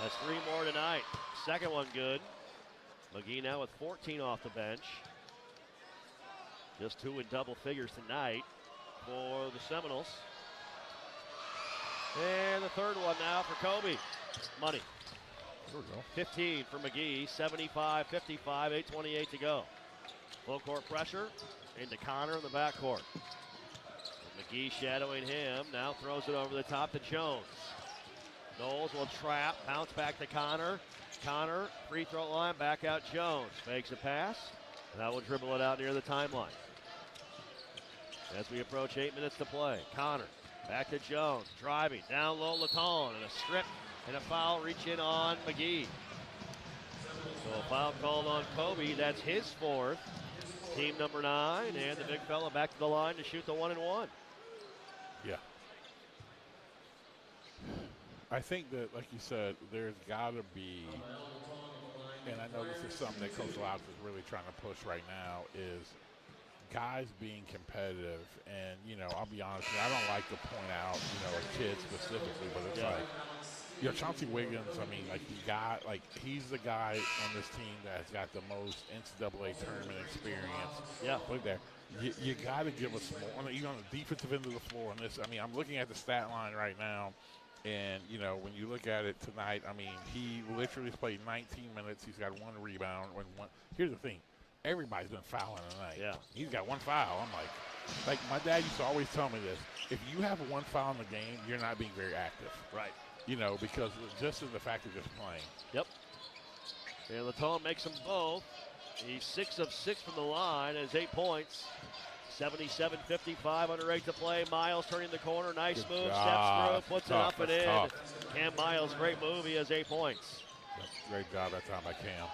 That's 3 more tonight. Second one good. McGee now with 14 off the bench. Just 2 in double figures tonight for the Seminoles. And the third one now for Kobe. Money. There we go. 15 for McGee, 75-55, 8:28 to go. Full court pressure into Connor in the backcourt. McGee shadowing him, now throws it over the top to Jones. Knowles will trap, bounce back to Connor. Connor, free throw line, back out Jones. Fakes a pass, and that will dribble it out near the timeline. As we approach 8 minutes to play, Connor back to Jones, driving, down low Laton, and a strip and a foul reach in on McGee. So a foul called on Kobe, that's his 4th. Team number 9, and the big fella back to the line to shoot the 1-and-1. Yeah. I think that, like you said, there's got to be, and I know this is something that Coach Laux is really trying to push right now, is guys being competitive. And, I'll be honest with you, I don't like to point out, a kid specifically, but it's like, Chauncey Wiggins, he's the guy on this team that's got the most NCAA tournament experience. Yeah. Look there. You got to give us more. Even on the defensive end of the floor. And this, I'm looking at the stat line right now. And, when you look at it tonight, he literally played 19 minutes. He's got 1 rebound. Here's the thing. Everybody's been fouling tonight. Yeah. He's got 1 foul. I'm like my dad used to always tell me this. If you have 1 foul in the game, you're not being very active. Right. Because just in the fact of just playing. Yep. And Laton makes them both. He's 6 of 6 from the line, has 8 points. 77-55, under 8 to play. Miles turning the corner, nice Good move, job. steps through, puts That's it up and tough. in. That's tough. Cam Miles, great move, he has 8 points. Yep. Great job that time by Cam.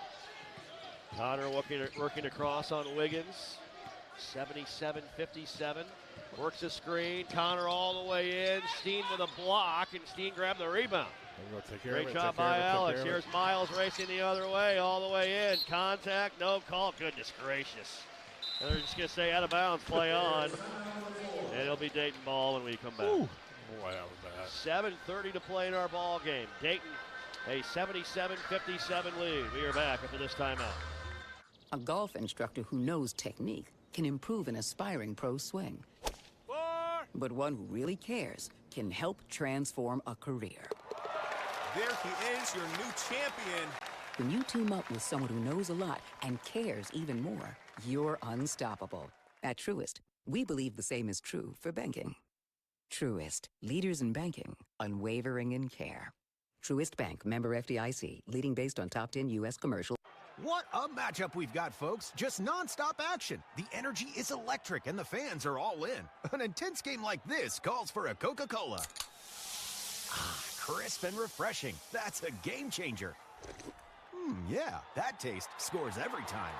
Connor working across on Wiggins. 77-57. Works a screen. Connor all the way in. Steen with a block, and Steen grabbed the rebound. Great job by Alex. Here's Miles racing the other way, all the way in. Contact, no call. Goodness gracious. And they're just going to say out of bounds, play on. And it'll be Dayton ball when we come back. Ooh. Boy, that was bad. 7:30 to play in our ball game. Dayton A 77-57 lead. We are back after this timeout. A golf instructor who knows technique can improve an aspiring pro swing. But one who really cares can help transform a career. There he is, your new champion. When you team up with someone who knows a lot and cares even more, you're unstoppable. At Truist, we believe the same is true for banking. Truist, leaders in banking, unwavering in care. Truist Bank, member FDIC, leading based on top 10 U.S. commercial. What a matchup we've got, folks. Just nonstop action. The energy is electric and the fans are all in. An intense game like this calls for a Coca-Cola. Ah, crisp and refreshing. That's a game changer. Yeah, that taste scores every time.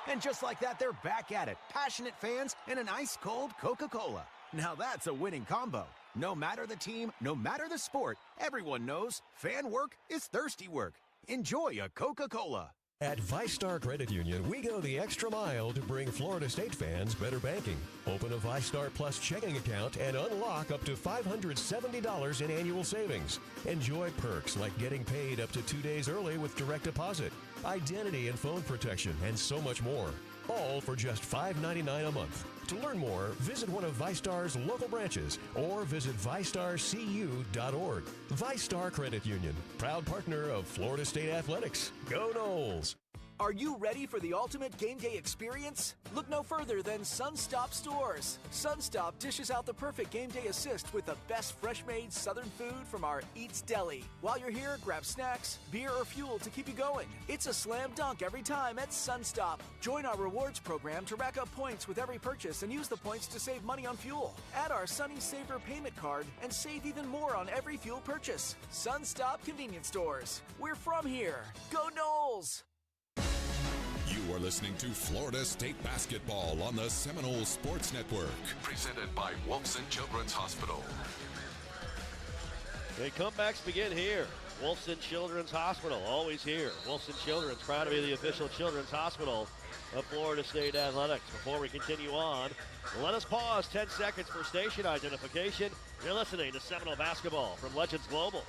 And just like that, they're back at it. Passionate fans and an ice-cold Coca-Cola. Now that's a winning combo. No matter the team, no matter the sport, everyone knows fan work is thirsty work. Enjoy a Coca-Cola. At ViStar Credit Union, we go the extra mile to bring Florida State fans better banking. Open a ViStar Plus checking account and unlock up to $570 in annual savings. Enjoy perks like getting paid up to 2 days early with direct deposit, identity and phone protection, and so much more. All for just $5.99 a month. To learn more, visit one of ViStar's local branches or visit ViStarCU.org. ViStar Credit Union, proud partner of Florida State Athletics. Go Noles! Are you ready for the ultimate game day experience? Look no further than Sunstop Stores. Sunstop dishes out the perfect game day assist with the best fresh-made Southern food from our Eats Deli. While you're here, grab snacks, beer, or fuel to keep you going. It's a slam dunk every time at Sunstop. Join our rewards program to rack up points with every purchase and use the points to save money on fuel. Add our Sunny Saver payment card and save even more on every fuel purchase. Sunstop Convenience Stores. We're from here. Go Noles! You are listening to Florida State Basketball on the Seminole Sports Network. Presented by Wolfson Children's Hospital. The comebacks begin here. Wolfson Children's Hospital, always here. Wolfson Children's, proud to be the official children's hospital of Florida State Athletics. Before we continue on, let us pause 10 seconds for station identification. You're listening to Seminole Basketball from Legends Global.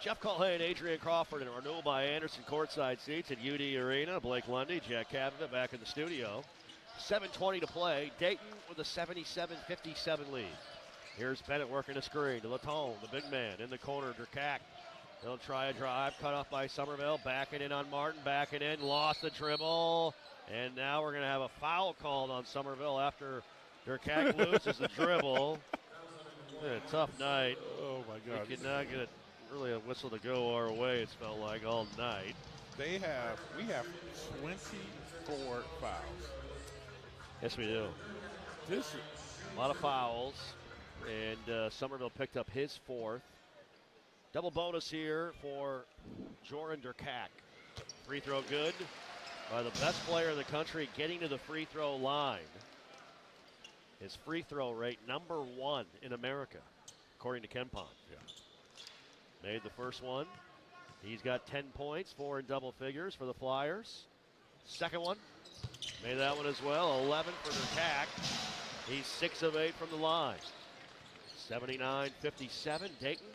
Jeff Colhane, Adrian Crawford, and renewal by Anderson courtside seats at UD Arena. Blake Lundy, Jack Cavett back in the studio. 7:20 to play. Dayton with a 77-57 lead. Here's Bennett working a screen to Latone, the big man in the corner. Durkak. He'll try a drive, cut off by Somerville. Backing in on Martin, backing in, lost the dribble. And now we're going to have a foul called on Somerville after Durkak loses the dribble. A tough night. Oh, my God. We could not get really a whistle to go our way, it's felt like, all night. We have 24 fouls. Yes, we do. A lot of fouls, and Somerville picked up his fourth. Double bonus here for Jordan Durkak. Free throw good by the best player in the country getting to the free throw line. His free throw rate #1 in America, according to Ken Pond. Yeah. Made the first one. He's got 10 points, 4 in double figures for the Flyers. Second one, made that one as well. 11 for Durkak. He's 6 of 8 from the line. 79-57, Dayton.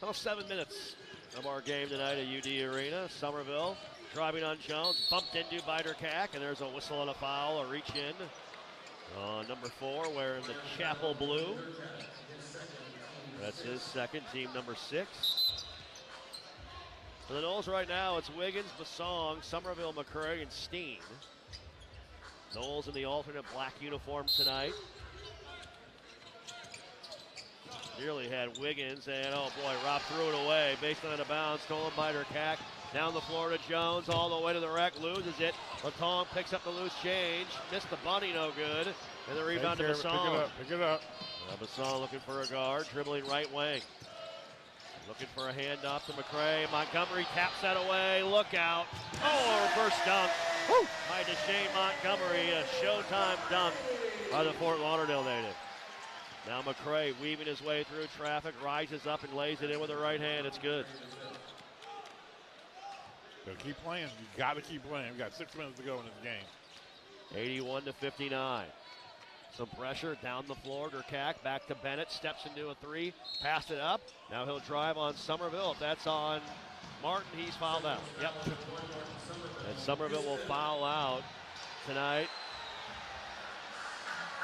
Well, 7 minutes of our game tonight at UD Arena. Somerville driving on Jones, bumped into by Durkak, and there's a whistle and a foul, a reach in. Number 4 wearing the Chapel blue. That's his second, team number 6. For the Noles right now, it's Wiggins, Basong, Somerville, McCray, and Steen. Noles in the alternate black uniforms tonight. Nearly had Wiggins, and oh boy, Rob threw it away. Baseline out of bounds, stolen by Durkak. Down the floor to Jones, all the way to the rack, loses it. Latong picks up the loose change, missed the bunny, no good. And the rebound to Basong. Pick it up. Basong looking for a guard, dribbling right wing. Looking for a handoff to McCray. Montgomery taps that away. Look out. Oh, a reverse dunk by Deshane Montgomery. A showtime dunk by the Fort Lauderdale native. Now McCray weaving his way through traffic, rises up and lays it in with the right hand. It's good. So keep playing. You got to keep playing. We got 6 minutes to go in this game. 81-59. Some pressure down the floor. Durkak back to Bennett. Steps into a three. Passed it up. Now he'll drive on Somerville. If that's on Martin, he's fouled out. Yep. And Somerville will foul out tonight.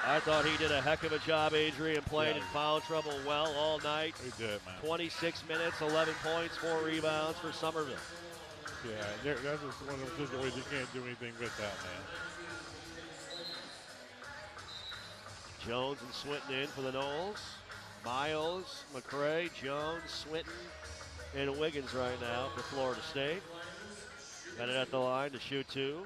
I thought he did a heck of a job, Adrian, playing in foul trouble well all night. He did, man. 26 minutes, 11 points, 4 rebounds for Somerville. Yeah, that's just one of those situations you can't do anything with that, man. Jones and Swinton in for the Noles. Miles, McCray, Jones, Swinton, and Wiggins right now for Florida State. Bennett at the line to shoot two.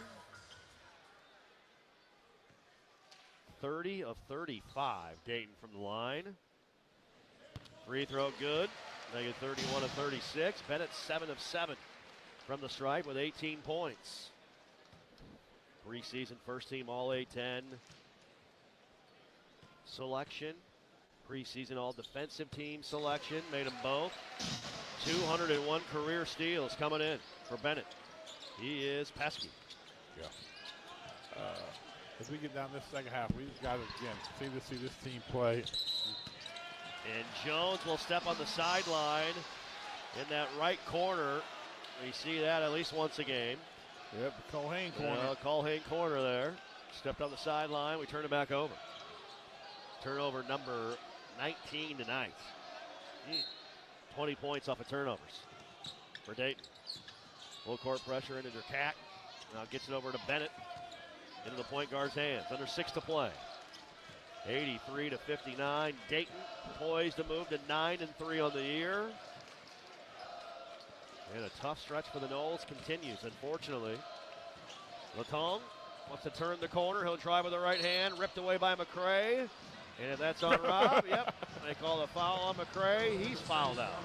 30 of 35, Dayton from the line. Free throw good. Make it 31 of 36. Bennett 7 of 7 from the stripe with 18 points. Preseason first team All A-10 selection. Preseason all defensive team selection. Made them both. 201 career steals coming in for Bennett. He is pesky. Yeah. As we get down this second half, we just got to, again, see this team play. And Jones will step on the sideline in that right corner. We see that at least once a game. Yep, the Culhane corner. Culhane corner there. Stepped on the sideline. We turn it back over. Turnover number 19 tonight. 20 points off of turnovers for Dayton. Full court pressure into Durkak. Now gets it over to Bennett. Into the point guard's hands. Under 6 to play. 83-59. Dayton poised to move to 9-3 on the year. And a tough stretch for the Noles continues, unfortunately. Latong wants to turn the corner. He'll drive with the right hand. Ripped away by McCray. And if that's on Rob, yep. They call the foul on McCray. He's fouled out.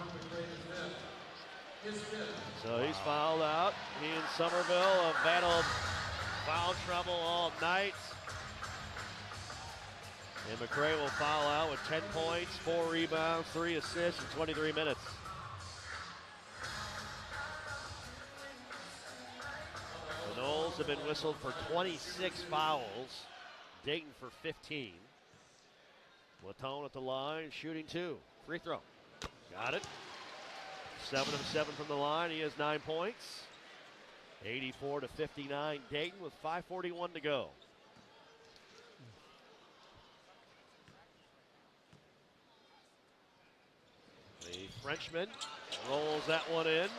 So he's fouled out. He and Somerville have battled foul trouble all night. And McCray will foul out with 10 points, 4 rebounds, 3 assists in 23 minutes. The Noles have been whistled for 26 fouls. Dayton for 15. Latone at the line, shooting 2. Free throw. Got it. 7 of 7 from the line. He has 9 points. 84-59 Dayton with 5:41 to go. The Frenchman rolls that one in.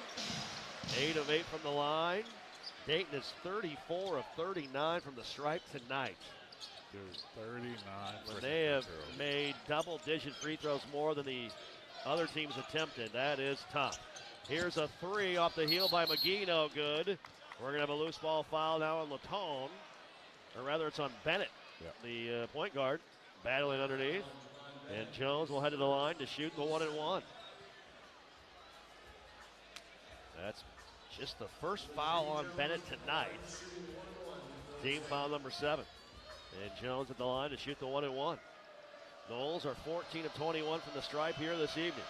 8 of 8 from the line. Dayton is 34 of 39 from the stripe tonight. Dude, 39. When they have made double-digit free throws more than the other teams attempted, that is tough. Here's a 3 off the heel by McGee, no good. We're going to have a loose ball foul now on Latone. Or rather, it's on Bennett, the point guard, battling underneath. And Jones will head to the line to shoot the 1-and-1. That's just the first foul on Bennett tonight. Team foul number 7. And Jones at the line to shoot the 1-and-1. Noles are 14 of 21 from the stripe here this evening.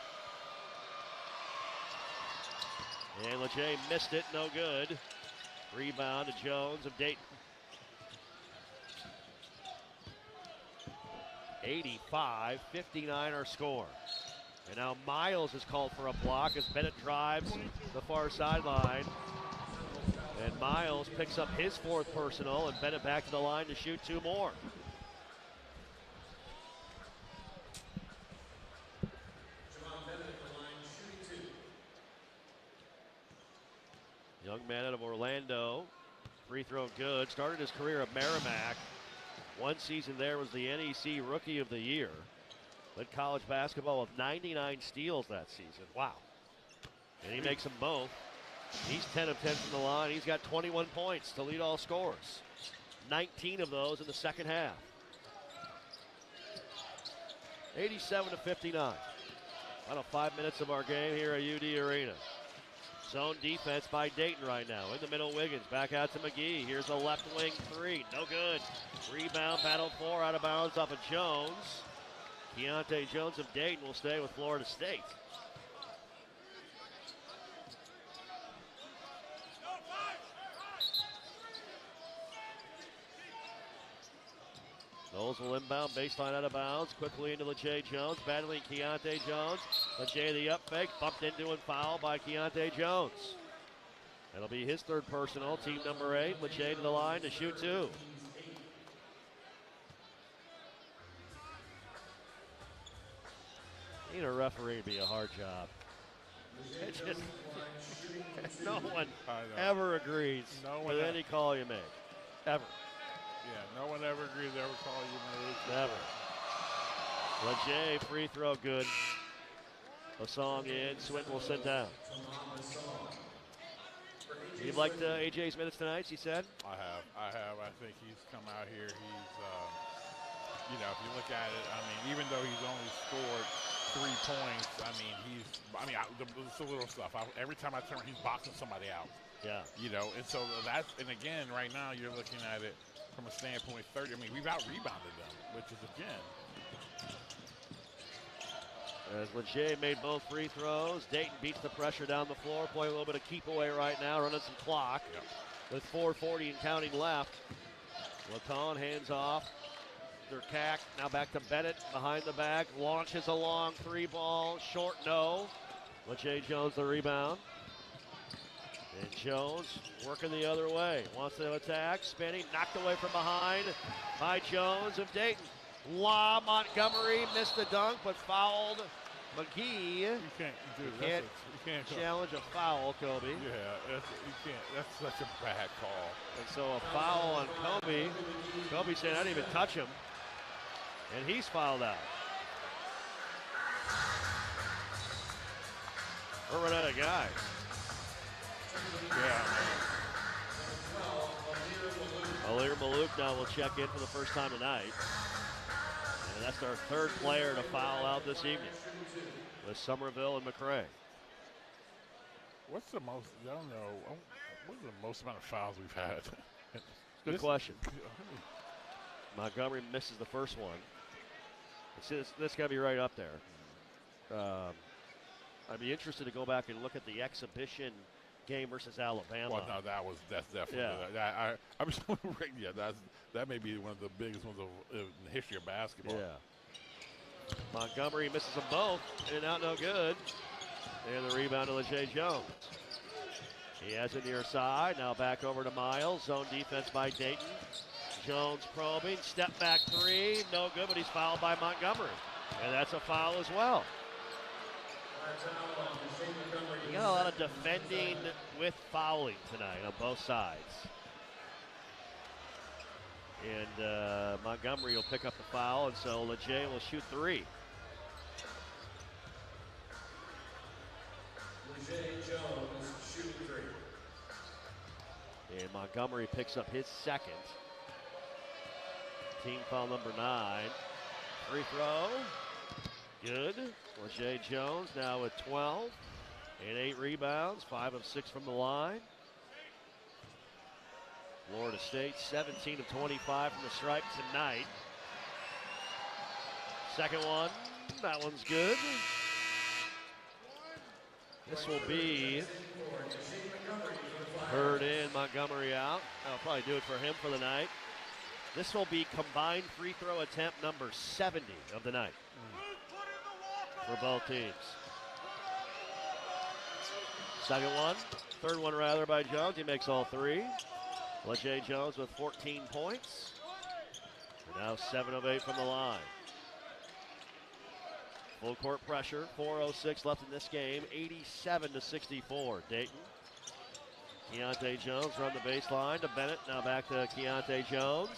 And Lejay missed it, no good. Rebound to Jones of Dayton. 85-59 our score. And now Miles is called for a block as Bennett drives the far sideline. And Miles picks up his 4th personal, and Bennett back to the line to shoot 2 more. Young man out of Orlando. Free throw good. Started his career at Merrimack. One season there was the NEC Rookie of the Year. Led college basketball with 99 steals that season. Wow. And he makes them both. He's 10 of 10 from the line. He's got 21 points to lead all scorers. 19 of those in the second half. 87-59. Final 5 minutes of our game here at UD Arena. Zone defense by Dayton right now. In the middle, Wiggins. Back out to McGee. Here's a left wing 3. No good. Rebound, battle 4 out of bounds off of Jones. Keontae Jones of Dayton will stay with Florida State. Knowles will inbound, baseline out of bounds, quickly into LeJay Jones, battling Keontae Jones. LeJay the up fake, bumped into and fouled by Keontae Jones. That'll be his third personal, team number 8. LeJay to the line to shoot 2. Being a referee would be a hard job. It just, no one ever agrees with any call you make. Ever. Yeah, no one ever agrees with every call you make. Never. LeJay, free throw good. Basong in, Swinton will sit down. You've liked AJ's minutes tonight, he said? I have. I think he's come out here. He's, you know, if you look at it, I mean, even though he's only scored 3 points, it's the little stuff. Every time I turn, he's boxing somebody out. Yeah. You know, and so that's, and again, right now you're looking at it from a standpoint 30. I mean, we've out-rebounded them, which is, again. As LeJay made both free throws, Dayton beats the pressure down the floor, playing a little bit of keep away right now, running some clock. Yep. With 4:40 and counting left. Laton hands off. Durkak now back to Bennett behind the back, launches a long 3-ball, short no. LeJay Jones the rebound. And Jones working the other way, wants to attack, spinning, knocked away from behind by Jones of Dayton. Montgomery missed the dunk, but fouled McGee. You can't do you it. can't challenge a foul, Kobe. Yeah, you can't. That's such a bad call. And so a foul on Kobe. Kobe said, I didn't even touch him. And he's fouled out. We're running out of guys. Yeah. Alir Malouk now will check in for the first time tonight. And that's our third player to foul out this evening with Somerville and McRae. What's the most, I don't know, what's the most amount of fouls we've had? Good question. Montgomery misses the first one. This got to be right up there. I'd be interested to go back and look at the exhibition game versus Alabama. Well, no, that's definitely. Yeah. That may be one of the biggest ones in the history of basketball. Yeah. Montgomery misses them both, in and out, no good. And the rebound to LeJay Jones. He has it near side. Now back over to Miles. Zone defense by Dayton. Jones probing. Step back 3. No good, but he's fouled by Montgomery. And that's a foul as well. You got a lot of defending with fouling tonight on both sides. And Montgomery will pick up the foul, and so LeJay will shoot 3. LeJay Jones, shoot 3. And Montgomery picks up his second. Team foul number 9. Free throw. Good. LeJay Jones now with 12 and 8 rebounds, 5 of 6 from the line. Florida State 17 of 25 from the stripe tonight. Second one, that one's good. This will be Hurd in, Montgomery out. That'll probably do it for him for the night. This will be combined free throw attempt number 70 of the night for both teams. Second one, third one rather by Jones. He makes all 3. LeJay Jones with 14 points. And now 7 of 8 from the line. Full court pressure, 4:06 left in this game, 87-64. Dayton. Keontae Jones run the baseline to Bennett. Now back to Keontae Jones.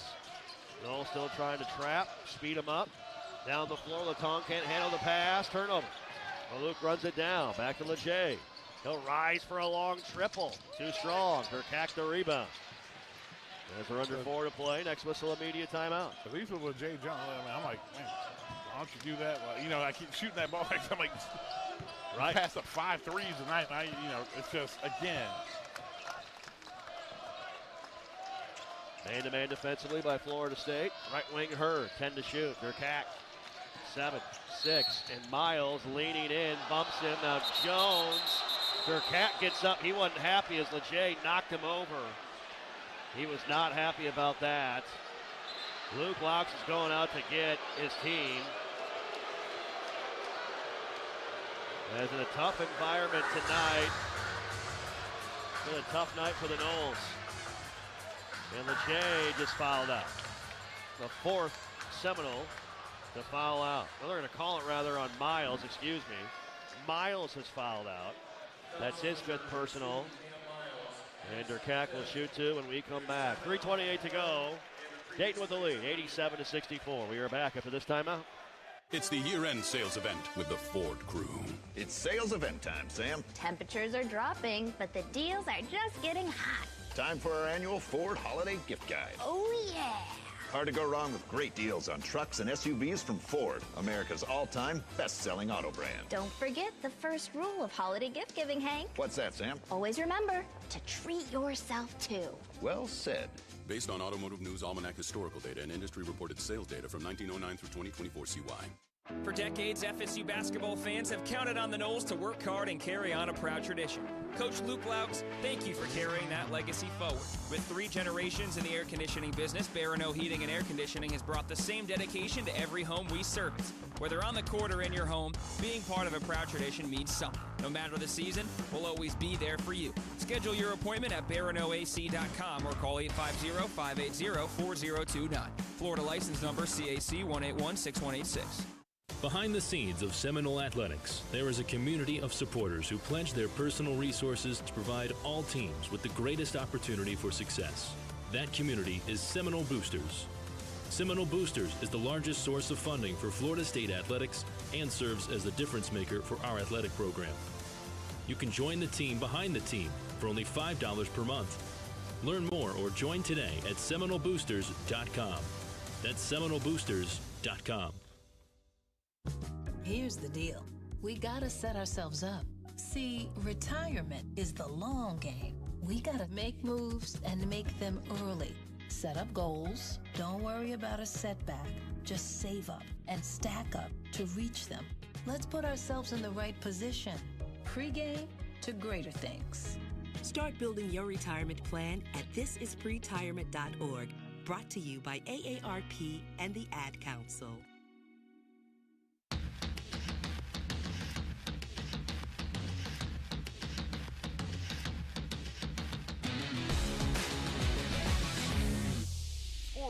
Noel still trying to trap, speed him up. Down the floor, Laton can't handle the pass, turnover. Malouk runs it down, back to LeJay. He'll rise for a long triple, too strong. Durkak the rebound. As we're under 4 to play, next whistle, immediate timeout. At least with LeJay Jones, I'm like, man, why don't you do that? Well, you know, I keep shooting that ball. I'm like, right. Pass up 5 threes tonight. It's just, again. Man-to-man defensively by Florida State. Right wing Hurd, 10 to shoot. Durkak, 7, 6, and Miles leaning in, bumps him. Now Jones, Durkak gets up. He wasn't happy as LeJay knocked him over. He was not happy about that. Luke Laux is going out to get his team. As in a tough environment tonight. It's been a tough night for the Noles. And Lejay just fouled out. The fourth Seminole to foul out. Well, they're going to call it rather on Miles, excuse me. Miles has fouled out. That's his fifth personal. And Durkak will shoot two when we come back. 3:28 to go. Dayton with the lead, 87-64. We are back after this timeout. It's the year-end sales event with the Ford crew. It's sales event time, Sam. Temperatures are dropping, but the deals are just getting hot. Time for our annual Ford Holiday Gift Guide. Oh, yeah. Hard to go wrong with great deals on trucks and SUVs from Ford, America's all-time best-selling auto brand. Don't forget the first rule of holiday gift giving, Hank. What's that, Sam? Always remember to treat yourself, too. Well said. Based on Automotive News Almanac historical data and industry-reported sales data from 1909 through 2024 CY. For decades, FSU basketball fans have counted on the Noles to work hard and carry on a proud tradition. Coach Luke Laux, thank you for carrying that legacy forward. With 3 generations in the air conditioning business, Barano Heating and Air Conditioning has brought the same dedication to every home we service. Whether on the court or in your home, being part of a proud tradition means something. No matter the season, we'll always be there for you. Schedule your appointment at baranoac.com or call 850-580-4029. Florida license number CAC 1816186. Behind the scenes of Seminole Athletics, there is a community of supporters who pledge their personal resources to provide all teams with the greatest opportunity for success. That community is Seminole Boosters. Seminole Boosters is the largest source of funding for Florida State athletics and serves as the difference maker for our athletic program. You can join the team behind the team for only $5 per month. Learn more or join today at SeminoleBoosters.com. That's SeminoleBoosters.com. Here's the deal. We gotta set ourselves up. See, retirement is the long game. We gotta make moves and make them early. Set up goals. Don't worry about a setback. Just save up and stack up to reach them. Let's put ourselves in the right position. Pre-game to greater things. Start building your retirement plan at thisispretirement.org. Brought to you by AARP and the Ad Council.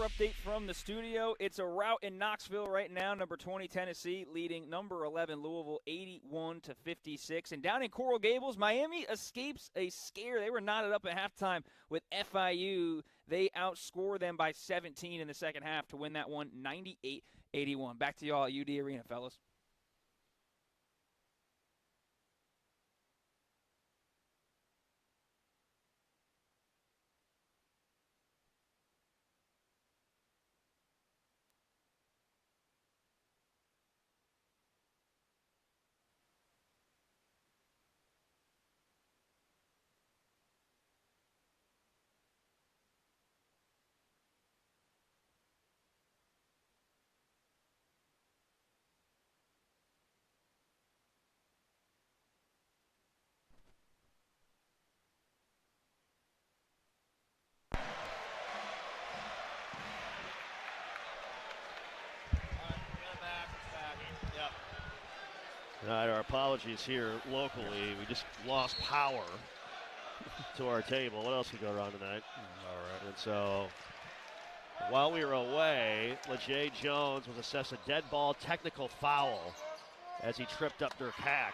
Update from the studio. It's a rout in Knoxville right now. Number 20 Tennessee leading number 11 Louisville 81-56. And down in Coral Gables, Miami escapes a scare. They were knotted up at halftime with FIU. They outscored them by 17 in the second half to win that one 98-81. Back to y'all at UD Arena, fellas. All right, our apologies here locally. We just lost power to our table. What else could go wrong tonight? All right. And so while we were away, Lejay Jones was assessed a dead ball technical foul as he tripped up Durkak.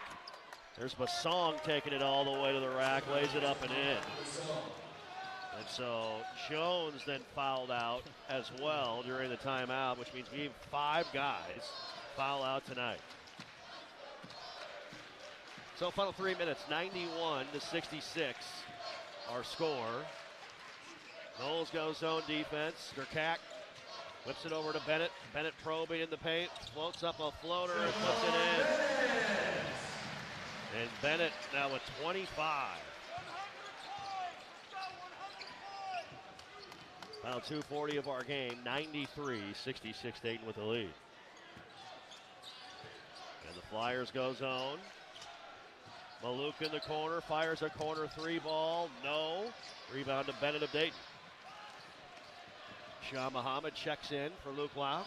There's Basong taking it all the way to the rack, lays it up and in. And so Jones then fouled out as well during the timeout, which means we have 5 guys foul out tonight. So final 3 minutes, 91-66, our score. Noles goes zone defense. Durkak whips it over to Bennett. Bennett probing in the paint, floats up a floater and puts it in. And Bennett now with 25. Final 2:40 of our game, 93-66, Dayton with the lead. And the Flyers go zone. Maluk in the corner, fires a corner 3 ball, no. Rebound to Bennett of Dayton. Sean Muhammad checks in for Luke Laux.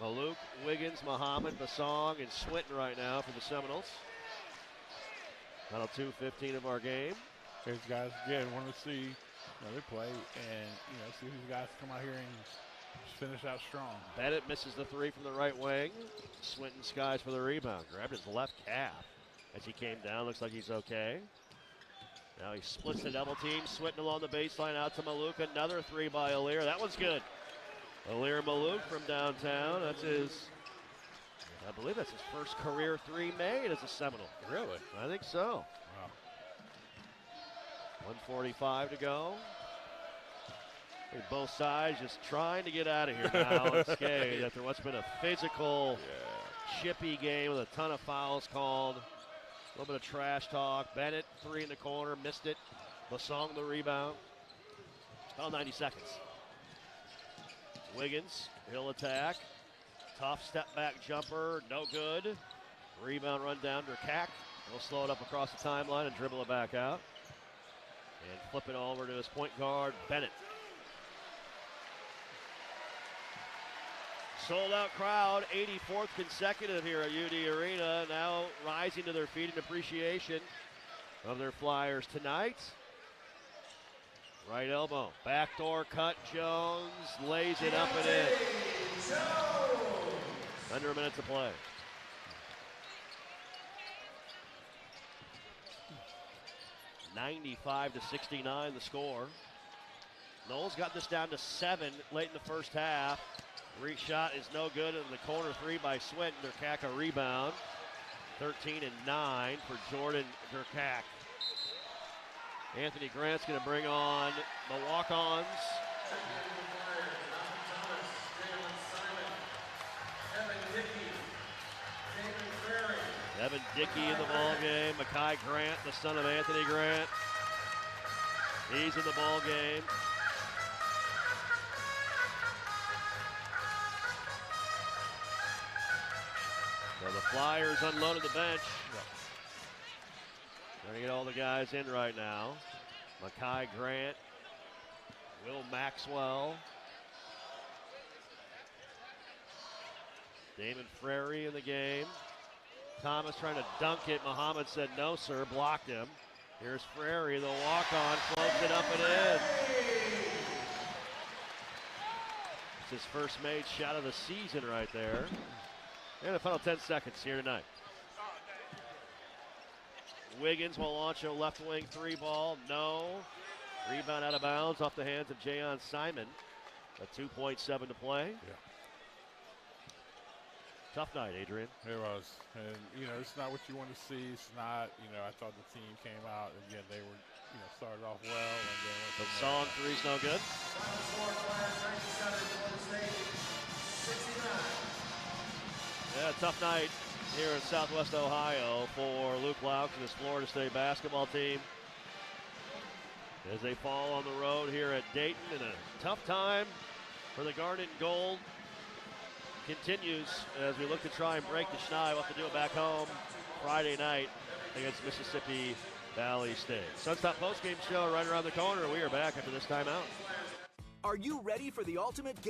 Maluk, Wiggins, Muhammad, Basong, and Swinton right now for the Seminoles. Final 2:15 of our game. These guys, want to see they play and, see these guys come out here and finish out strong. Bennett misses the three from the right wing. Swinton skies for the rebound. Grabbed his left calf as he came down. Looks like he's okay. Now he splits the double team. Swinton along the baseline out to Maluk. Another three by Alir. That one's good. Alir Maluk from downtown. That's I believe that's his first career three made as a Seminole. Really? I think so. Wow. 1:45 to go. I think both sides just trying to get out of here now unscathed after what's been a physical, chippy game with a ton of fouls called. A little bit of trash talk. Bennett, three in the corner, missed it. Basong the rebound. About 90 seconds. Wiggins, he'll attack. Tough step back jumper, no good. Rebound run down to Kak. He'll slow it up across the timeline and dribble it back out. And flip it over to his point guard, Bennett. Sold out crowd, 84th consecutive here at UD Arena. Now rising to their feet in appreciation of their Flyers tonight. Right elbow, backdoor cut, Jones lays it up and in. Under a minute to play. (95-69) the score. Knowles got this down to 7 late in the first half. Reach shot is no good in the corner three by Swinton. Durkak a rebound. 13 and 9 for Jordan Durkak. Anthony Grant's going to bring on the walk-ons. Evan Dickey in the ball game. Makai Grant, the son of Anthony Grant. He's in the ball game. So the Flyers unloaded the bench. Trying to get all the guys in right now. Makai Grant, Will Maxwell, Damon Frary in the game. Thomas trying to dunk it. Muhammad said no, sir. Blocked him. Here's Frary, the walk-on, floats it up and in. It's his first made shot of the season right there. And the final 10 seconds here tonight. Wiggins will launch a left wing three ball. No. Rebound out of bounds off the hands of Jayon Simon. A 2.7 to play. Yeah. Tough night, Adrian. It was. And, it's not what you want to see. It's not, I thought the team came out. Again, they were, started off well. And then the song three's no good. Yeah, tough night here in Southwest Ohio for Luke Laux and his Florida State basketball team as they fall on the road here at Dayton. And a tough time for the Garnet and Gold continues as we look to try and break the schneid. We'll have to do it back home Friday night against Mississippi Valley State. Sunstop postgame show right around the corner. We are back after this timeout. Are you ready for the ultimate game?